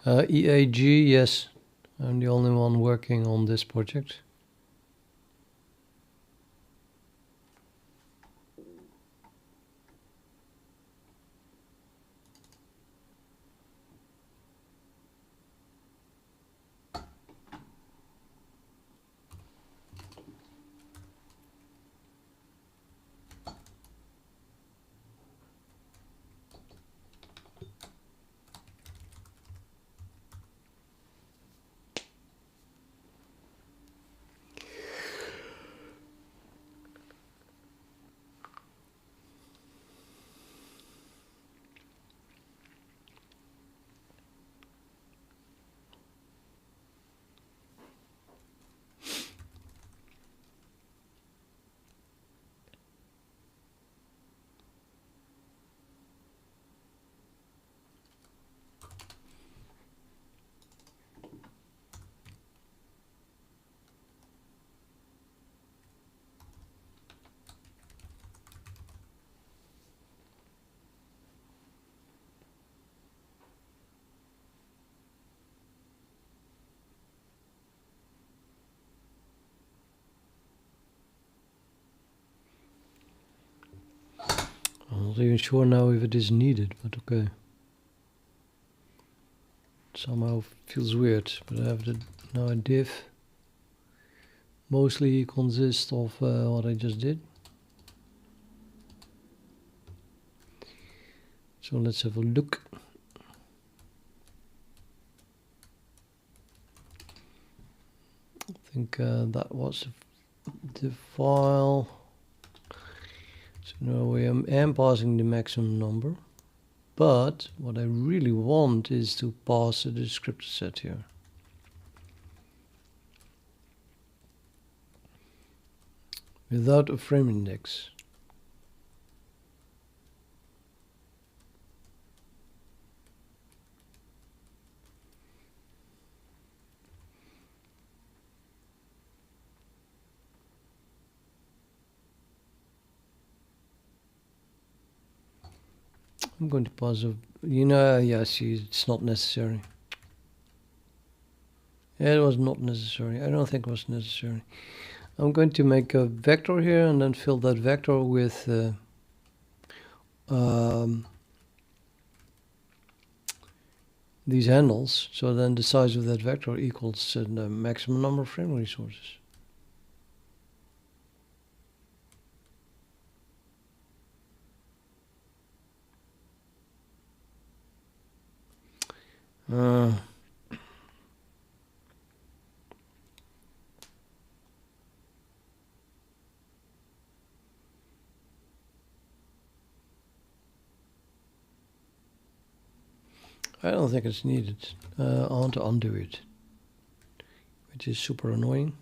EAG, yes. I'm the only one working on this project. Not even sure now if it is needed, but okay. Somehow feels weird, but I have the now a div mostly consists of what I just did. So let's have a look. I think that was the file. So now I am passing the maximum number, but what I really want is to pass a descriptor set here. Without a frame index. I'm going to pause a, yeah, see, it's not necessary. Yeah, it was not necessary. I don't think it was necessary. I'm going to make a vector here and then fill that vector with these handles. So then the size of that vector equals the maximum number of frame resources. I don't think it's needed. I want to undo it, which is super annoying.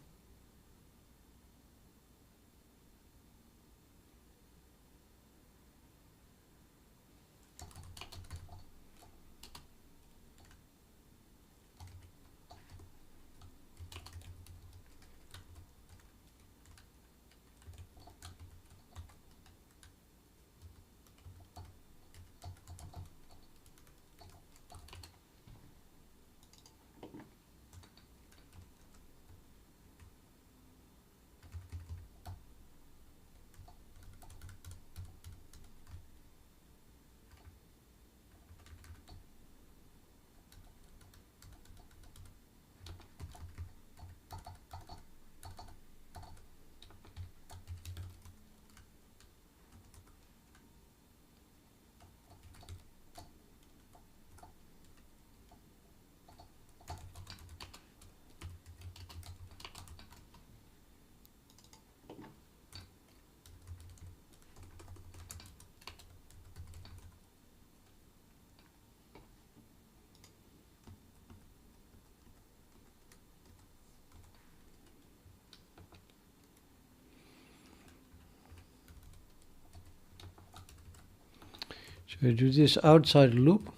So I do this outside loop.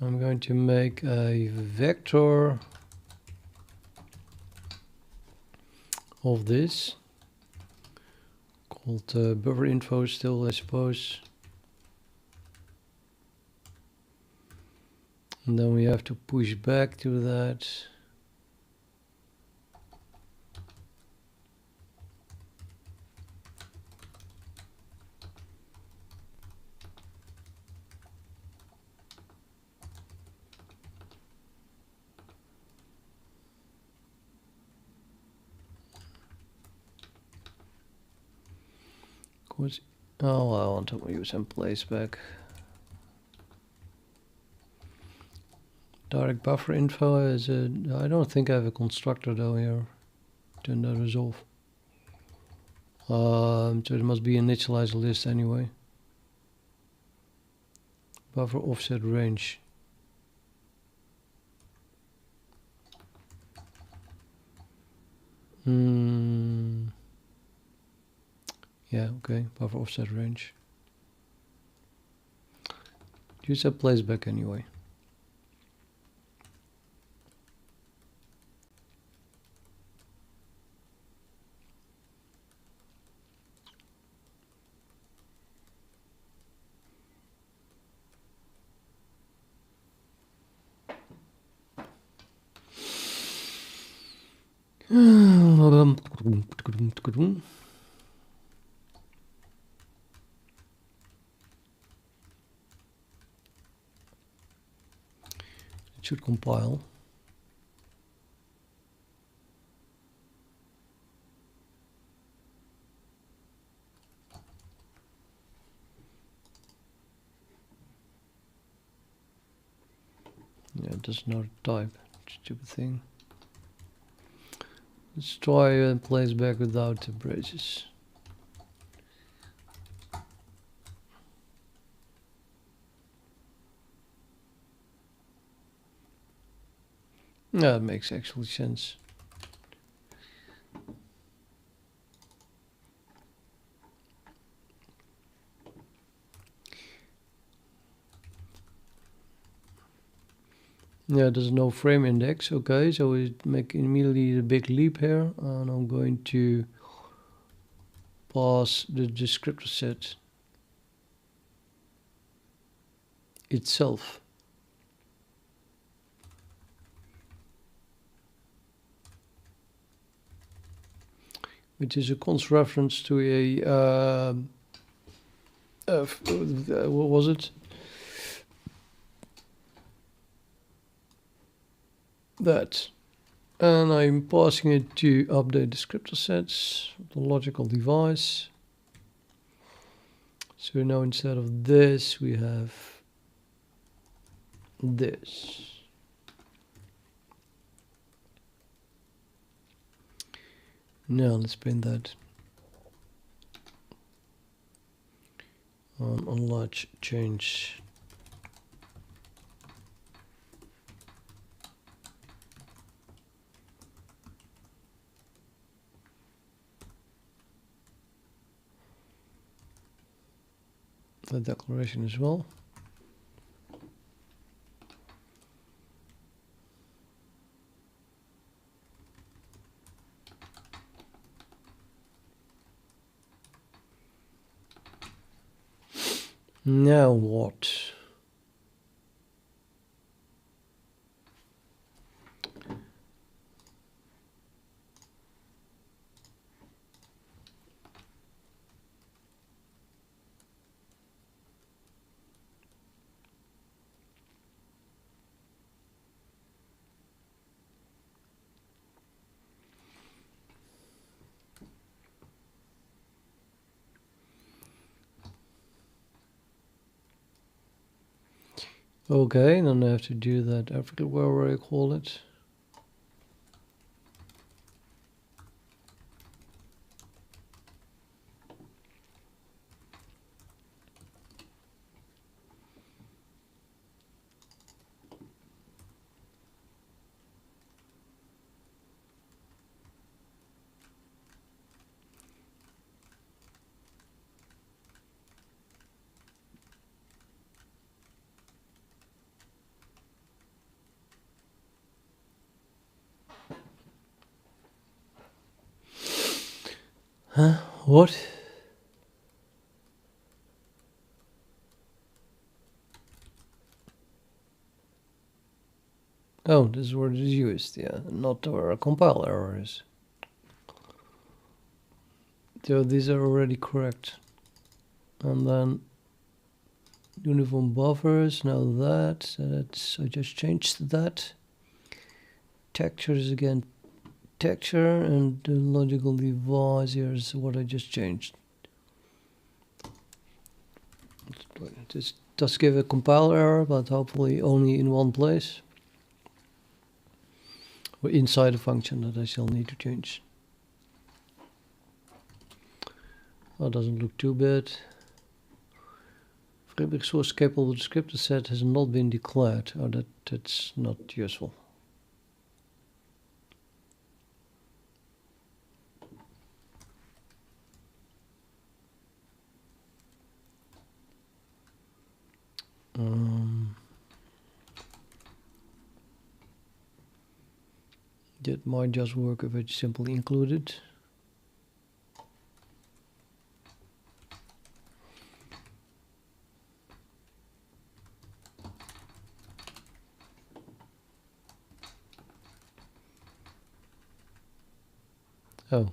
I'm going to make a vector of this called buffer info still, I suppose. And then we have to push back to that. Oh, I want to use some placeback. Direct buffer info is a. I don't think I have a constructor though here. Turn that resolve. So it must be initialize list anyway. Buffer offset range. Yeah, okay, buffer offset range. Use a placeback anyway. should compile. Yeah, it does not type. Stupid thing. Let's try and place back without the braces. Yeah, it makes actual sense. Yeah, there's no frame index. Okay, so we make immediately the big leap here, and I'm going to pass the descriptor set itself. Which is a const reference to a what was it? That. And I'm passing it to update descriptor sets, the logical device. So now instead of this, we have this. Now let's print that on large change. The declaration as well. Now what? Okay, then I have to do that everywhere where I call it. Huh? What? Oh, this is where it is used, yeah, not where a compile error is. So these are already correct. And then uniform buffers, now that's I just changed that. Texture is again texture, and the logical device here is what I just changed. This does give a compile error, but hopefully only in one place. Or inside a function that I still need to change. That doesn't look too bad. Framework source capable descriptor set has not been declared. Oh, that's not useful. That might just work if I simply include it. Oh.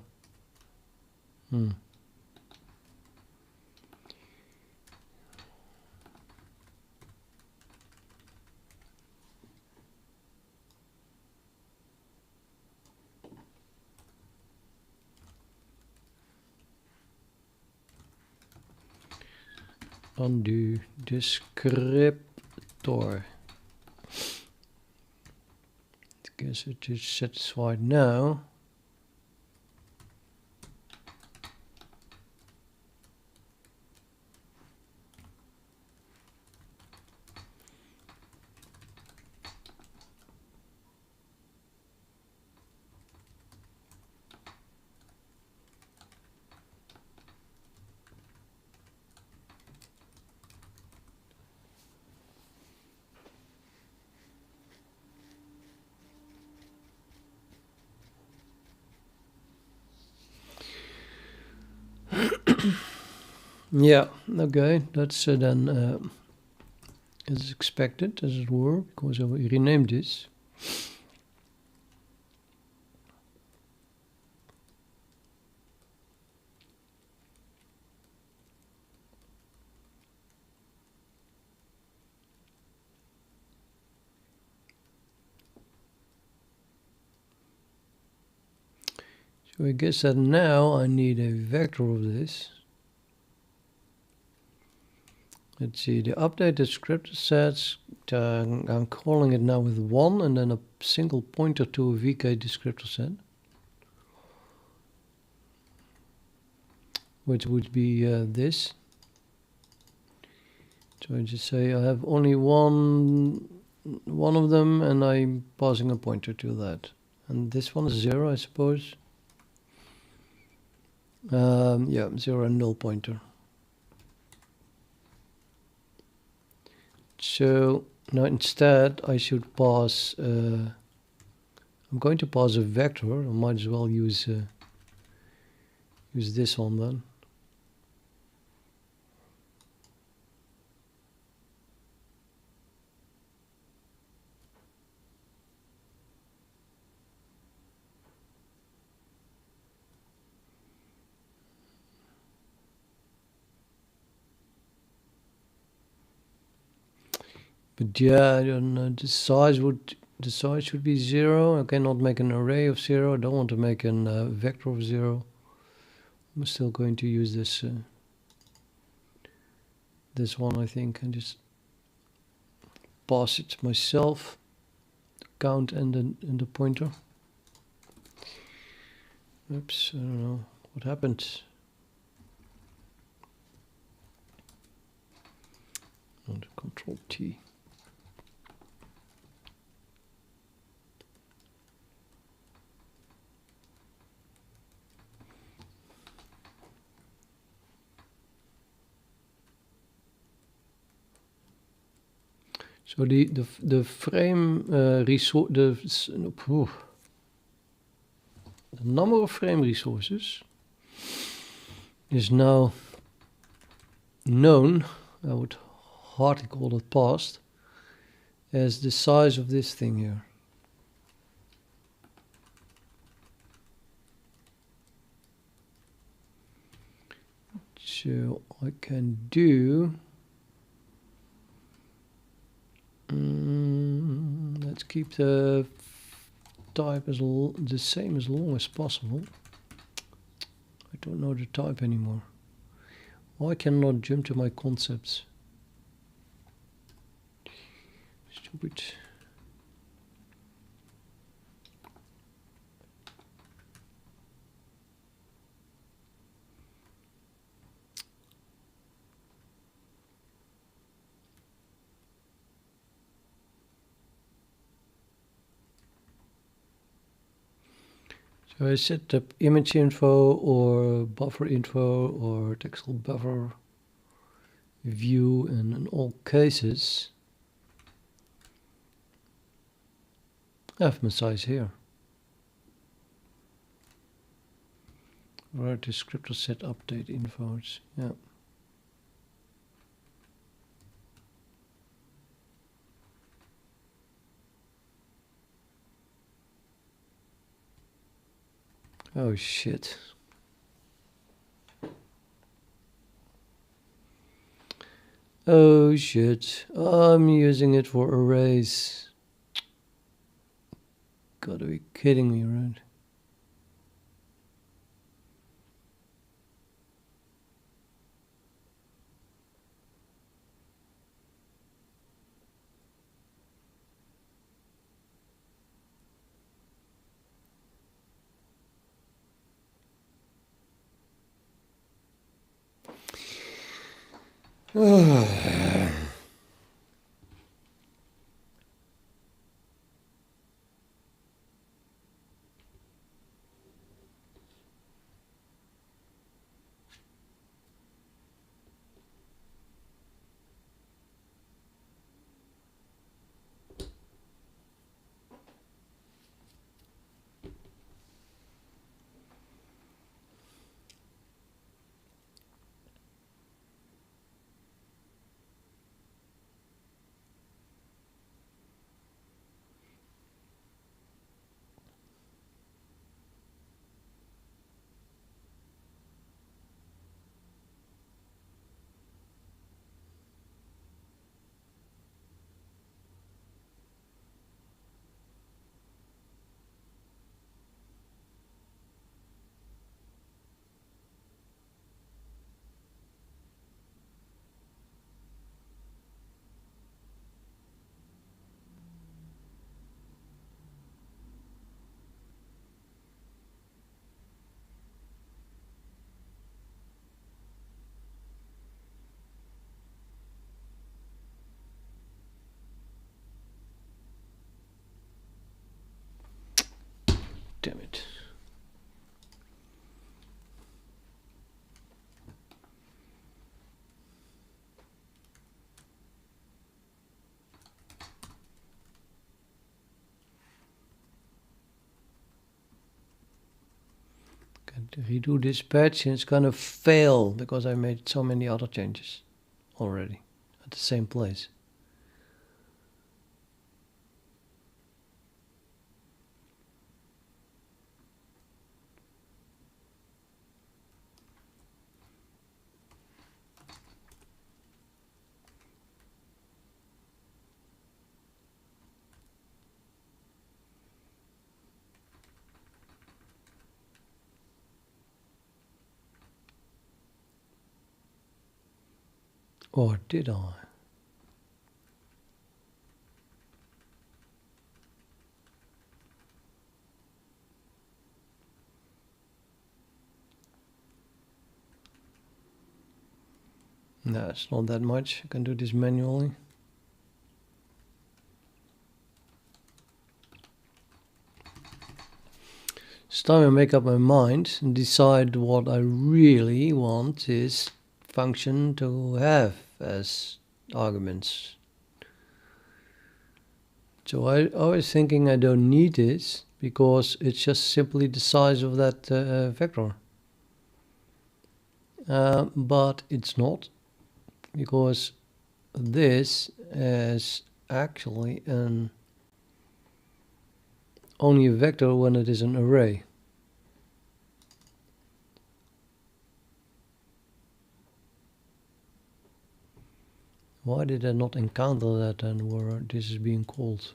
undo descriptor. I guess it is satisfied now. Yeah, okay, that's then as expected, as it were, because I renamed this. So I guess that now I need a vector of this. Let's see, the update descriptor sets, I'm calling it now with 1 and then a single pointer to a VK descriptor set. Which would be this. So I just say I have only one of them and I'm passing a pointer to that. And this one is 0, I suppose. Yeah, 0 and null pointer. So now instead I should pass, I'm going to pass a vector. I might as well use this one then. But yeah, I don't know, the size should be 0. I cannot make an array of 0. I don't want to make a vector of 0. I'm still going to use this this one, I think, and just pass it myself, count and the pointer. Oops, I don't know what happened. And Control T. So the frame resource, the number of frame resources is now known. I would hardly call it passed, as the size of this thing here. So I can do. Let's keep the type as the same as long as possible. I don't know the type anymore. Why cannot jump to my concepts? Stupid. So I set up image info or buffer info or textile buffer view, and in all cases I have my size here. Or descriptor set update infos. Yeah. Oh shit. Oh shit. I'm using it for arrays. Gotta be kidding me, right? Damn it. To redo this patch and it's gonna fail because I made so many other changes already at the same place. Or did I? No, it's not that much. I can do this manually. It's time I make up my mind and decide what I really want this function to have as arguments. So I was thinking I don't need this because it's just simply the size of that vector. But it's not, because this is actually only a vector when it is an array. Why did I not encounter that then where this is being called?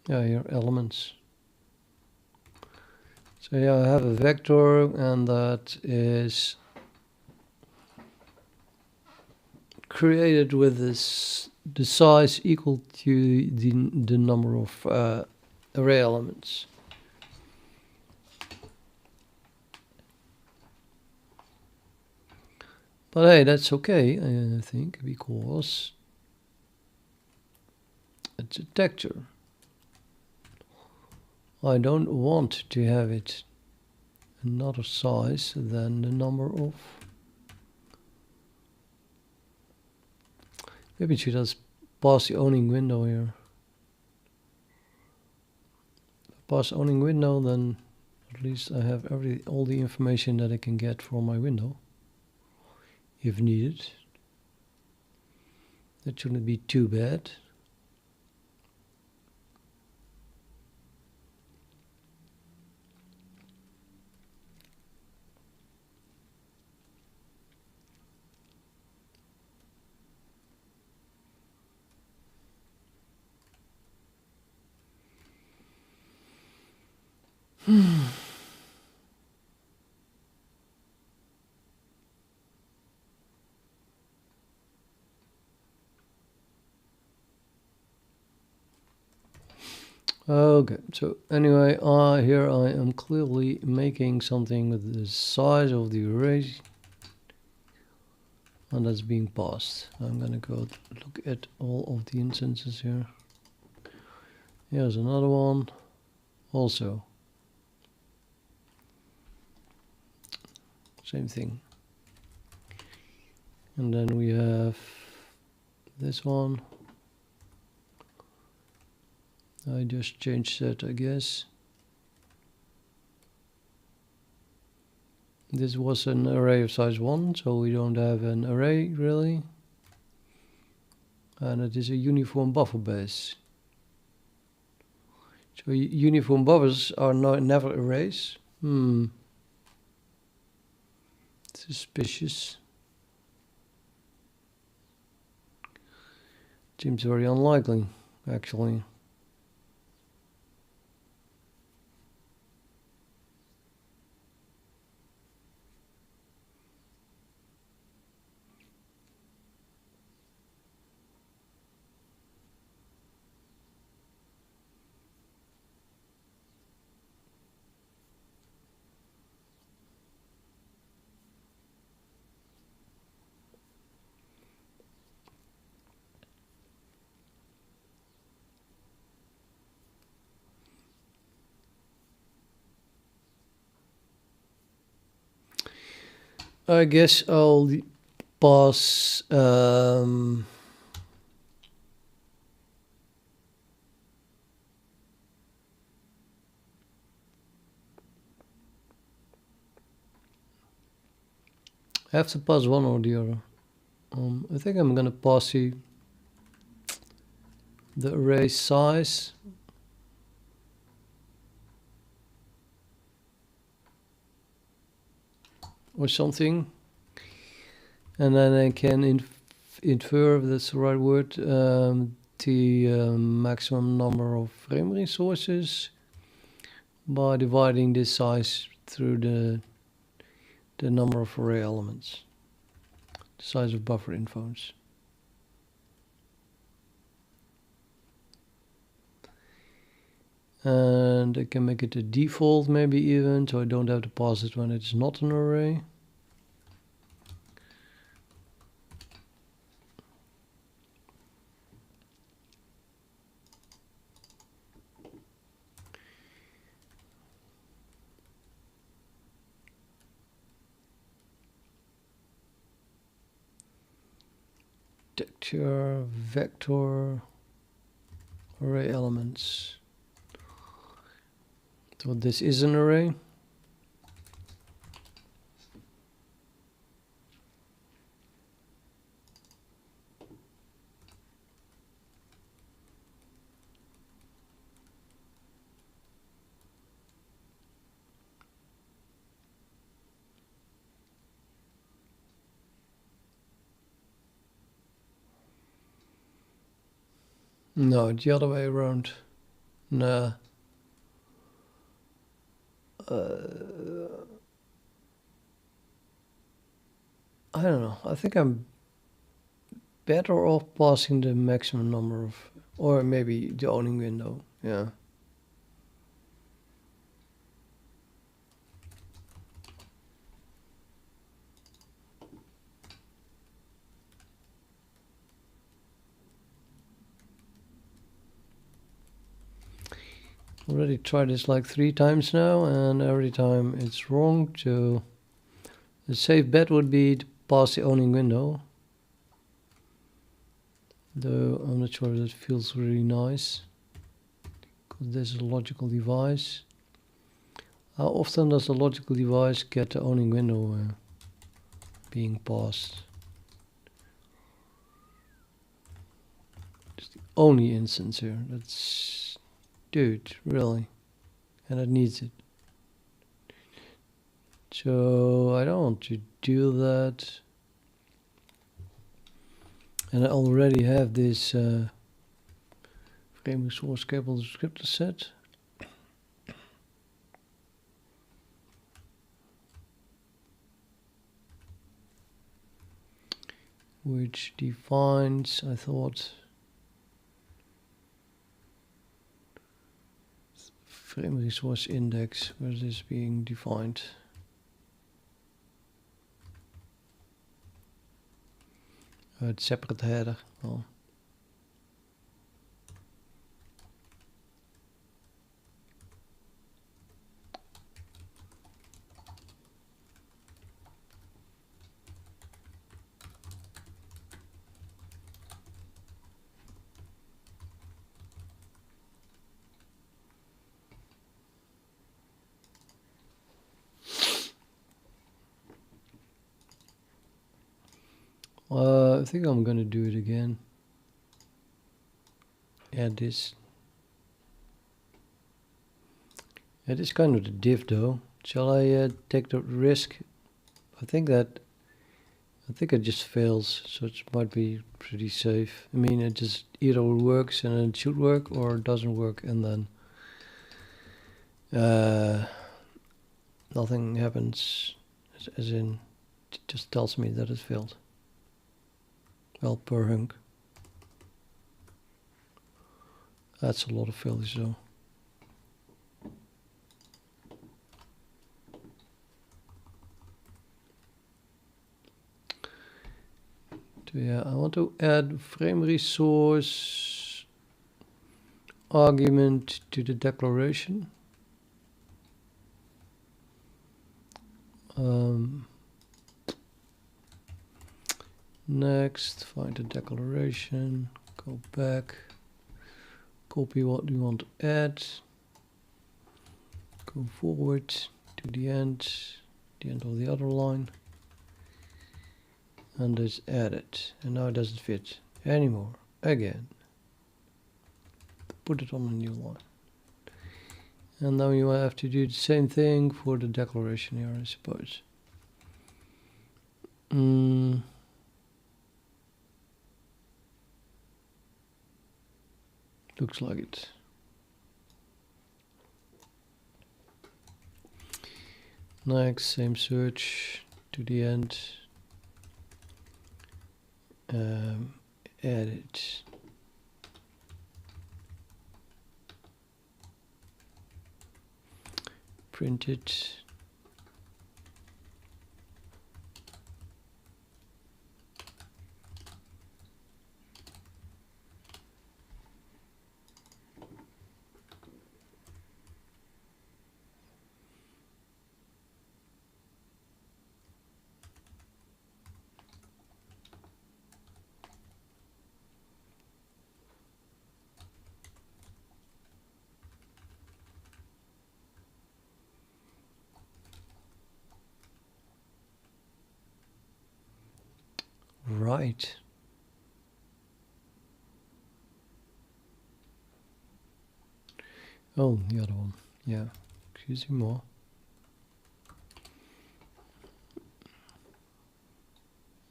Yeah, your elements. So yeah, I have a vector and that is created with the size equal to the number of array elements. But hey, that's okay, I think, because it's a texture. I don't want to have it another size than the number of. Maybe it should just pass the owning window here. If I pass owning window, then at least I have all the information that I can get from my window, if needed. That shouldn't be too bad. Okay, so anyway, here I am clearly making something with the size of the array, and that's being passed. I'm gonna go look at all of the instances here. Here's another one, also. Same thing. And then we have this one. I just changed that, I guess. This was an array of size 1, so we don't have an array really. And it is a uniform buffer base. So uniform buffers are never arrays. Suspicious. Seems very unlikely, actually. I guess I'll pass I have to pass one or the other. I think I'm gonna pass the array size. Or something, and then I can infer, if that's the right word, the maximum number of frame resources by dividing this size through the number of array elements, the size of buffer infos. And I can make it a default maybe even, so I don't have to pass it when it's not an array. Texture, vector, array elements. So this is an array. No, it's the other way around. Nah. I don't know. I think I'm better off passing the maximum number of, or maybe the owning window. Yeah. Already tried this like 3 times now, and every time it's wrong. So the safe bet would be to pass the owning window. Though I'm not sure if that feels really nice, because this is a logical device. How often does a logical device get the owning window being passed? It's the only instance here. That's, dude, really, and it needs it. So I don't want to do that. And I already have this frame resource capable descriptor set. Which defines, I thought, frame resource index, where is this being defined? It's separate header. Oh. I think I'm gonna do it again. Add this. It is kind of the div though. Shall I take the risk? I think it just fails, so it might be pretty safe. I mean, it just either works and then it should work, or it doesn't work and then nothing happens, as in it just tells me that it failed. Well, per hunk. That's a lot of failures though. So yeah, I want to add frame resource argument to the declaration. Next, find the declaration, go back, copy what we want to add, go forward to the end of the other line, and just add it. And now it doesn't fit anymore. Again, put it on a new line. And now you have to do the same thing for the declaration here, I suppose. Looks like it. Next, same search to the end. Edit. Print it. Right. Oh, the other one. Yeah. Excuse me more.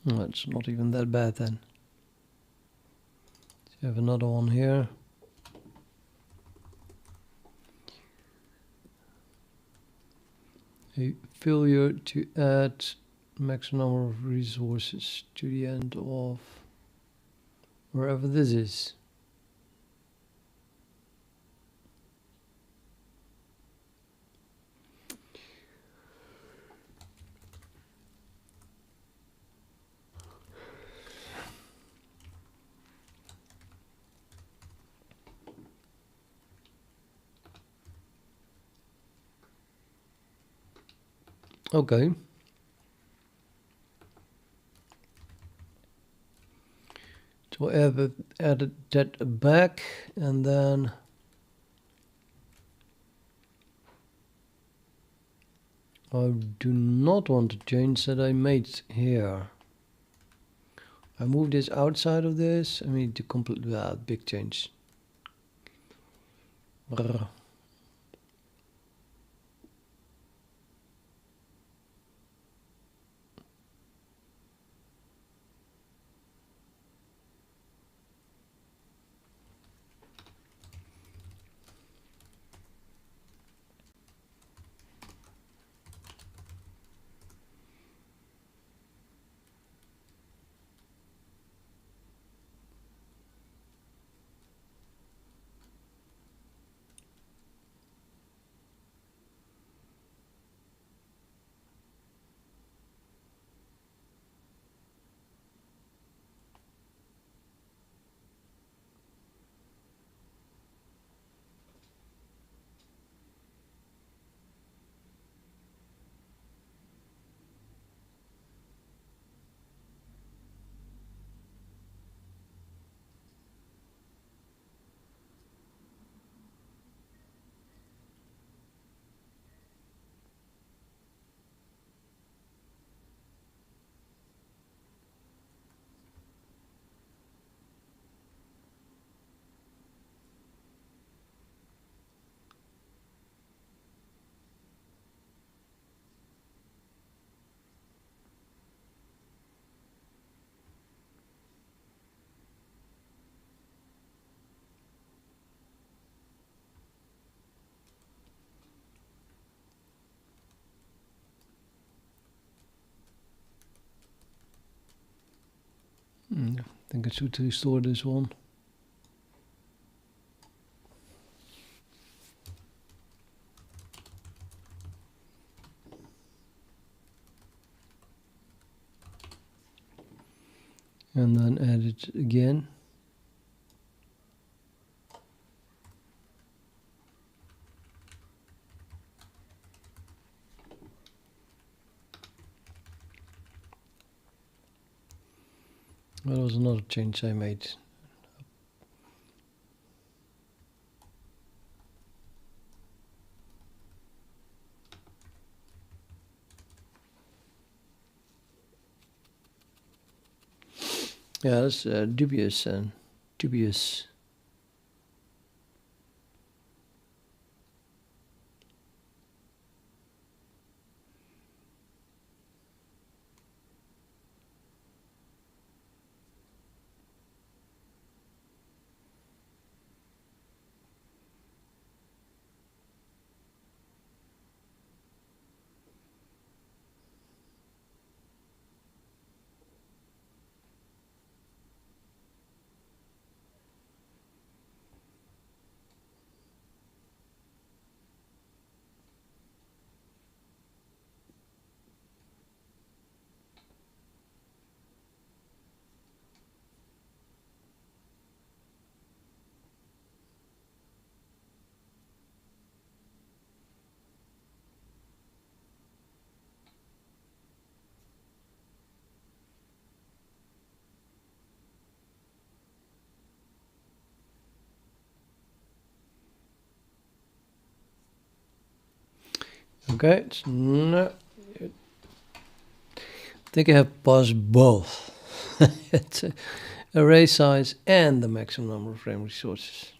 Oh, it's not even that bad then. So you have another one here. A failure to add maximum number of resources to the end of wherever this is. Okay. So add that back, and then I do not want to change that I made here. I move this outside of this. I mean, to complete that big change. Brr. I think I should restore this one. And then add it again. That was another change I made. Yeah, that's dubious and dubious. Okay, it's no. I think I have passed both. It's array size and the maximum number of frame resources.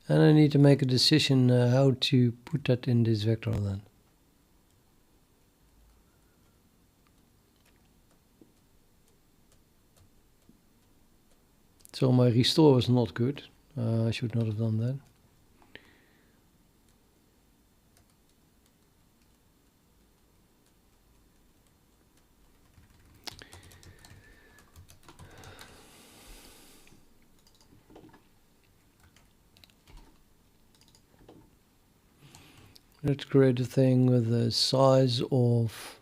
And I need to make a decision how to put that in this vector then. So my restore was not good. I should not have done that. Let's create a thing with a size of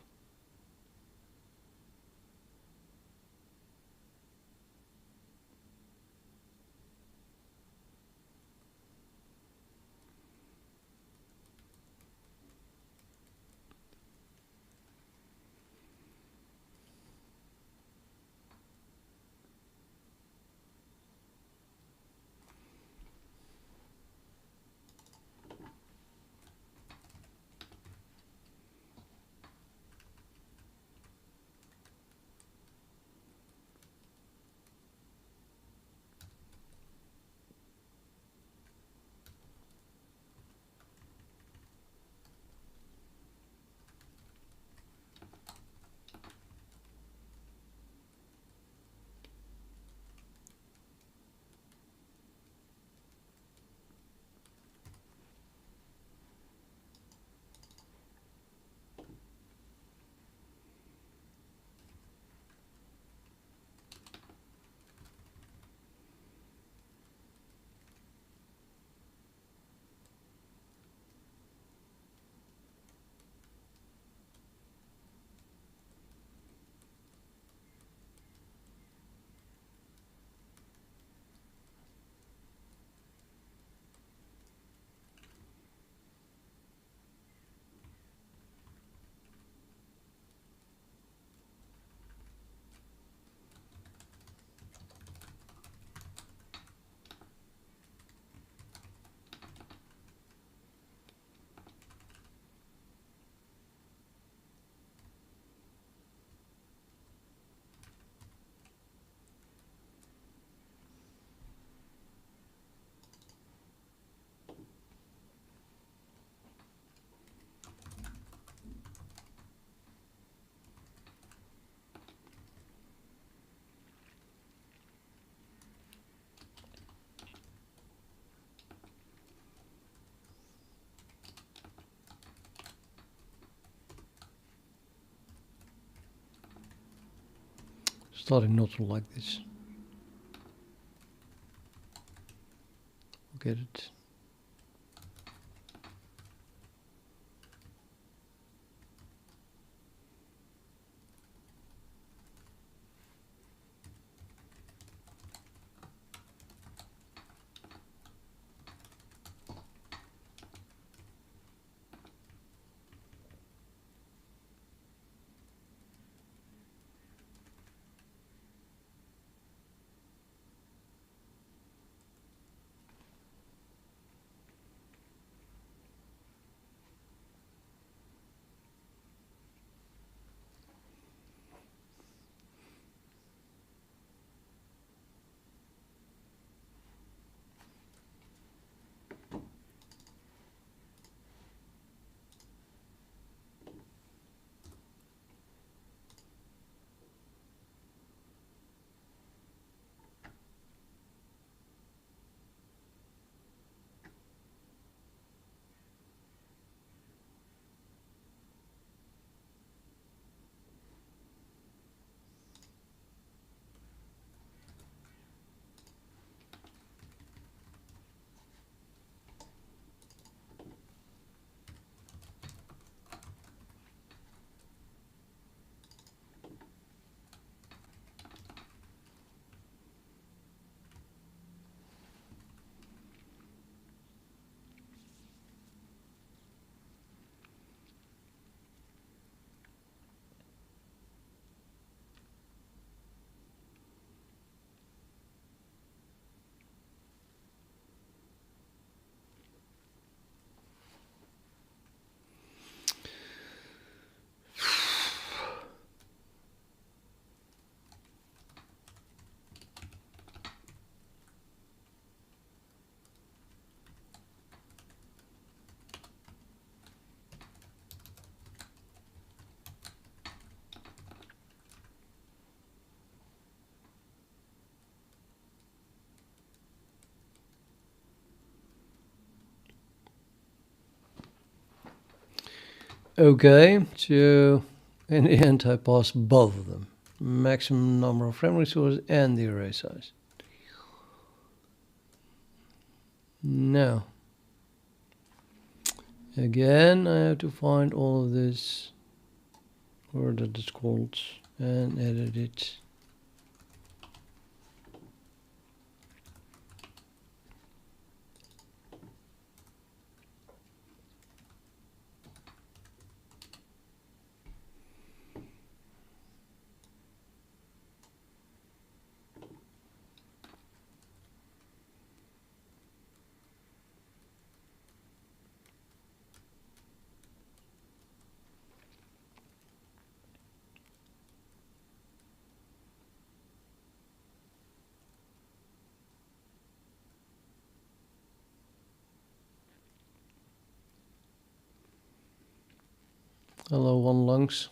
starting not to like this. Get it. Okay, so in the end I pass both of them. Maximum number of frame resources and the array size. Now, again I have to find all of this, or that it's called, and edit it. Hello, one lungs.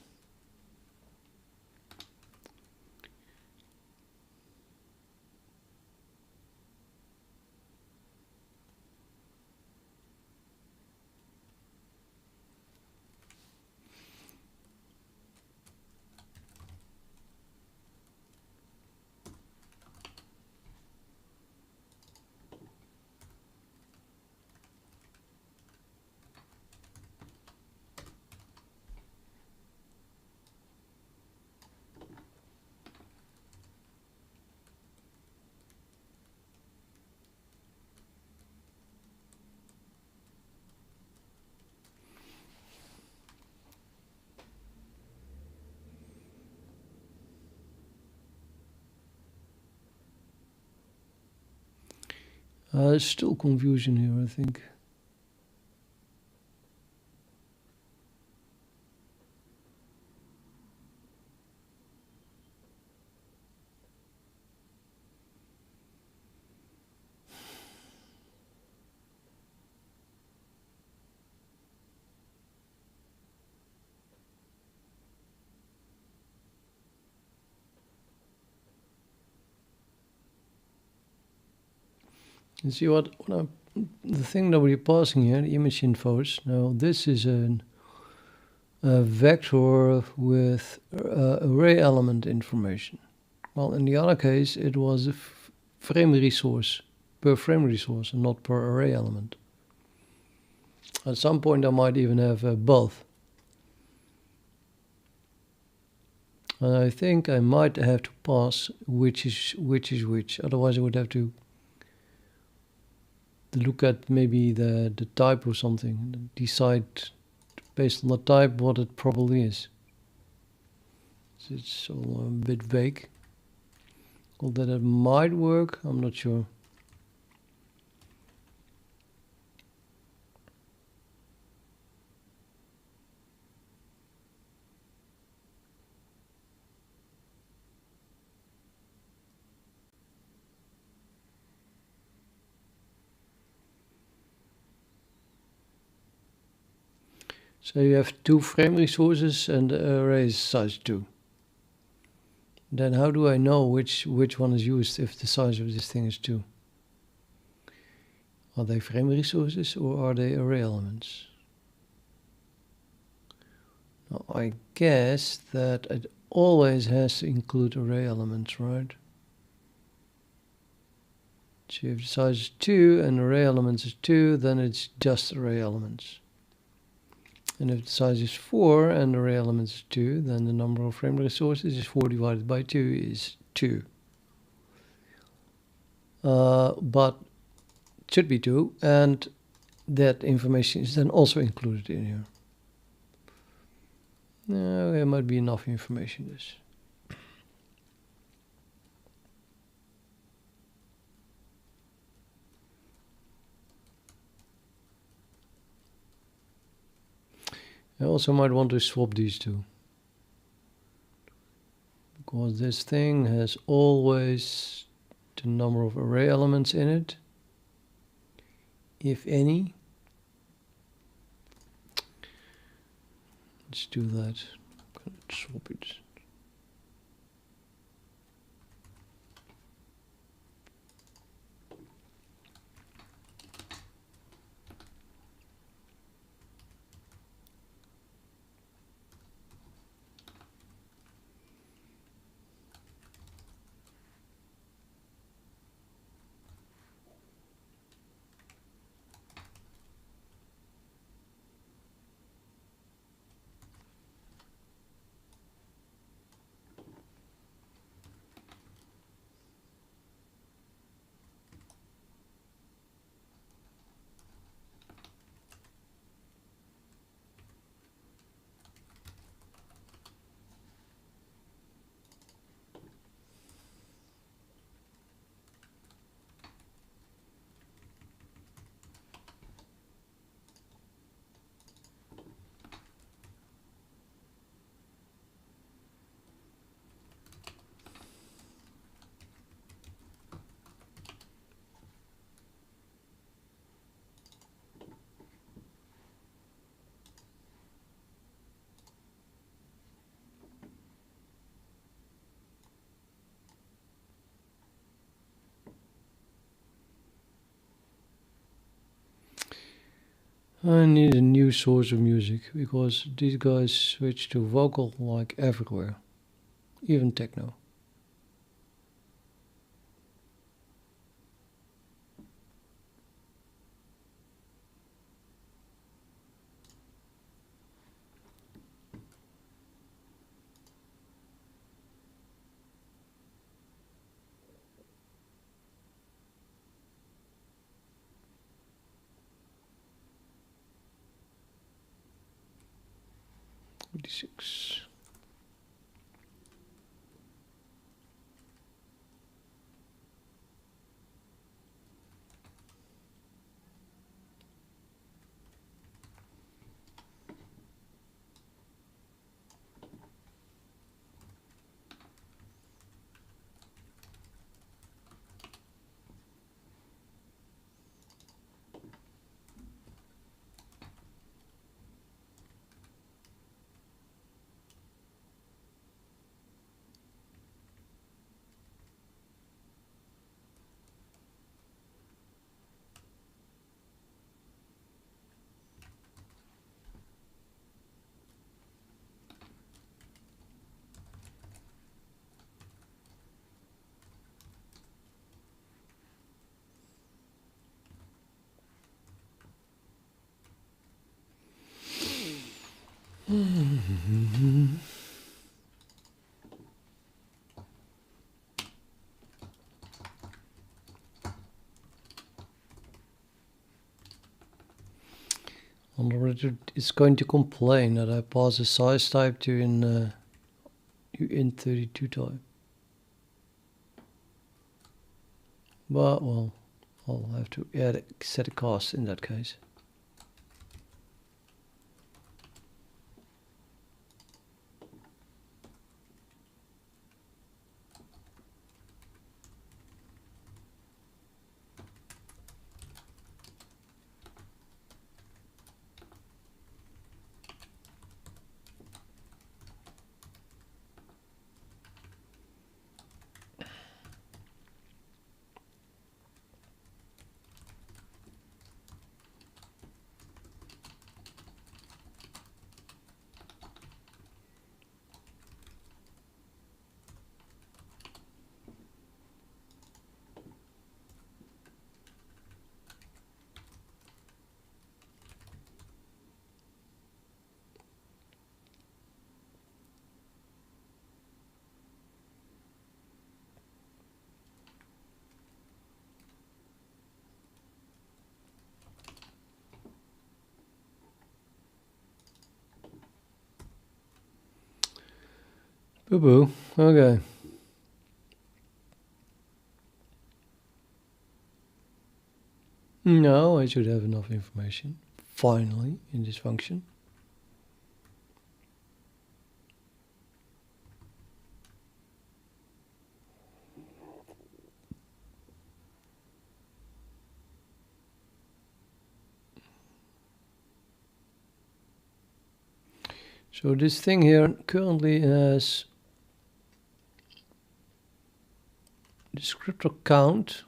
There's still confusion here, I think. You see the thing that we're passing here, the image infos. Now this is a vector with array element information Well, in the other case, it was a frame resource, per frame resource, and not per array element. At some point, I might even have both. And I think I might have to pass which is which. Otherwise, I would have to look at maybe the type or something, decide based on the type what it probably is. So it's all a bit vague. Although that might work, I'm not sure. So you have 2 frame resources and the array is size 2. Then how do I know which one is used if the size of this thing is 2? Are they frame resources or are they array elements? Now I guess that it always has to include array elements, right? So if the size is 2 and array elements is 2, then it's just array elements. And if the size is 4 and array elements is 2, then the number of frame resources is 4 divided by 2 is 2. But it should be 2, and that information is then also included in here. Now there might be enough information this. I also might want to swap these two, because this thing has always the number of array elements in it, if any. Let's do that. I'm gonna swap it. I need a new source of music, because these guys switch to vocal like everywhere, even techno. D6. Already it's going to complain that I pass a size type to in int32 type. But well, I'll have to set a cast in that case. Boo-boo. Okay. Now I should have enough information, finally, in this function. So this thing here currently has descriptor count.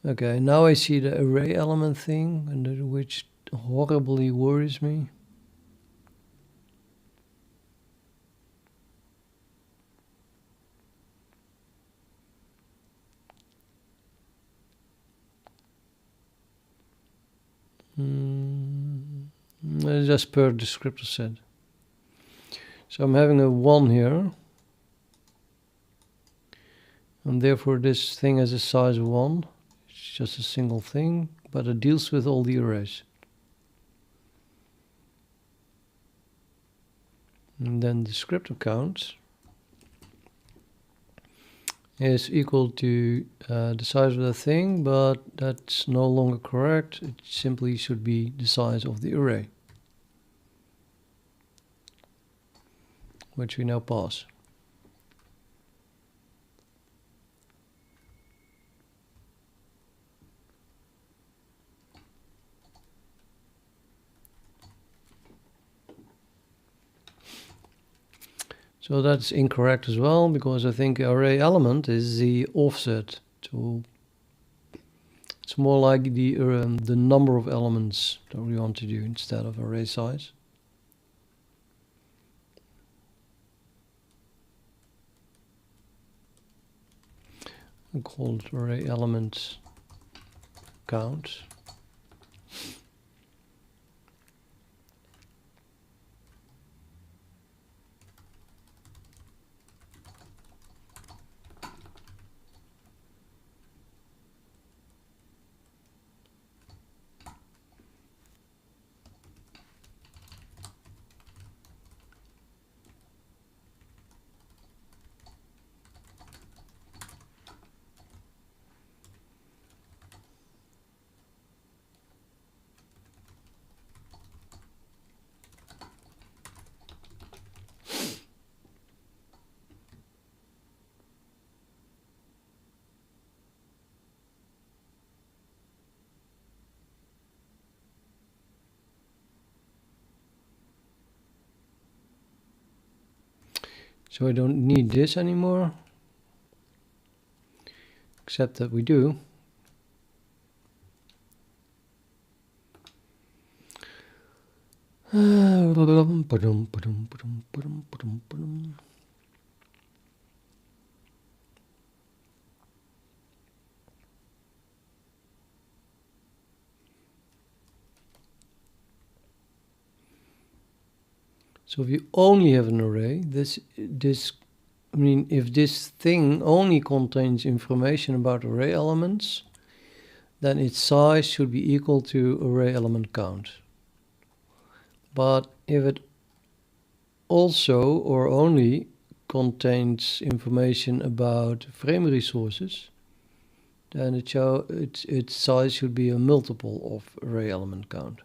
Okay, now I see the array element thing, and which horribly worries me. Just per descriptor set. So I'm having a 1 here. And therefore this thing has a size of 1. It's just a single thing, but it deals with all the arrays. And then descriptor count is equal to the size of the thing, but that's no longer correct. It simply should be the size of the array, which we now pass. So that's incorrect as well, because I think array element is the offset. So it's more like the number of elements that we want to do instead of array size. I call it array element count. So I don't need this anymore, except that we do. So if you only have an array, I mean, if this thing only contains information about array elements, then its size should be equal to array element count. But if it also or only contains information about frame resources, then its size should be a multiple of array element count.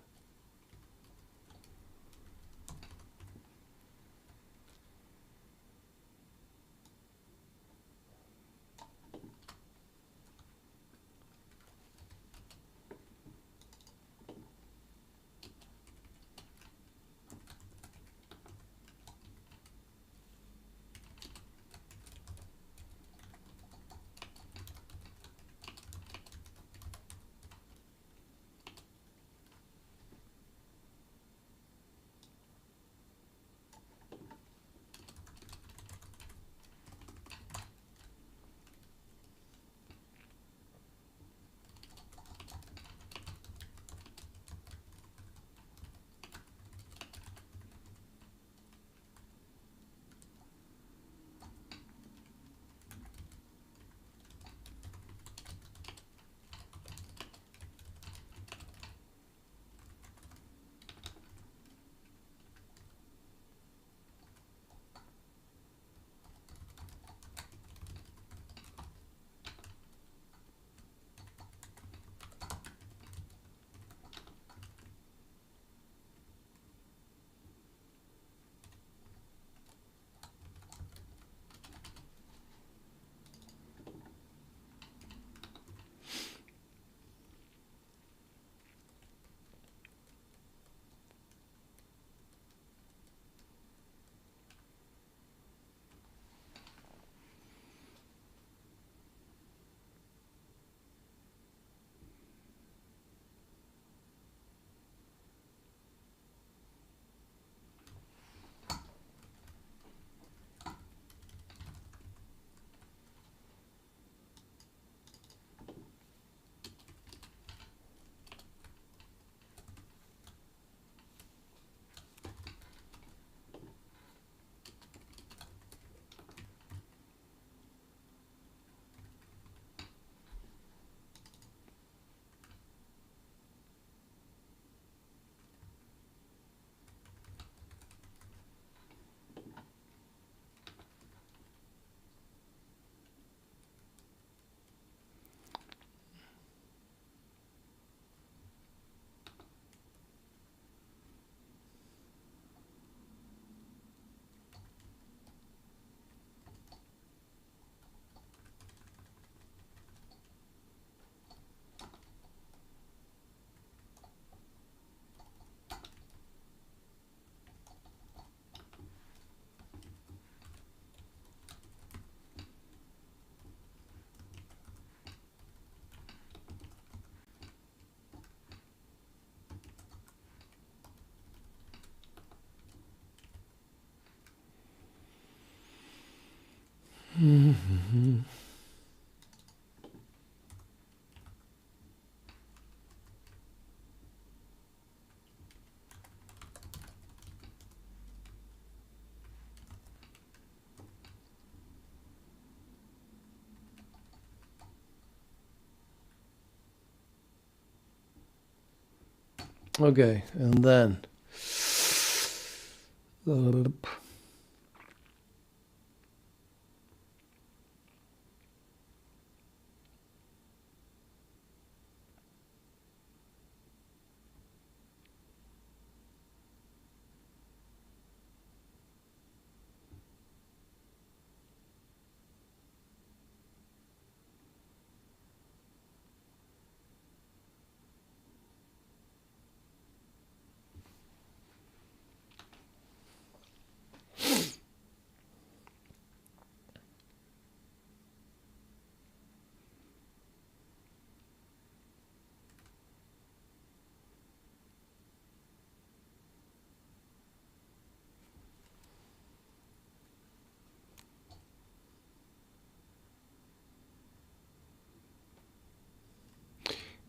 Okay, and then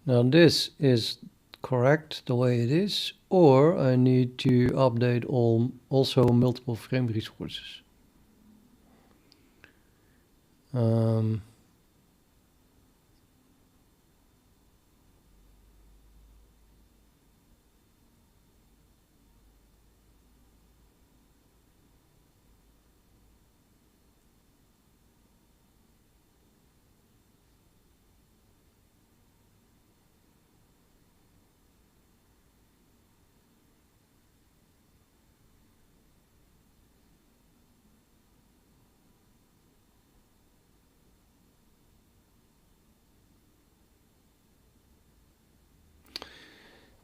now this is correct the way it is, or I need to update also multiple frame resources.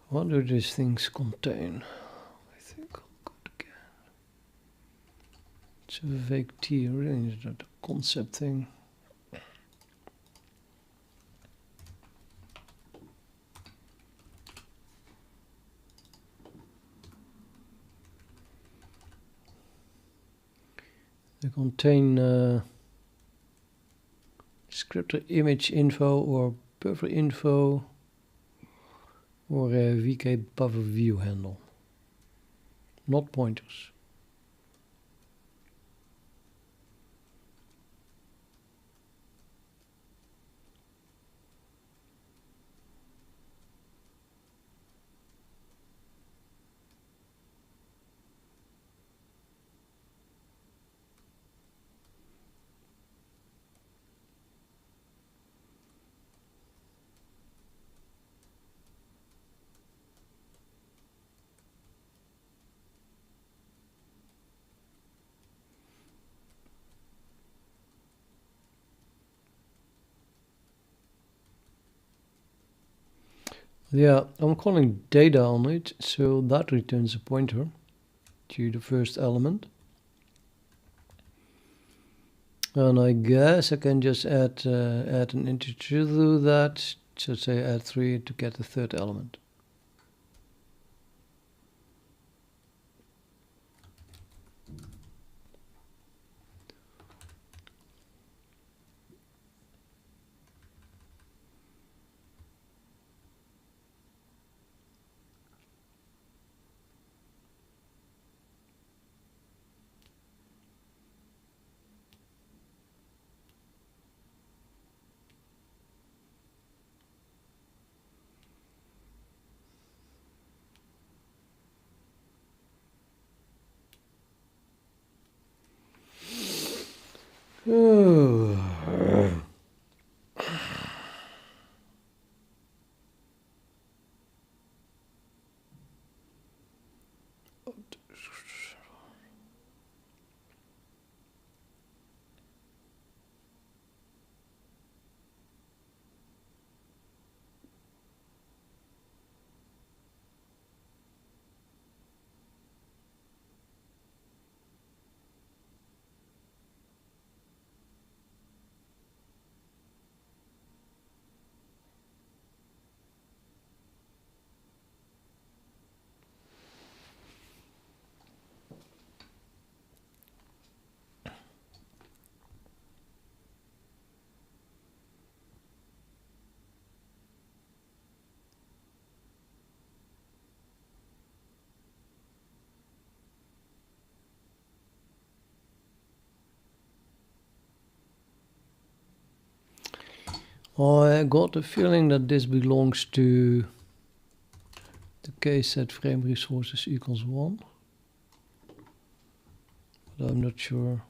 What do these things contain? I think I'll go again. It's a vague T, really, is that a concept thing? They contain descriptor image info or buffer info or a VK buffer view handle, not pointers. Yeah, I'm calling data on it, so that returns a pointer to the first element. And I guess I can just add an integer to that, so say add 3 to get the third element. I got the feeling that this belongs to the case that frame resources equals 1, but I'm not sure.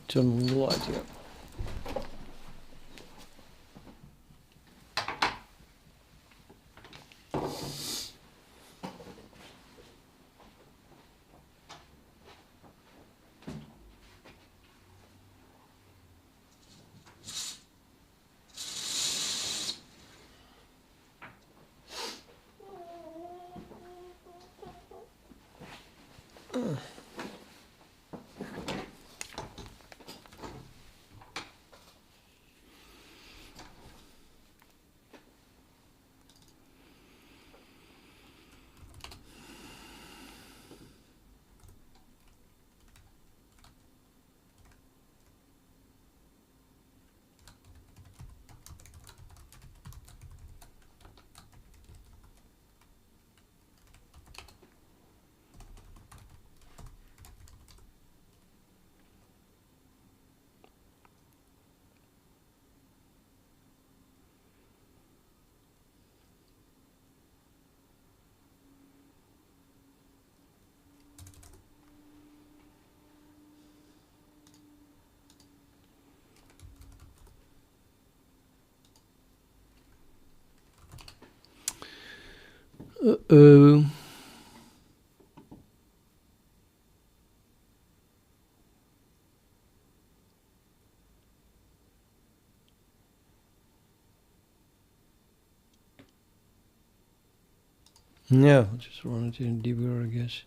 Turn on the light here. Uh-oh. Yeah, I'll just run it in debugger, I guess.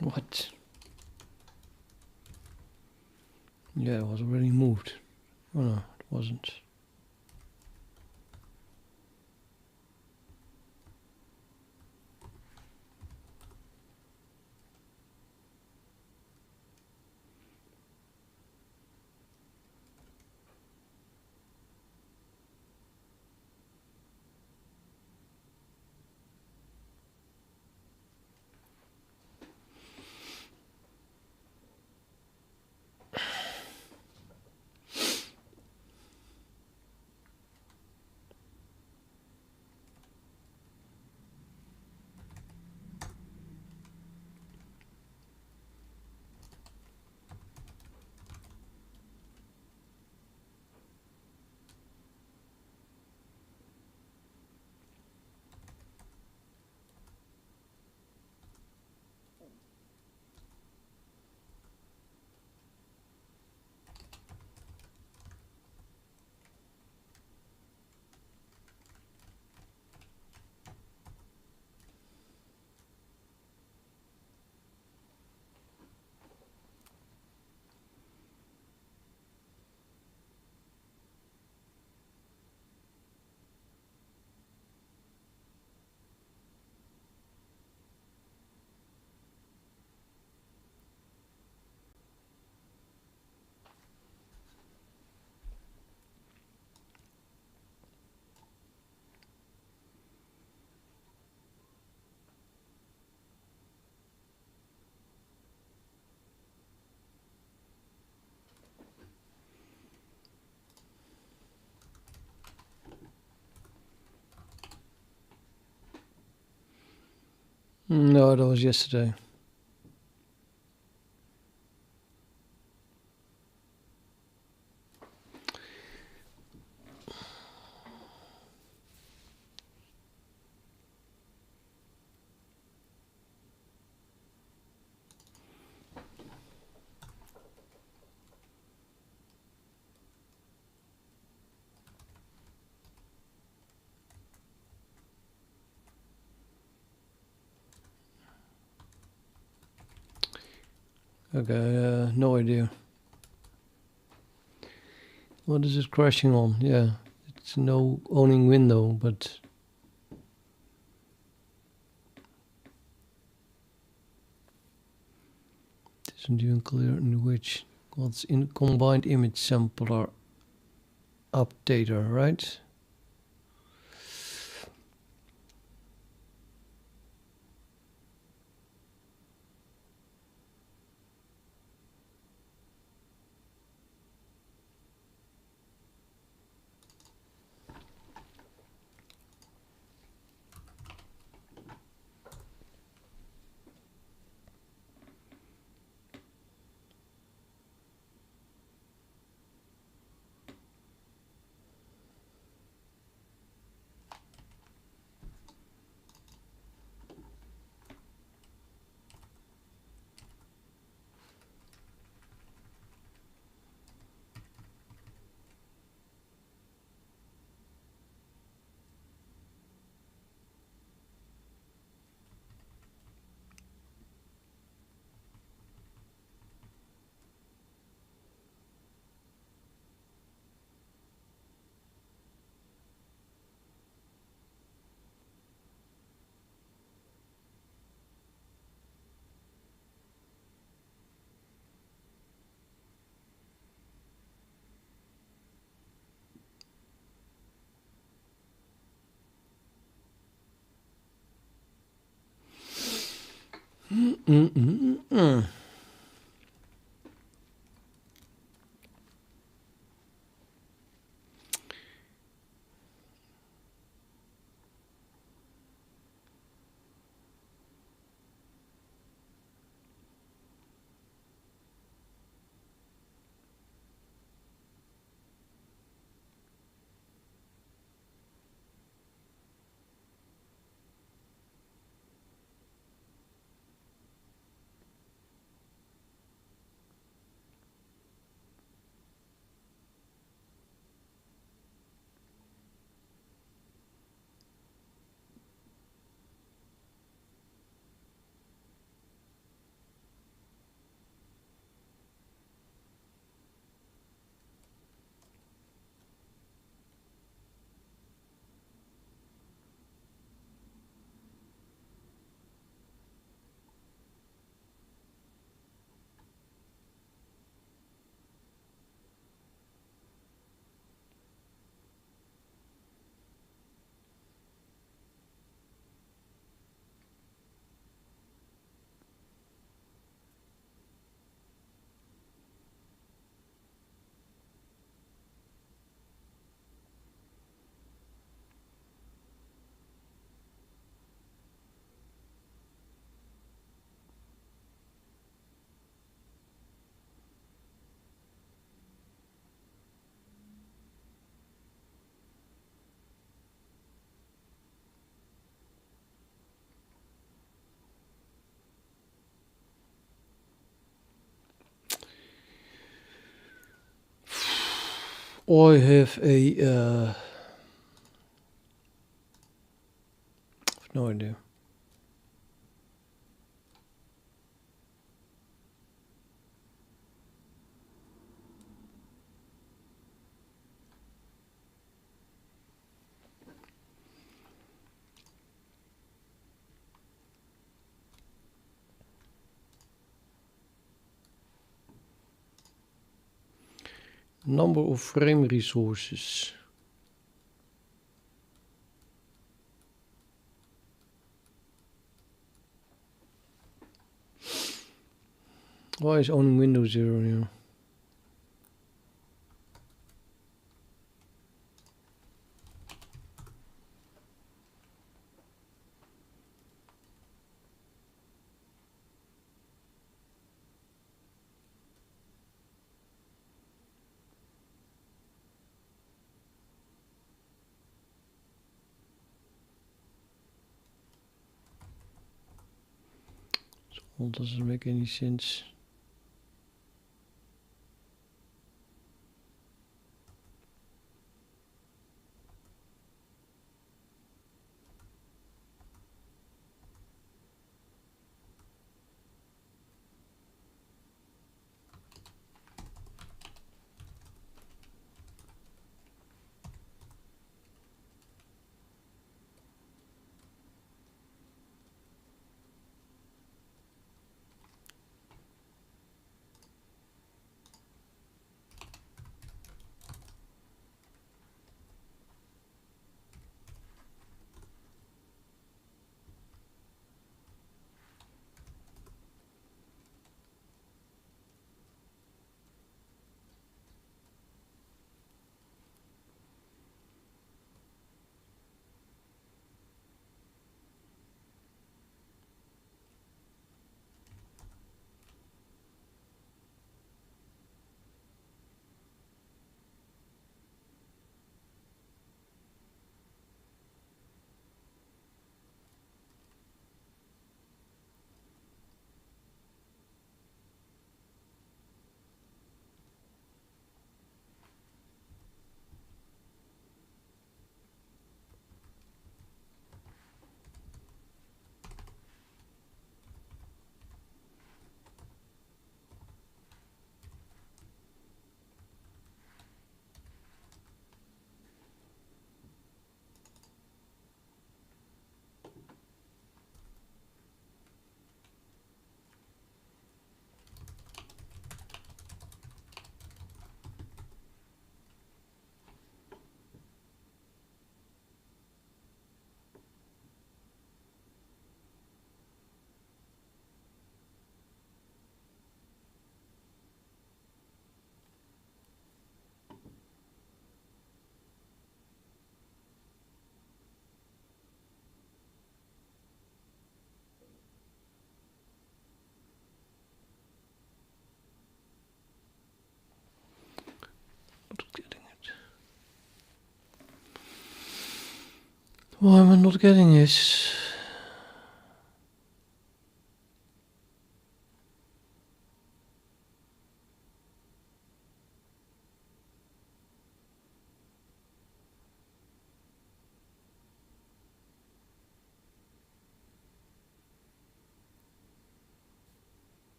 What? Yeah, it was already moved. Oh no, it wasn't. No, that was yesterday. Okay, no idea. What is it crashing on? Yeah, it's no owning window, but it isn't even clear in which. What's in combined image sampler updater, right? I have a no idea. Number of frame resources. Why is owning Windows 0 here? Well, doesn't make any sense. Why am I not getting this?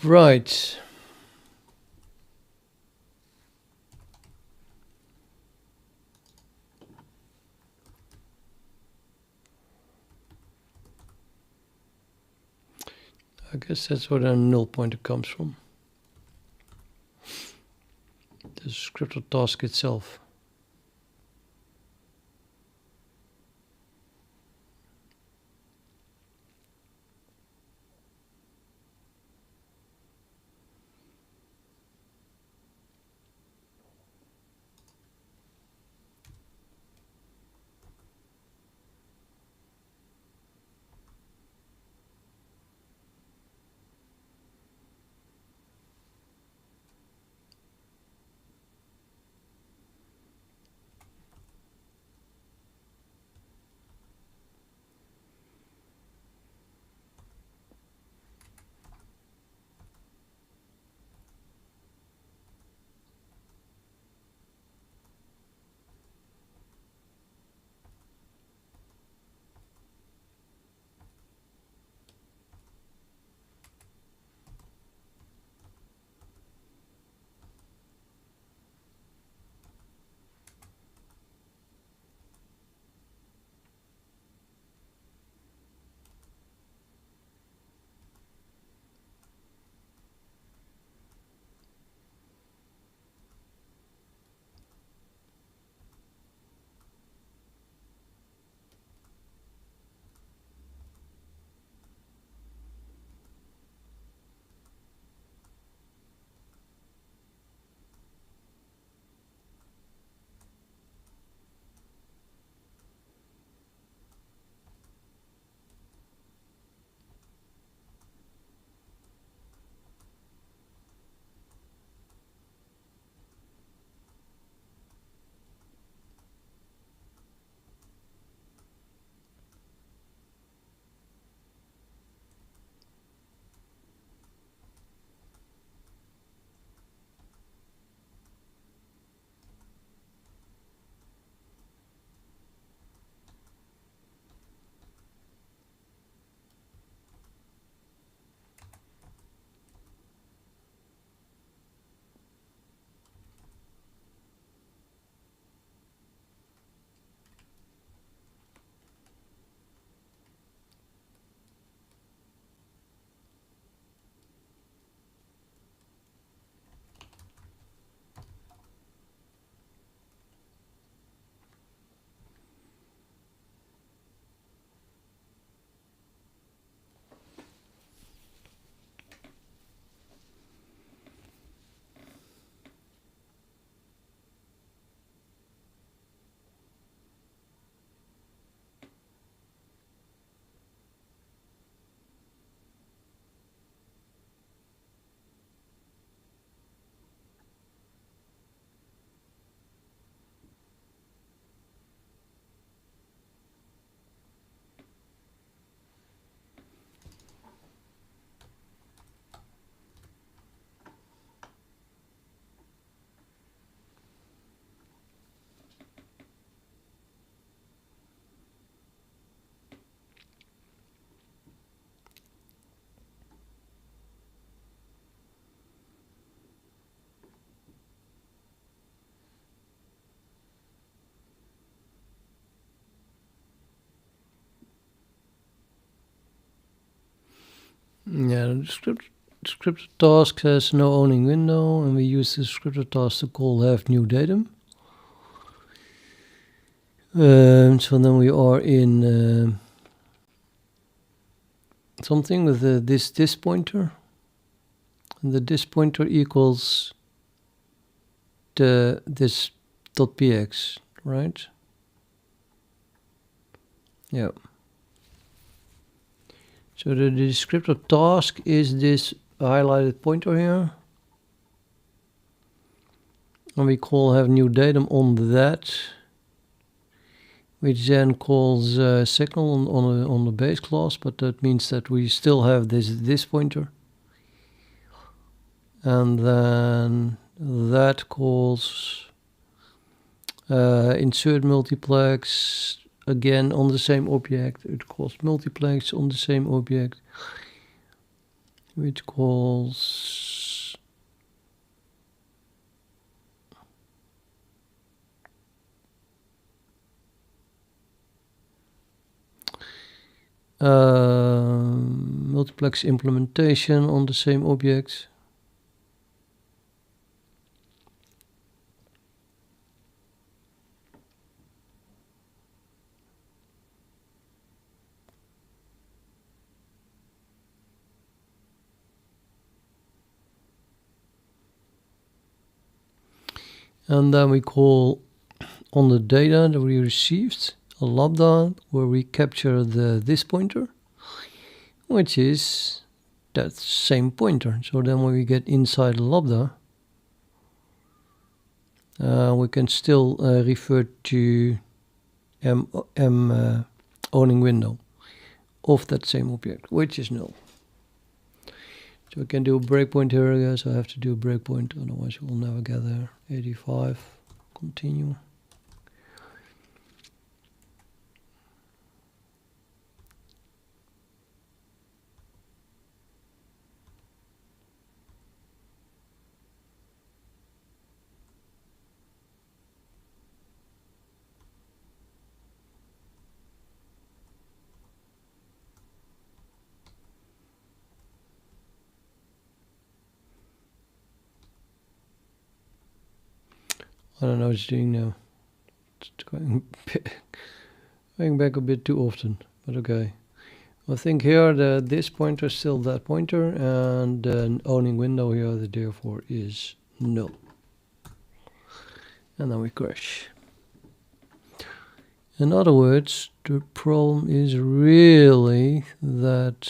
Right. I guess that's where the null pointer comes from. The descriptor task itself. Yeah, the descriptor task has no owning window, and we use the descriptor task to call have new datum. So then we are in something with this pointer, and the this pointer equals this .px, right? Yeah. So the descriptor task is this highlighted pointer here, and we call have new datum on that, which then calls signal on the base class, but that means that we still have this pointer, and then that calls insert multiplex again on the same object. It calls multiplex on the same object, which calls multiplex implementation on the same object. And then we call on the data that we received a lambda where we capture this pointer, which is that same pointer. So then when we get inside the lambda, we can still refer to owning window of that same object, which is null. So we can do a breakpoint here, I guess. I have to do a breakpoint, otherwise we'll never get there. 85, continue. I don't know what it's doing now. It's going back a bit too often, but okay. I think here this pointer is still that pointer, and the owning window here, therefore, is null. And then we crash. In other words, the problem is really that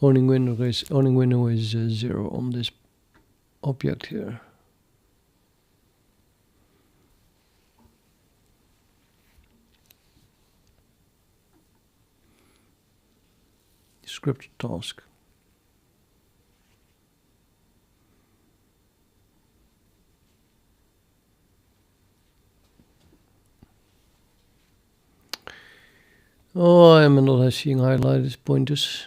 owning window is 0 on this object here. Descriptor task. Oh, I am not seeing highlighted pointers.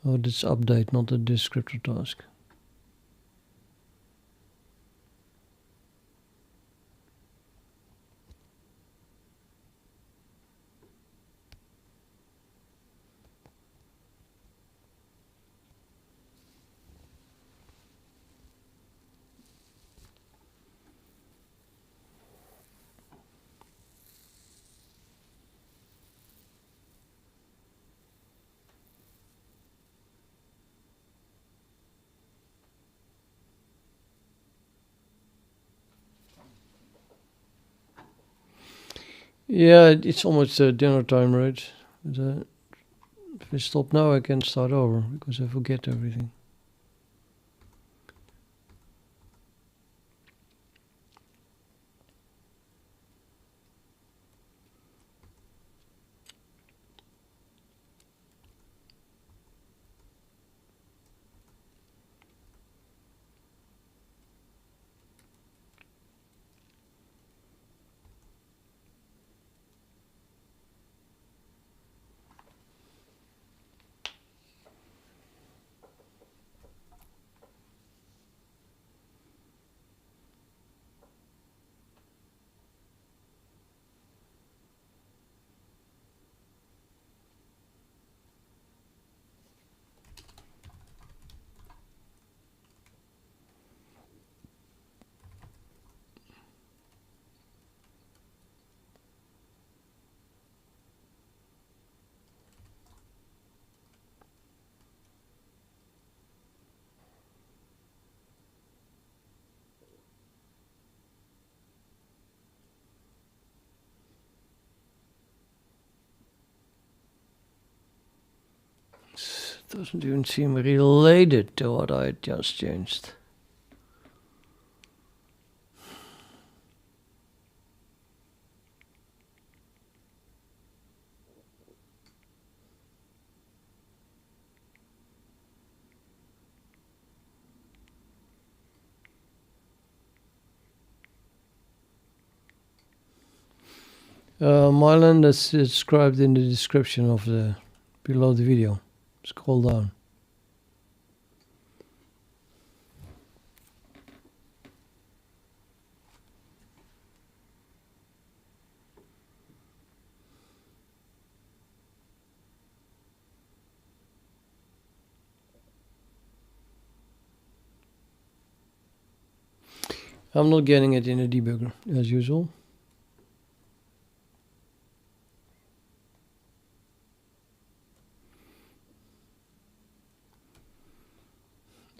Oh, that's update, not the descriptor task. Yeah, it's almost dinner time, right? But, if I stop now, I can start over because I forget everything. Doesn't even seem related to what I just changed. Mylan, that's described in the description of the below the video. Scroll down. I'm not getting it in the debugger as usual.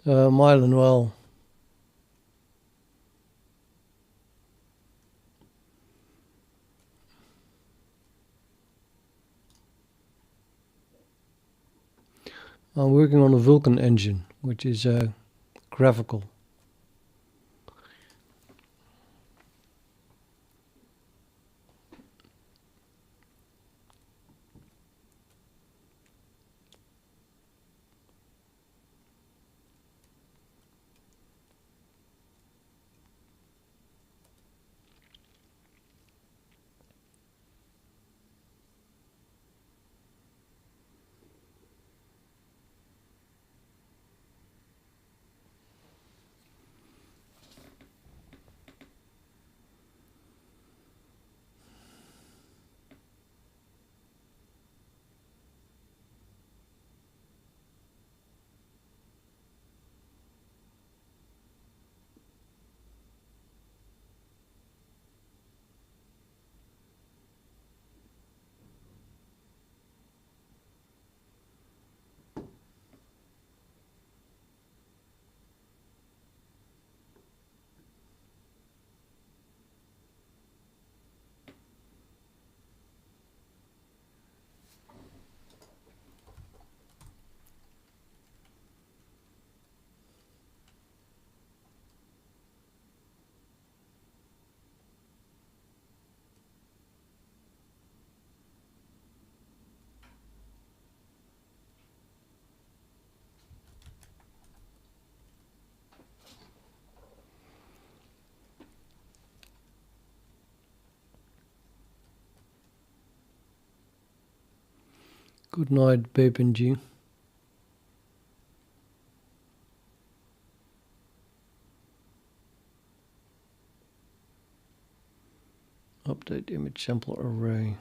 Mylan, well, I'm working on a Vulkan engine, which is graphical. Good night, Babe and G. Update image sample array.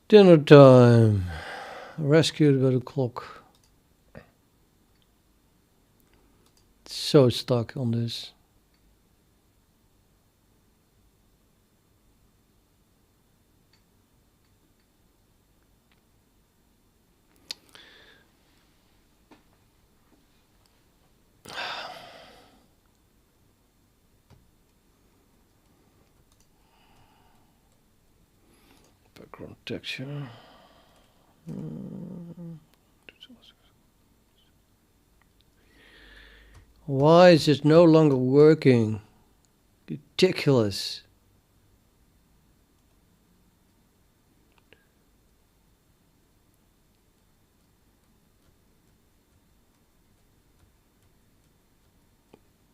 Dinner time. Rescued by the clock. So stuck on this. Background texture. Why is it no longer working? Ridiculous.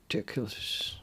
Ridiculous.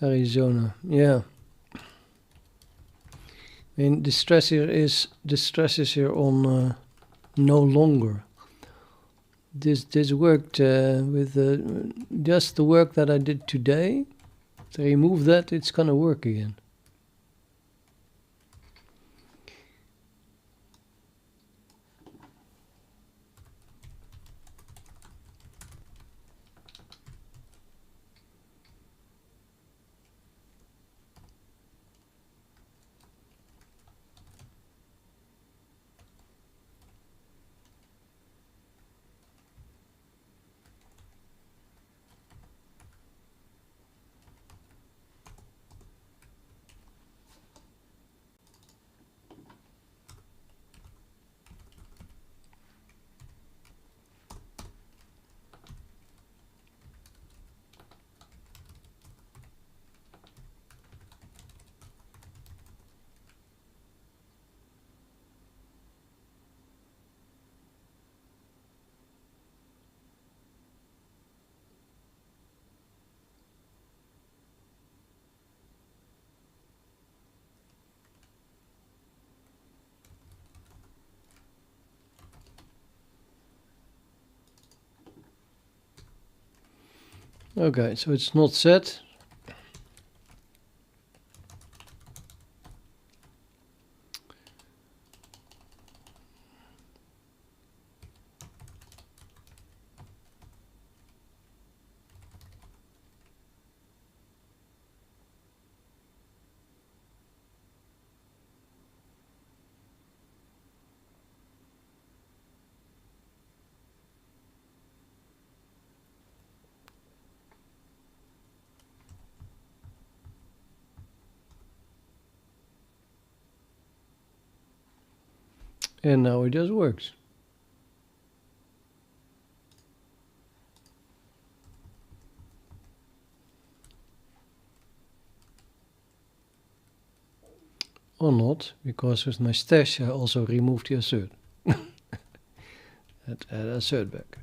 Arizona, yeah. I mean, the stress is here on no longer. this worked with just the work that I did today. To remove that, it's gonna work again. Okay, so it's not set. And now it just works. Or not, because with my stash I also removed the assert. Add assert back.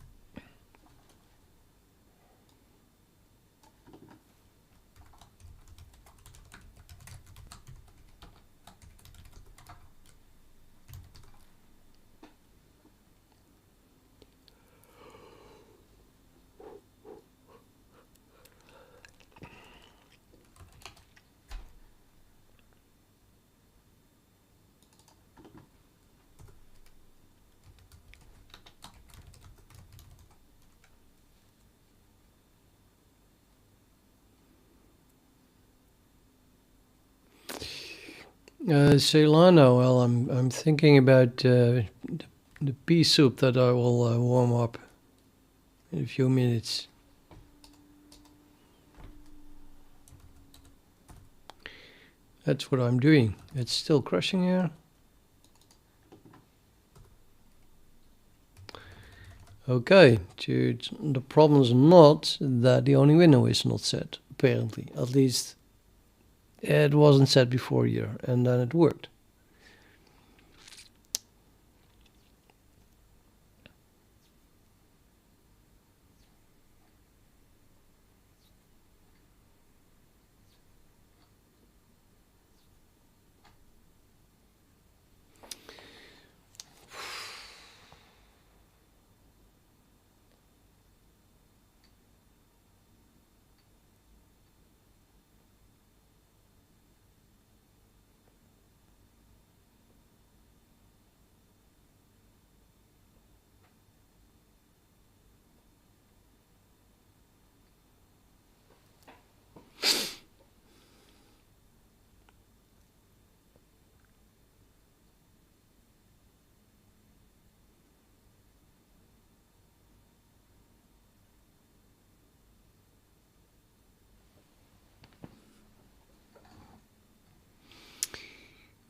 Celano, well, I'm thinking about the pea soup that I will warm up in a few minutes. That's what I'm doing. It's still crashing here. Okay, the problem is not that the only window is not set, apparently. At least it wasn't set before here, and then it worked.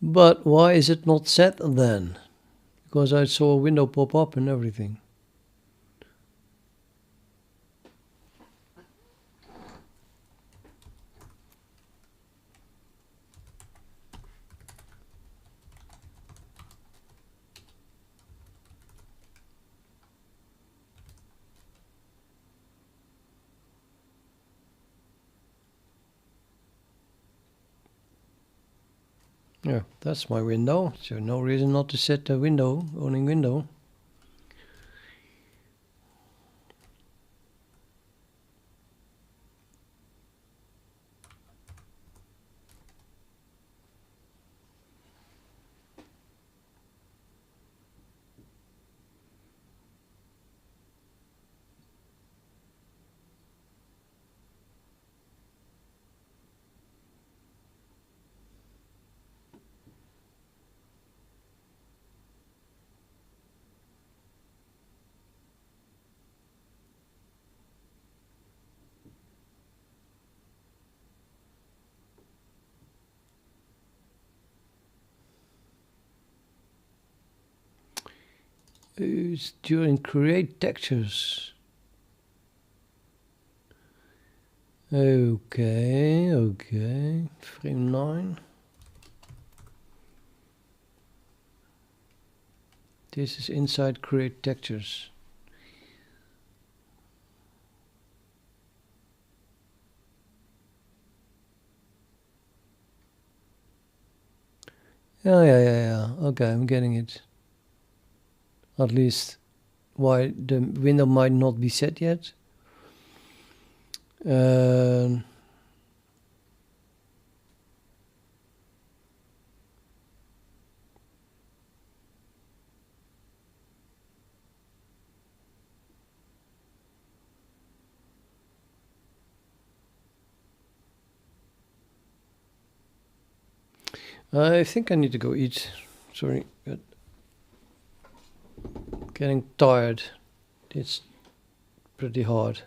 But why is it not set then? Because I saw a window pop up and everything. Yeah, that's my window, so no reason not to set the window, owning window. It's during create textures. Okay, okay. Frame 9. This is inside create textures. Yeah. Okay, I'm getting it. At least why the window might not be set yet. I think I need to go eat. Sorry, but getting tired. It's pretty hard.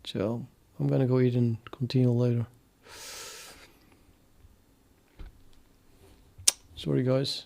So I'm gonna go eat and continue later. Sorry guys.